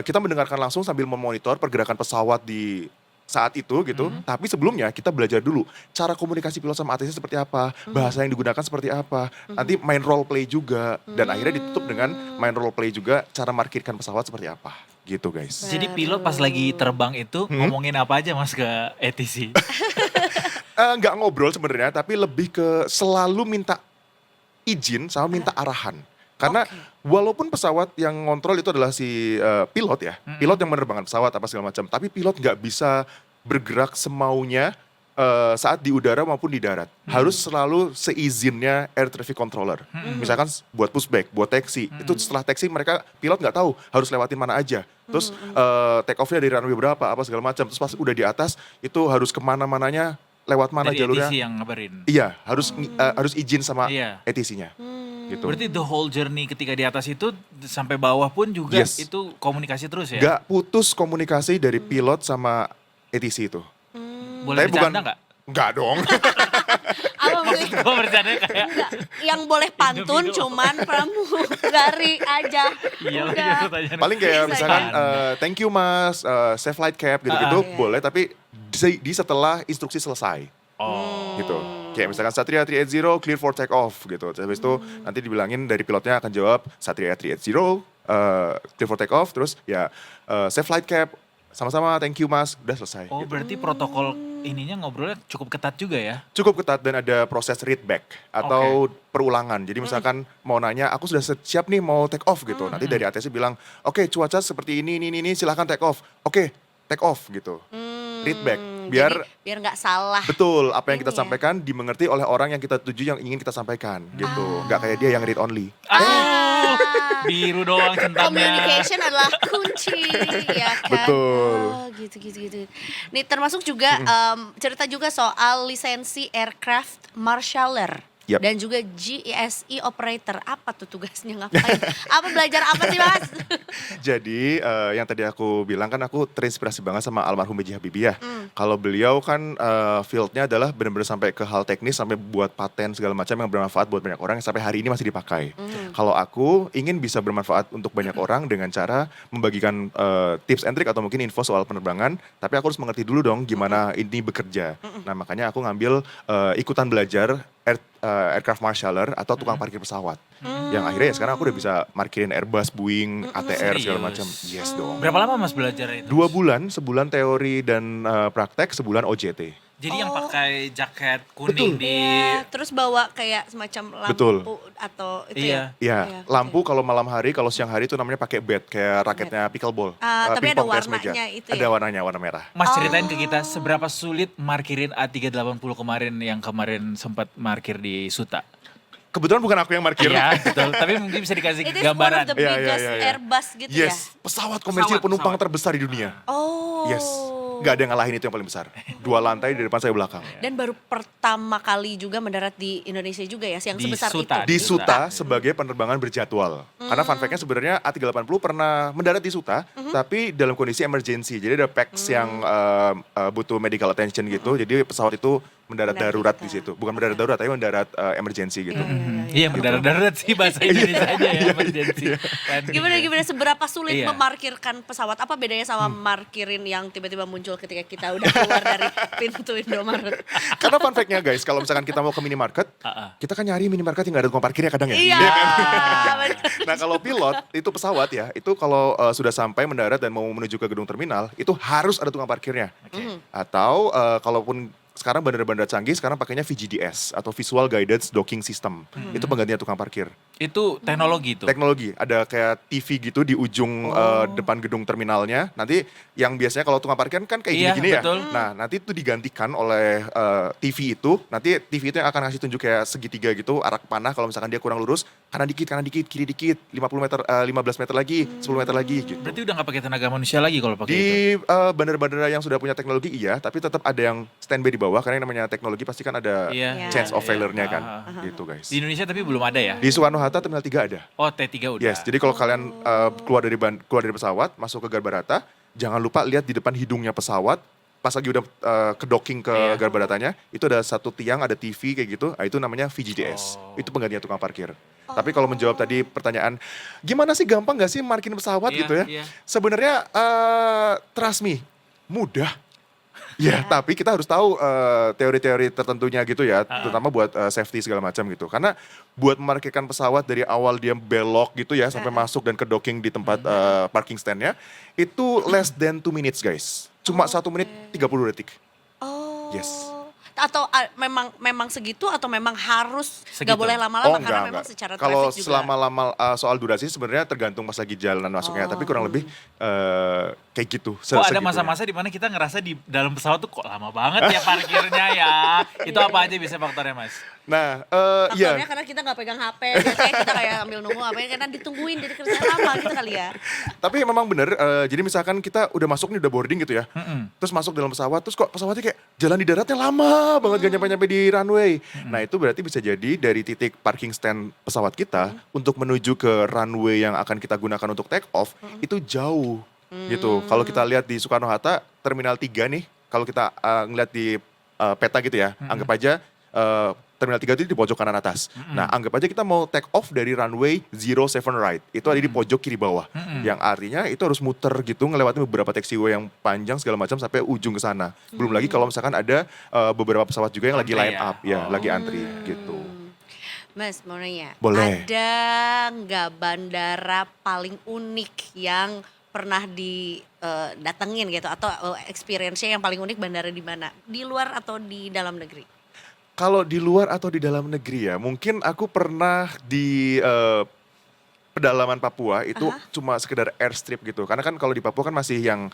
kita mendengarkan langsung sambil memonitor pergerakan pesawat di saat itu gitu. Tapi sebelumnya kita belajar dulu cara komunikasi pilot sama ATC seperti apa, bahasa yang digunakan seperti apa. Nanti main role play juga dan akhirnya ditutup dengan main role play juga cara markirkan pesawat seperti apa. Gitu guys. Jadi pilot pas lagi terbang itu ngomongin apa aja Mas ke ATC? Nggak ngobrol sebenarnya, tapi lebih ke selalu minta izin sama minta arahan. Karena walaupun pesawat yang ngontrol itu adalah si pilot ya, pilot yang menerbangkan pesawat apa segala macam, tapi pilot nggak bisa bergerak semaunya saat di udara maupun di darat. Harus selalu seizinnya air traffic controller. Misalkan buat pushback, buat taxi, itu setelah taxi mereka pilot nggak tahu harus lewatin mana aja. Terus take off-nya dari runway berapa, apa segala macam. Terus pas udah di atas itu harus kemana-mananya, lewat mana Dari jalurnya. ATC yang ngabarin. Iya, harus izin sama Iya. ATC-nya. Gitu. Berarti the whole journey ketika di atas itu sampai bawah pun juga Yes. itu komunikasi terus ya? Gak putus komunikasi dari pilot sama ATC itu. Boleh Tapi bukan- bercanda nggak? Enggak dong. Apa Maksud gue bercanda kayak enggak, yang boleh pantun Indomie cuman pramugari aja. iya lagi Udah. pertanyaan. Paling kayak Bisa misalkan kan? thank you mas, save flight cap gitu-gitu Iya. boleh, tapi di setelah instruksi selesai Oh. gitu. Kayak misalkan Satria 380 clear for take off gitu. Terus habis itu nanti dibilangin dari pilotnya akan jawab Satria 380 clear for take off, terus ya save flight cap, sama-sama thank you mas, udah selesai. Oh Gitu. berarti protokol ininya ngobrolnya cukup ketat juga ya? Cukup ketat dan ada proses read back atau perulangan. Jadi misalkan mau nanya, aku sudah siap nih mau take off gitu. Nanti dari ATC bilang, oke cuaca seperti ini, silahkan take off. Oke, take off gitu. Read back. Biar nggak salah. Betul, apa yang kita Ini ya. sampaikan dimengerti oleh orang yang kita tuju, yang ingin kita sampaikan gitu. Nggak kayak dia yang read only. Biru doang centangnya. Communication adalah kunci, ya kan? Betul. Oh, gitu. Nih termasuk juga cerita juga soal lisensi aircraft marshaller. Yap. dan juga GSE operator. Apa tuh tugasnya, ngapain? Apa belajar apa sih Mas? Jadi yang tadi aku bilang kan aku terinspirasi banget sama almarhum B.J. Habibie ya. Kalau beliau kan fieldnya adalah benar-benar sampai ke hal teknis, sampai buat paten segala macam yang bermanfaat buat banyak orang yang sampai hari ini masih dipakai. Kalau aku ingin bisa bermanfaat untuk banyak orang dengan cara membagikan tips and trick atau mungkin info soal penerbangan, tapi aku harus mengerti dulu dong gimana ini bekerja. Nah makanya aku ngambil ikutan belajar aircraft marshaller atau tukang parkir pesawat. Yang akhirnya ya sekarang aku udah bisa parkirin Airbus, Boeing, ATR segala macam. Yes dong. Berapa lama Mas belajar itu? 2 bulan, sebulan teori dan praktek, sebulan OJT. Jadi yang pakai jaket kuning Betul. di Terus bawa kayak semacam lampu Betul. atau itu ya? Iya, Iya, lampu kalau malam hari, kalau siang hari itu namanya pakai bat, kayak raketnya pickleball. Tapi ada pingpong tenis meja. warnanya itu Ada ya? warnanya, warna merah. Mas ceritain ke kita seberapa sulit markirin A380 kemarin yang kemarin sempat markir di Suta. Kebetulan bukan aku yang parkir. Iya betul, tapi mungkin bisa dikasih It is one gambaran. of the Iya, iya, biggest iya, iya. Airbus gitu ya? Yes, pesawat komersil penumpang terbesar di dunia. Oh. Yes, nggak ada yang ngalahin itu yang paling besar. 2 lantai di depan saya belakang. Dan baru pertama kali juga mendarat di Indonesia juga ya, yang Di sebesar Suta. itu. Di Suta sebagai penerbangan berjadwal. Karena fun fact-nya sebenarnya A380 pernah mendarat di Suta, tapi dalam kondisi emergency. Jadi ada packs yang butuh medical attention gitu. Jadi pesawat itu mendarat darurat di situ. Bukan mendarat darurat, tapi mendarat emergency gitu. Iya mendarat-darat sih bahasa Indonesia aja ya, emergency. Gimana seberapa sulit Iya. memarkirkan pesawat? Apa bedanya sama markirin yang tiba-tiba muncul ketika kita udah keluar dari pintu Indomaret? Karena fun fact-nya guys, kalau misalkan kita mau ke minimarket, kita kan nyari minimarket yang nggak ada tukang parkirnya kadang ya. Iya. benar. Nah kalau pilot, itu pesawat ya, itu kalau sudah sampai mendarat dan mau menuju ke gedung terminal, itu harus ada tukang parkirnya. Atau kalaupun sekarang bandara-bandara canggih, sekarang pakainya VGDS atau Visual Guided Docking System. Itu penggantinya tukang parkir. Itu teknologi tuh. Teknologi, ada kayak TV gitu di ujung depan gedung terminalnya. Nanti yang biasanya kalau tukang parkir kan kayak Iya, gini-gini ya. betul. Nah nanti itu digantikan oleh TV itu. Nanti TV itu yang akan ngasih tunjuk kayak segitiga gitu, arah panah kalau misalkan dia kurang lurus. Kanan dikit, kiri dikit, 50 meter, 15 meter lagi, 10 meter lagi gitu. Berarti udah gak pakai tenaga manusia lagi kalau pakai itu. Di bandara-bandara yang sudah punya teknologi iya, tapi tetap ada yang standby di bawah karena yang namanya teknologi pasti kan ada Iya. chance of Iya. failure-nya kan. Ah. Gitu guys. Di Indonesia tapi belum ada ya? Di Soekarno-Hatta Terminal 3 ada. Oh T3 udah. Yes, jadi kalau kalian keluar dari pesawat, masuk ke Garbarata, jangan lupa lihat di depan hidungnya pesawat, pas lagi udah ke docking ke Iya. Garbaratanya, itu ada satu tiang, ada TV kayak gitu, itu namanya VGDS. Itu penggantinya tukang parkir. Tapi kalau menjawab tadi pertanyaan, gimana sih gampang gak sih markirin pesawat Iya, gitu ya? iya. Sebenarnya trust me, mudah. Ya, tapi kita harus tahu teori-teori tertentunya gitu ya, terutama buat safety segala macam gitu. Karena buat memarkirkan pesawat dari awal dia belok gitu ya, sampai masuk dan ke docking di tempat parking stand-nya, itu less than 2 minutes guys. Cuma 1 menit 30 detik. Oh. Yes. Atau memang segitu atau memang harus Segitu. nggak boleh lama-lama karena memang secara Kalau traffic juga. selama-lama soal durasi sebenarnya tergantung pas lagi jalan masuknya, tapi kurang lebih kayak gitu. Kok ada segitu ya. masa-masa di mana kita ngerasa di dalam pesawat tuh kok lama banget ya parkirnya ya. Itu apa aja bisa faktornya Mas? Nah, Faktornya iya. karena kita nggak pegang HP, biasanya kita kayak ambil nunggu apa karena ditungguin jadi kerja lama gitu kali ya. Tapi memang bener, jadi misalkan kita udah masuk nih, udah boarding gitu ya. Terus masuk dalam pesawat, terus kok pesawatnya kayak jalan di daratnya lama banget gak nyampe-nyampe di runway. Nah itu berarti bisa jadi dari titik parking stand pesawat kita untuk menuju ke runway yang akan kita gunakan untuk take off, itu jauh gitu. Kalau kita lihat di Soekarno-Hatta, Terminal 3 nih, kalau kita ngeliat di peta gitu ya, anggap aja Terminal 3 itu di pojok kanan atas. Nah, anggap aja kita mau take off dari runway 07 right. Itu ada di pojok kiri bawah. Yang artinya itu harus muter gitu, ngelewatin beberapa taxiway yang panjang segala macam sampai ujung ke sana. Belum lagi kalau misalkan ada beberapa pesawat juga yang lagi Antri line ya? up, ya, lagi antri gitu. Mas mau nanya, Boleh. ada nggak bandara paling unik yang pernah didatengin gitu atau experience-nya yang paling unik bandara di mana? Di luar atau di dalam negeri? Kalau di luar atau di dalam negeri ya, mungkin aku pernah di pedalaman Papua itu cuma sekedar airstrip gitu. Karena kan kalau di Papua kan masih yang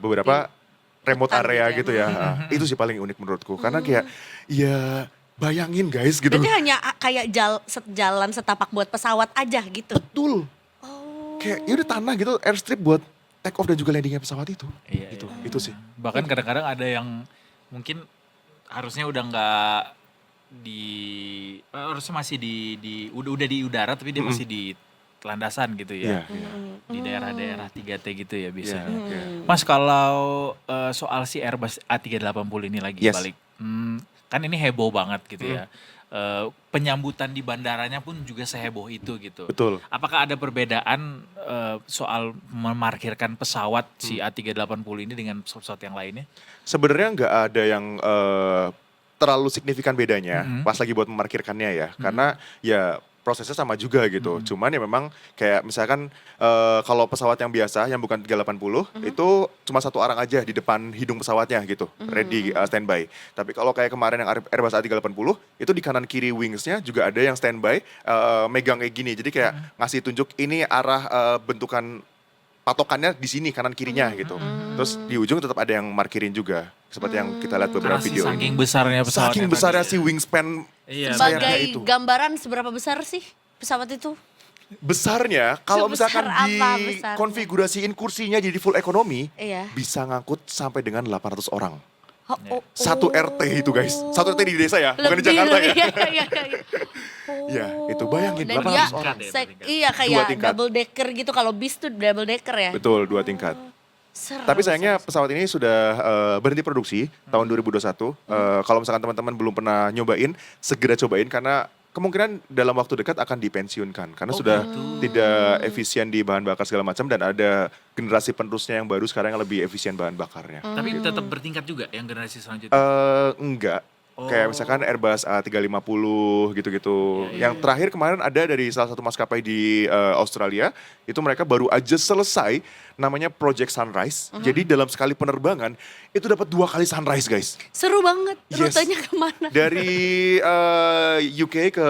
beberapa remote hutan area gitu ya. gitu ya. Itu sih paling unik menurutku. Karena kayak ya bayangin guys gitu. Berarti hanya kayak jalan setapak buat pesawat aja gitu? Betul. Oh. Kayak ya udah tanah gitu, airstrip buat take off dan juga landingnya pesawat itu. Iya, Gitu. Itu sih. Bahkan kadang-kadang ada yang mungkin harusnya udah nggak harusnya masih udah di udara tapi dia masih di landasan gitu ya. Di daerah-daerah 3T gitu ya biasanya. Mas, kalau soal si Airbus A380 ini lagi Yes. balik, kan ini heboh banget gitu ya. Penyambutan di bandaranya pun juga seheboh itu gitu. Betul. Apakah ada perbedaan soal memarkirkan pesawat si A380 ini dengan pesawat yang lainnya? Sebenarnya nggak ada yang terlalu signifikan bedanya pas lagi buat memarkirkannya ya. Karena ya prosesnya sama juga gitu. Cuman ya memang kayak misalkan kalau pesawat yang biasa yang bukan 380 itu cuma satu orang aja di depan hidung pesawatnya gitu. Ready standby. Tapi kalau kayak kemarin yang Airbus A380 itu di kanan kiri wingsnya juga ada yang standby megang kayak gini. Jadi kayak ngasih tunjuk ini arah bentukan patokannya di sini kanan kirinya gitu. Terus di ujung tetap ada yang markirin juga. Seperti yang kita lihat beberapa Karena video. saking besarnya pesawatnya. Saking besarnya si wingspan Iya, sayapnya Sebagai itu. gambaran seberapa besar sih pesawat itu? Besarnya kalau Sebesar misalkan apa besarnya? dikonfigurasiin kursinya jadi full ekonomi Iya. bisa ngangkut sampai dengan 800 orang. Satu Satu RT itu guys. Satu RT di desa ya, bukan di Jakarta ya. Iya. Ya, itu bayangin Dan 800 dia orang. iya Dua kayak tingkat. double decker gitu. Kalau bis tuh double decker ya. Betul, 2 tingkat. Seru, Tapi sayangnya seru. pesawat ini sudah berhenti produksi tahun 2021. Kalau misalkan teman-teman belum pernah nyobain, segera cobain karena kemungkinan dalam waktu dekat akan dipensiunkan karena sudah tidak efisien di bahan bakar segala macam dan ada generasi penerusnya yang baru sekarang yang lebih efisien bahan bakarnya. Tapi tetap bertingkat juga yang generasi selanjutnya. Enggak. Kayak misalkan Airbus A350 gitu-gitu. Yang terakhir kemarin ada dari salah satu maskapai di Australia, itu mereka baru aja selesai namanya Project Sunrise. Jadi dalam sekali penerbangan itu dapat 2 kali sunrise guys. Seru banget. Yes. Rutenya kemana? Dari UK ke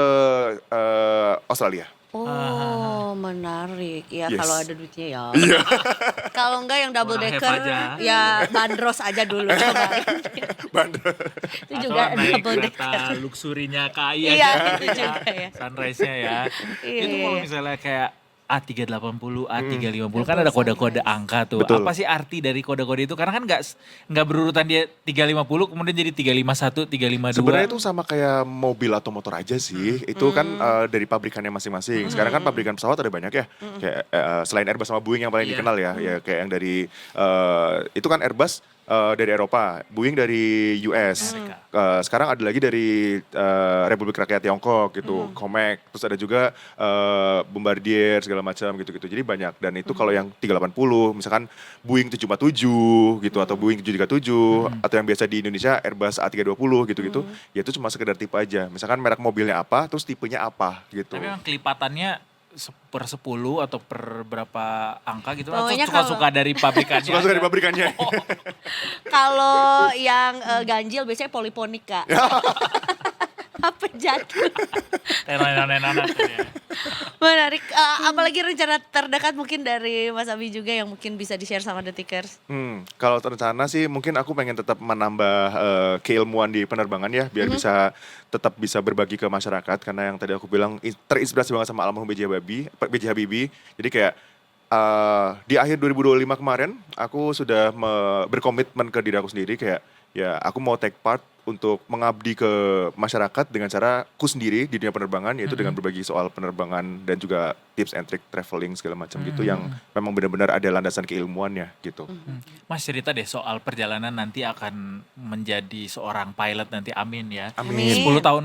Australia. Oh, menarik. Ya Yes. kalau ada duitnya ya. Kalau enggak yang double Murah decker aja. ya bandros aja dulu kemarin. Itu juga Atau naik double decker. kereta luxurinya kaya Iya, gitu itu juga ya. Sunrise-nya ya. Iya, Itu iya, kalau iya. misalnya kayak A380, A350 kan ada kode-kode angka tuh. Betul. Apa sih arti dari kode-kode itu? Karena kan nggak berurutan dia 350 kemudian jadi 351, 352. Sebenarnya itu sama kayak mobil atau motor aja sih. Itu kan dari pabrikannya masing-masing. Sekarang kan pabrikan pesawat ada banyak ya. Kayak selain Airbus sama Boeing yang paling Iya. dikenal ya. Ya kayak yang dari itu kan Airbus dari Eropa, Boeing dari US. Sekarang ada lagi dari Republik Rakyat Tiongkok gitu, Comac. Terus ada juga Bombardier segala macam gitu-gitu. Jadi banyak. Dan itu kalau yang 380, misalkan Boeing 747 gitu atau Boeing 737 atau yang biasa di Indonesia Airbus A320 gitu-gitu. Ya itu cuma sekedar tipe aja. Misalkan merek mobilnya apa, terus tipenya apa gitu. Tapi memang kelipatannya per 10 atau per berapa angka gitu atau Pokoknya suka-suka dari pabrikannya. Suka-suka di pabrikannya. Kalau yang ganjil biasanya poliponika. Apa jatuh? Tenan-tenan ya. Menarik. Apalagi rencana terdekat mungkin dari Mas Abi juga yang mungkin bisa di-share sama Detikers. Kalau rencana sih mungkin aku pengen tetap menambah keilmuan di penerbangan ya biar tetap bisa berbagi ke masyarakat karena yang tadi aku bilang terinspirasi banget sama almarhum B.J. Habibie. Jadi kayak di akhir 2025 kemarin aku sudah berkomitmen ke diri aku sendiri kayak ya aku mau take part untuk mengabdi ke masyarakat dengan cara ku sendiri di dunia penerbangan yaitu dengan berbagi soal penerbangan dan juga tips and trick traveling segala macam gitu yang memang benar-benar ada landasan keilmuannya gitu. Mas cerita deh soal perjalanan nanti akan menjadi seorang pilot nanti, amin ya. Amin. 10 tahun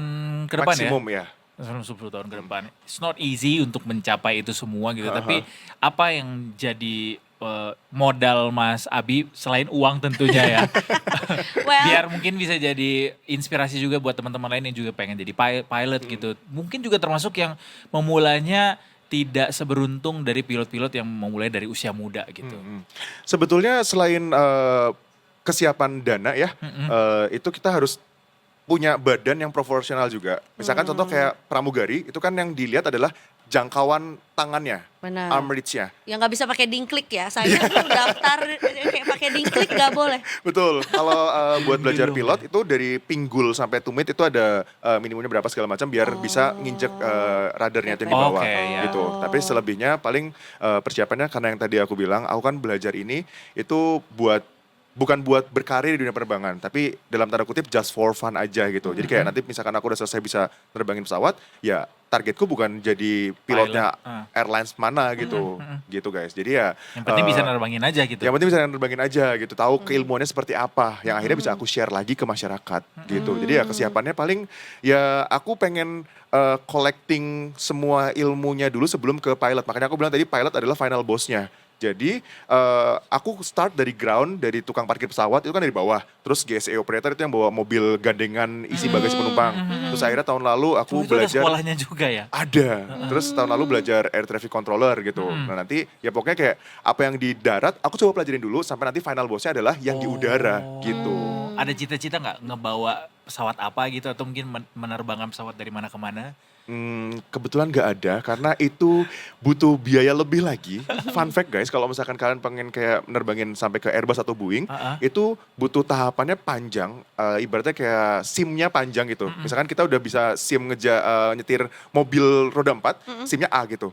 ke depan Maksimum ya. ya. 10 tahun ke depan. It's not easy untuk mencapai itu semua gitu. Tapi apa yang jadi modal Mas Abi selain uang tentunya ya. Well, Biar mungkin bisa jadi inspirasi juga buat teman-teman lain yang juga pengen jadi pilot gitu. Mungkin juga termasuk yang memulainya tidak seberuntung dari pilot-pilot yang memulai dari usia muda gitu. Sebetulnya selain kesiapan dana ya, itu kita harus punya badan yang proporsional juga. Misalkan contoh kayak pramugari, itu kan yang dilihat adalah jangkauan tangannya, benar. arm reach-nya. Yang nggak bisa pakai dingklik ya. Saya tuh daftar kayak pakai dingklik nggak boleh. Betul. Kalau buat belajar pilot itu dari pinggul sampai tumit itu ada minimumnya berapa segala macam biar bisa nginjek radarnya itu yang di bawah Oke, ya. gitu. Tapi selebihnya paling persiapannya karena yang tadi aku bilang, aku kan belajar ini itu buat bukan buat berkarir di dunia penerbangan, tapi dalam tanda kutip just for fun aja gitu. Jadi kayak nanti misalkan aku udah selesai bisa nerbangin pesawat, ya targetku bukan jadi pilotnya airlines mana gitu, gitu guys. Jadi ya Yang penting bisa nerbangin aja gitu. yang penting bisa nerbangin aja gitu, tahu keilmuannya seperti apa, yang akhirnya bisa aku share lagi ke masyarakat gitu. Jadi ya kesiapannya paling ya aku pengen collecting semua ilmunya dulu sebelum ke pilot. Makanya aku bilang tadi pilot adalah final boss-nya. Jadi aku start dari ground, dari tukang parkir pesawat itu kan dari bawah. Terus GSE operator itu yang bawa mobil gandengan isi bagasi penumpang. Terus akhirnya tahun lalu aku Itu ada belajar. sekolahnya juga ya? Ada. Terus tahun lalu belajar air traffic controller gitu. Nah nanti ya pokoknya kayak apa yang di darat aku coba pelajarin dulu sampai nanti final bossnya adalah yang di udara gitu. Ada cita-cita nggak ngebawa pesawat apa gitu atau mungkin menerbangkan pesawat dari mana ke mana? Kebetulan nggak ada karena itu butuh biaya lebih lagi. Fun fact guys, kalau misalkan kalian pengen kayak nerbangin sampai ke Airbus atau Boeing, itu butuh tahapannya panjang. Ibaratnya kayak SIM-nya panjang gitu. Misalkan kita udah bisa SIM nyetir mobil roda 4, SIM-nya A gitu.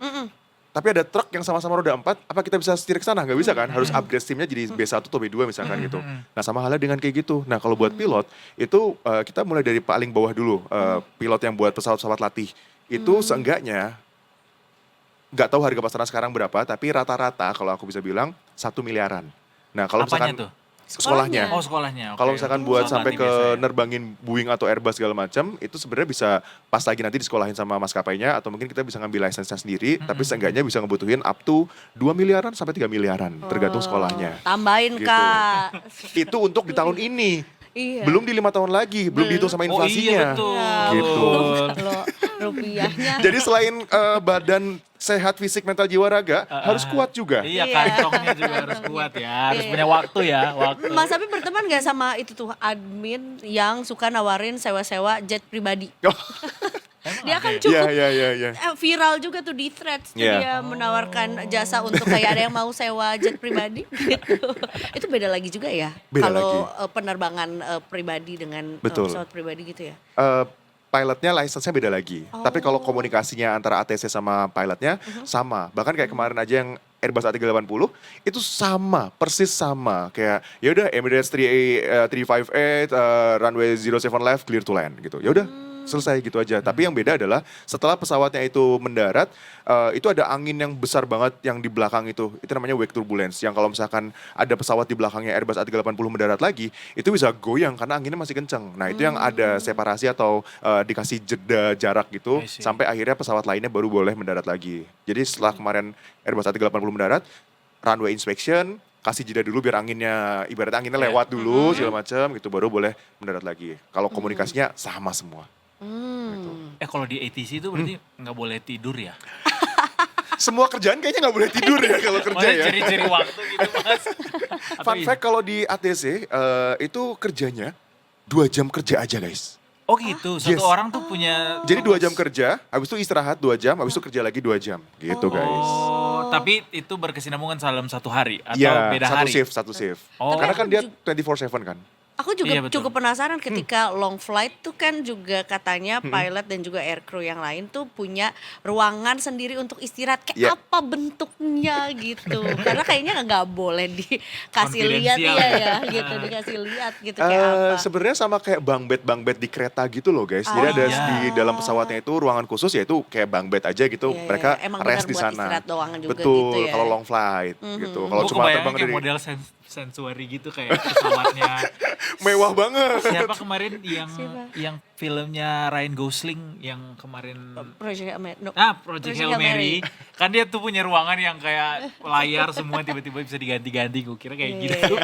Tapi ada truk yang sama-sama roda 4, apa kita bisa setir ke sana? Nggak bisa kan? Harus upgrade SIM-nya jadi B1 atau B2 misalkan gitu. Nah sama halnya dengan kayak gitu. Nah kalau buat pilot, itu kita mulai dari paling bawah dulu. Pilot yang buat pesawat-pesawat latih. Itu seenggaknya, nggak tahu harga pasaran sekarang berapa, tapi rata-rata kalau aku bisa bilang 1 miliaran. Nah kalau Apanya misalkan tuh? sekolahnya. Oh sekolahnya. Oke. Kalau misalkan buat Pesawat sampai latih ke biasa ya. nerbangin Boeing atau Airbus segala macam, itu sebenarnya bisa pas lagi nanti disekolahin sama maskapainya atau mungkin kita bisa ngambil lisensinya sendiri, tapi seenggaknya bisa ngebutuhin up to 2 miliaran sampai 3 miliaran tergantung sekolahnya. Tambahin Gitu. Kak. Itu untuk di tahun ini. Iya. Belum di 5 tahun lagi, belum dihitung sama Oh iya inflasinya. betul. Gitu. Kalau rupiahnya. Jadi selain badan sehat fisik mental jiwa raga, harus kuat juga. Iya Iya. kantongnya juga harus kuat ya. Harus punya waktu ya. Waktu. Mas Abi berteman gak sama itu tuh admin yang suka nawarin sewa-sewa jet pribadi? Dia kan cukup Iya. viral juga tuh di threads tuh Iya. dia menawarkan jasa untuk kayak ada yang mau sewa jet pribadi gitu. Itu beda lagi juga ya Beda kalau penerbangan pribadi dengan Betul. pesawat pribadi gitu ya. Pilotnya license-nya beda lagi. Tapi kalau komunikasinya antara ATC sama pilotnya sama. Bahkan kayak kemarin aja yang Airbus A380 itu sama, persis sama. Kayak ya udah Emirates 358 runway 07 left clear to land gitu. Ya udah selesai gitu aja. Tapi yang beda adalah setelah pesawatnya itu mendarat, itu ada angin yang besar banget yang di belakang itu. Itu namanya wake turbulence. Yang kalau misalkan ada pesawat di belakangnya Airbus A380 mendarat lagi, itu bisa goyang karena anginnya masih kenceng. Nah itu yang ada separasi atau dikasih jeda jarak gitu, I see. sampai akhirnya pesawat lainnya baru boleh mendarat lagi. Jadi setelah kemarin Airbus A380 mendarat, runway inspection, kasih jeda dulu biar anginnya, ibaratnya anginnya lewat dulu segala macam gitu, baru boleh mendarat lagi. Kalau komunikasinya sama semua. Kalau di ATC itu berarti nggak boleh tidur ya? Semua kerjaan kayaknya nggak boleh tidur ya kalau kerja Maksudnya ya. ciri-ciri waktu gitu mas. Atau Fun fact kalau di ATC itu kerjanya 2 jam kerja aja guys. Oh gitu, satu Yes. orang tuh punya. Jadi 2 jam kerja, habis itu istirahat 2 jam, habis itu kerja lagi 2 jam gitu guys. Oh, tapi itu berkesinambungan dalam satu hari atau Iya, beda satu hari? satu shift. Oh. Karena kan dia 24/7 kan. Aku juga Iya, betul. cukup penasaran ketika long flight tuh kan juga katanya pilot dan juga aircrew yang lain tuh punya ruangan sendiri untuk istirahat. Kayak Iya. apa bentuknya gitu. Karena kayaknya nggak boleh dikasih lihat Konfidensial iya ya. ya gitu, dikasih lihat gitu kayak apa. Sebenarnya sama kayak bang bed di kereta gitu loh guys. Jadi ada iya. di dalam pesawatnya itu ruangan khusus yaitu kayak bang bed aja gitu. Iya, Mereka iya. Emang rest benar di buat sana. istirahat doang juga Betul, gitu ya. kalau long flight gitu. Kalau Gue cuma kebayangnya terbang kayak dari model sensuary gitu kayak pesawatnya. mewah banget. Siapa kemarin yang filmnya Ryan Gosling yang kemarin Project Amer- no. Project Hail Mary. Kan dia tuh punya ruangan yang kayak layar semua tiba-tiba bisa diganti-ganti. Gue kira kayak Iya, gitu. iya.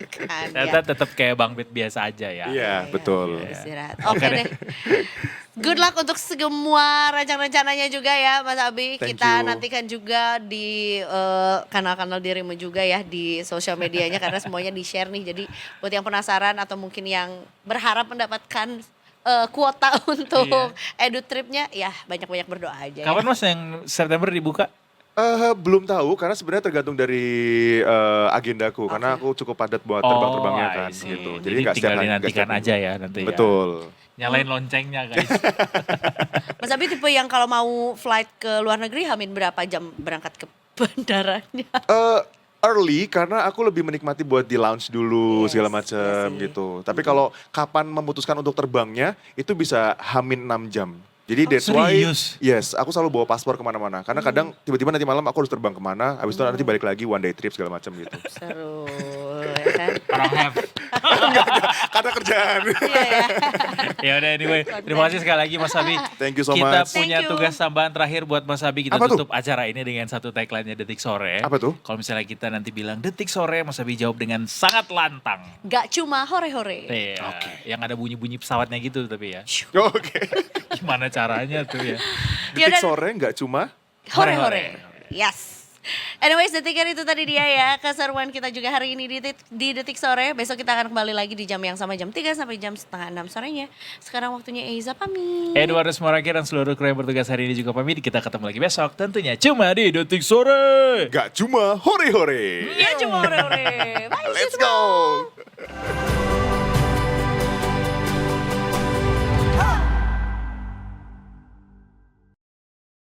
Kan, ya. Ternyata tetap kayak bang bed biasa aja ya. Iya, betul. Istirahat. Oke deh. Good luck untuk semua rencana-rencananya juga ya Mas Abi. Thank Kita you. nantikan juga di kanal-kanal dirimu juga ya di sosial medianya karena semuanya di-share nih. Jadi buat yang penasaran atau mungkin yang berharap mendapatkan kuota untuk edu tripnya ya banyak-banyak berdoa aja. Kapan mas yang September dibuka? Belum tahu karena sebenarnya tergantung dari agendaku karena aku cukup padat buat terbang-terbangnya I kan see. gitu. Jadi nggak tinggal setiap hari- nggak dinantikan setiap aja minggu. ya nanti ya. Betul. Nyalain loncengnya guys. Mas Abi tipe yang kalau mau flight ke luar negeri hamin berapa jam berangkat ke bandaranya? early karena aku lebih menikmati buat di lounge dulu Yes, segala iya macam sih. gitu. Tapi kalau kapan memutuskan untuk terbangnya itu bisa hamin 6 jam. Jadi that's why, serius? yes, aku selalu bawa paspor kemana-mana. Karena kadang tiba-tiba nanti malam aku harus terbang kemana, habis itu nanti balik lagi one day trip segala macam gitu. Seru, ya kan? Orang have. Karena kerjaan. Iya ya. Ya udah anyway, terima kasih sekali lagi Mas Abi. Thank you so Kita much. punya Thank you. tugas tambahan terakhir buat Mas Abi. Kita Apa tuh? tutup acara ini dengan satu tagline-nya Detik Sore. Apa tuh? Kalau misalnya kita nanti bilang Detik Sore, Mas Abi jawab dengan sangat lantang. Gak cuma hore-hore. Iya, yang ada bunyi-bunyi pesawatnya gitu tapi ya. Oke. Gimana caranya tuh ya? Detik Yaudah. sore nggak cuma Hore-hore. Yes. Anyways, Detiker itu tadi dia ya keseruan kita juga hari ini di Detik Sore. Besok kita akan kembali lagi di jam yang sama, jam 3 sampai jam setengah 6 sorenya. Sekarang waktunya Eiza pamit. Eduardo Moraki dan seluruh kru yang bertugas hari ini juga pamit. Kita ketemu lagi besok tentunya cuma di Detik Sore. nggak cuma hore-hore. Ya cuma hore-hore. Bye, Let's semua. go.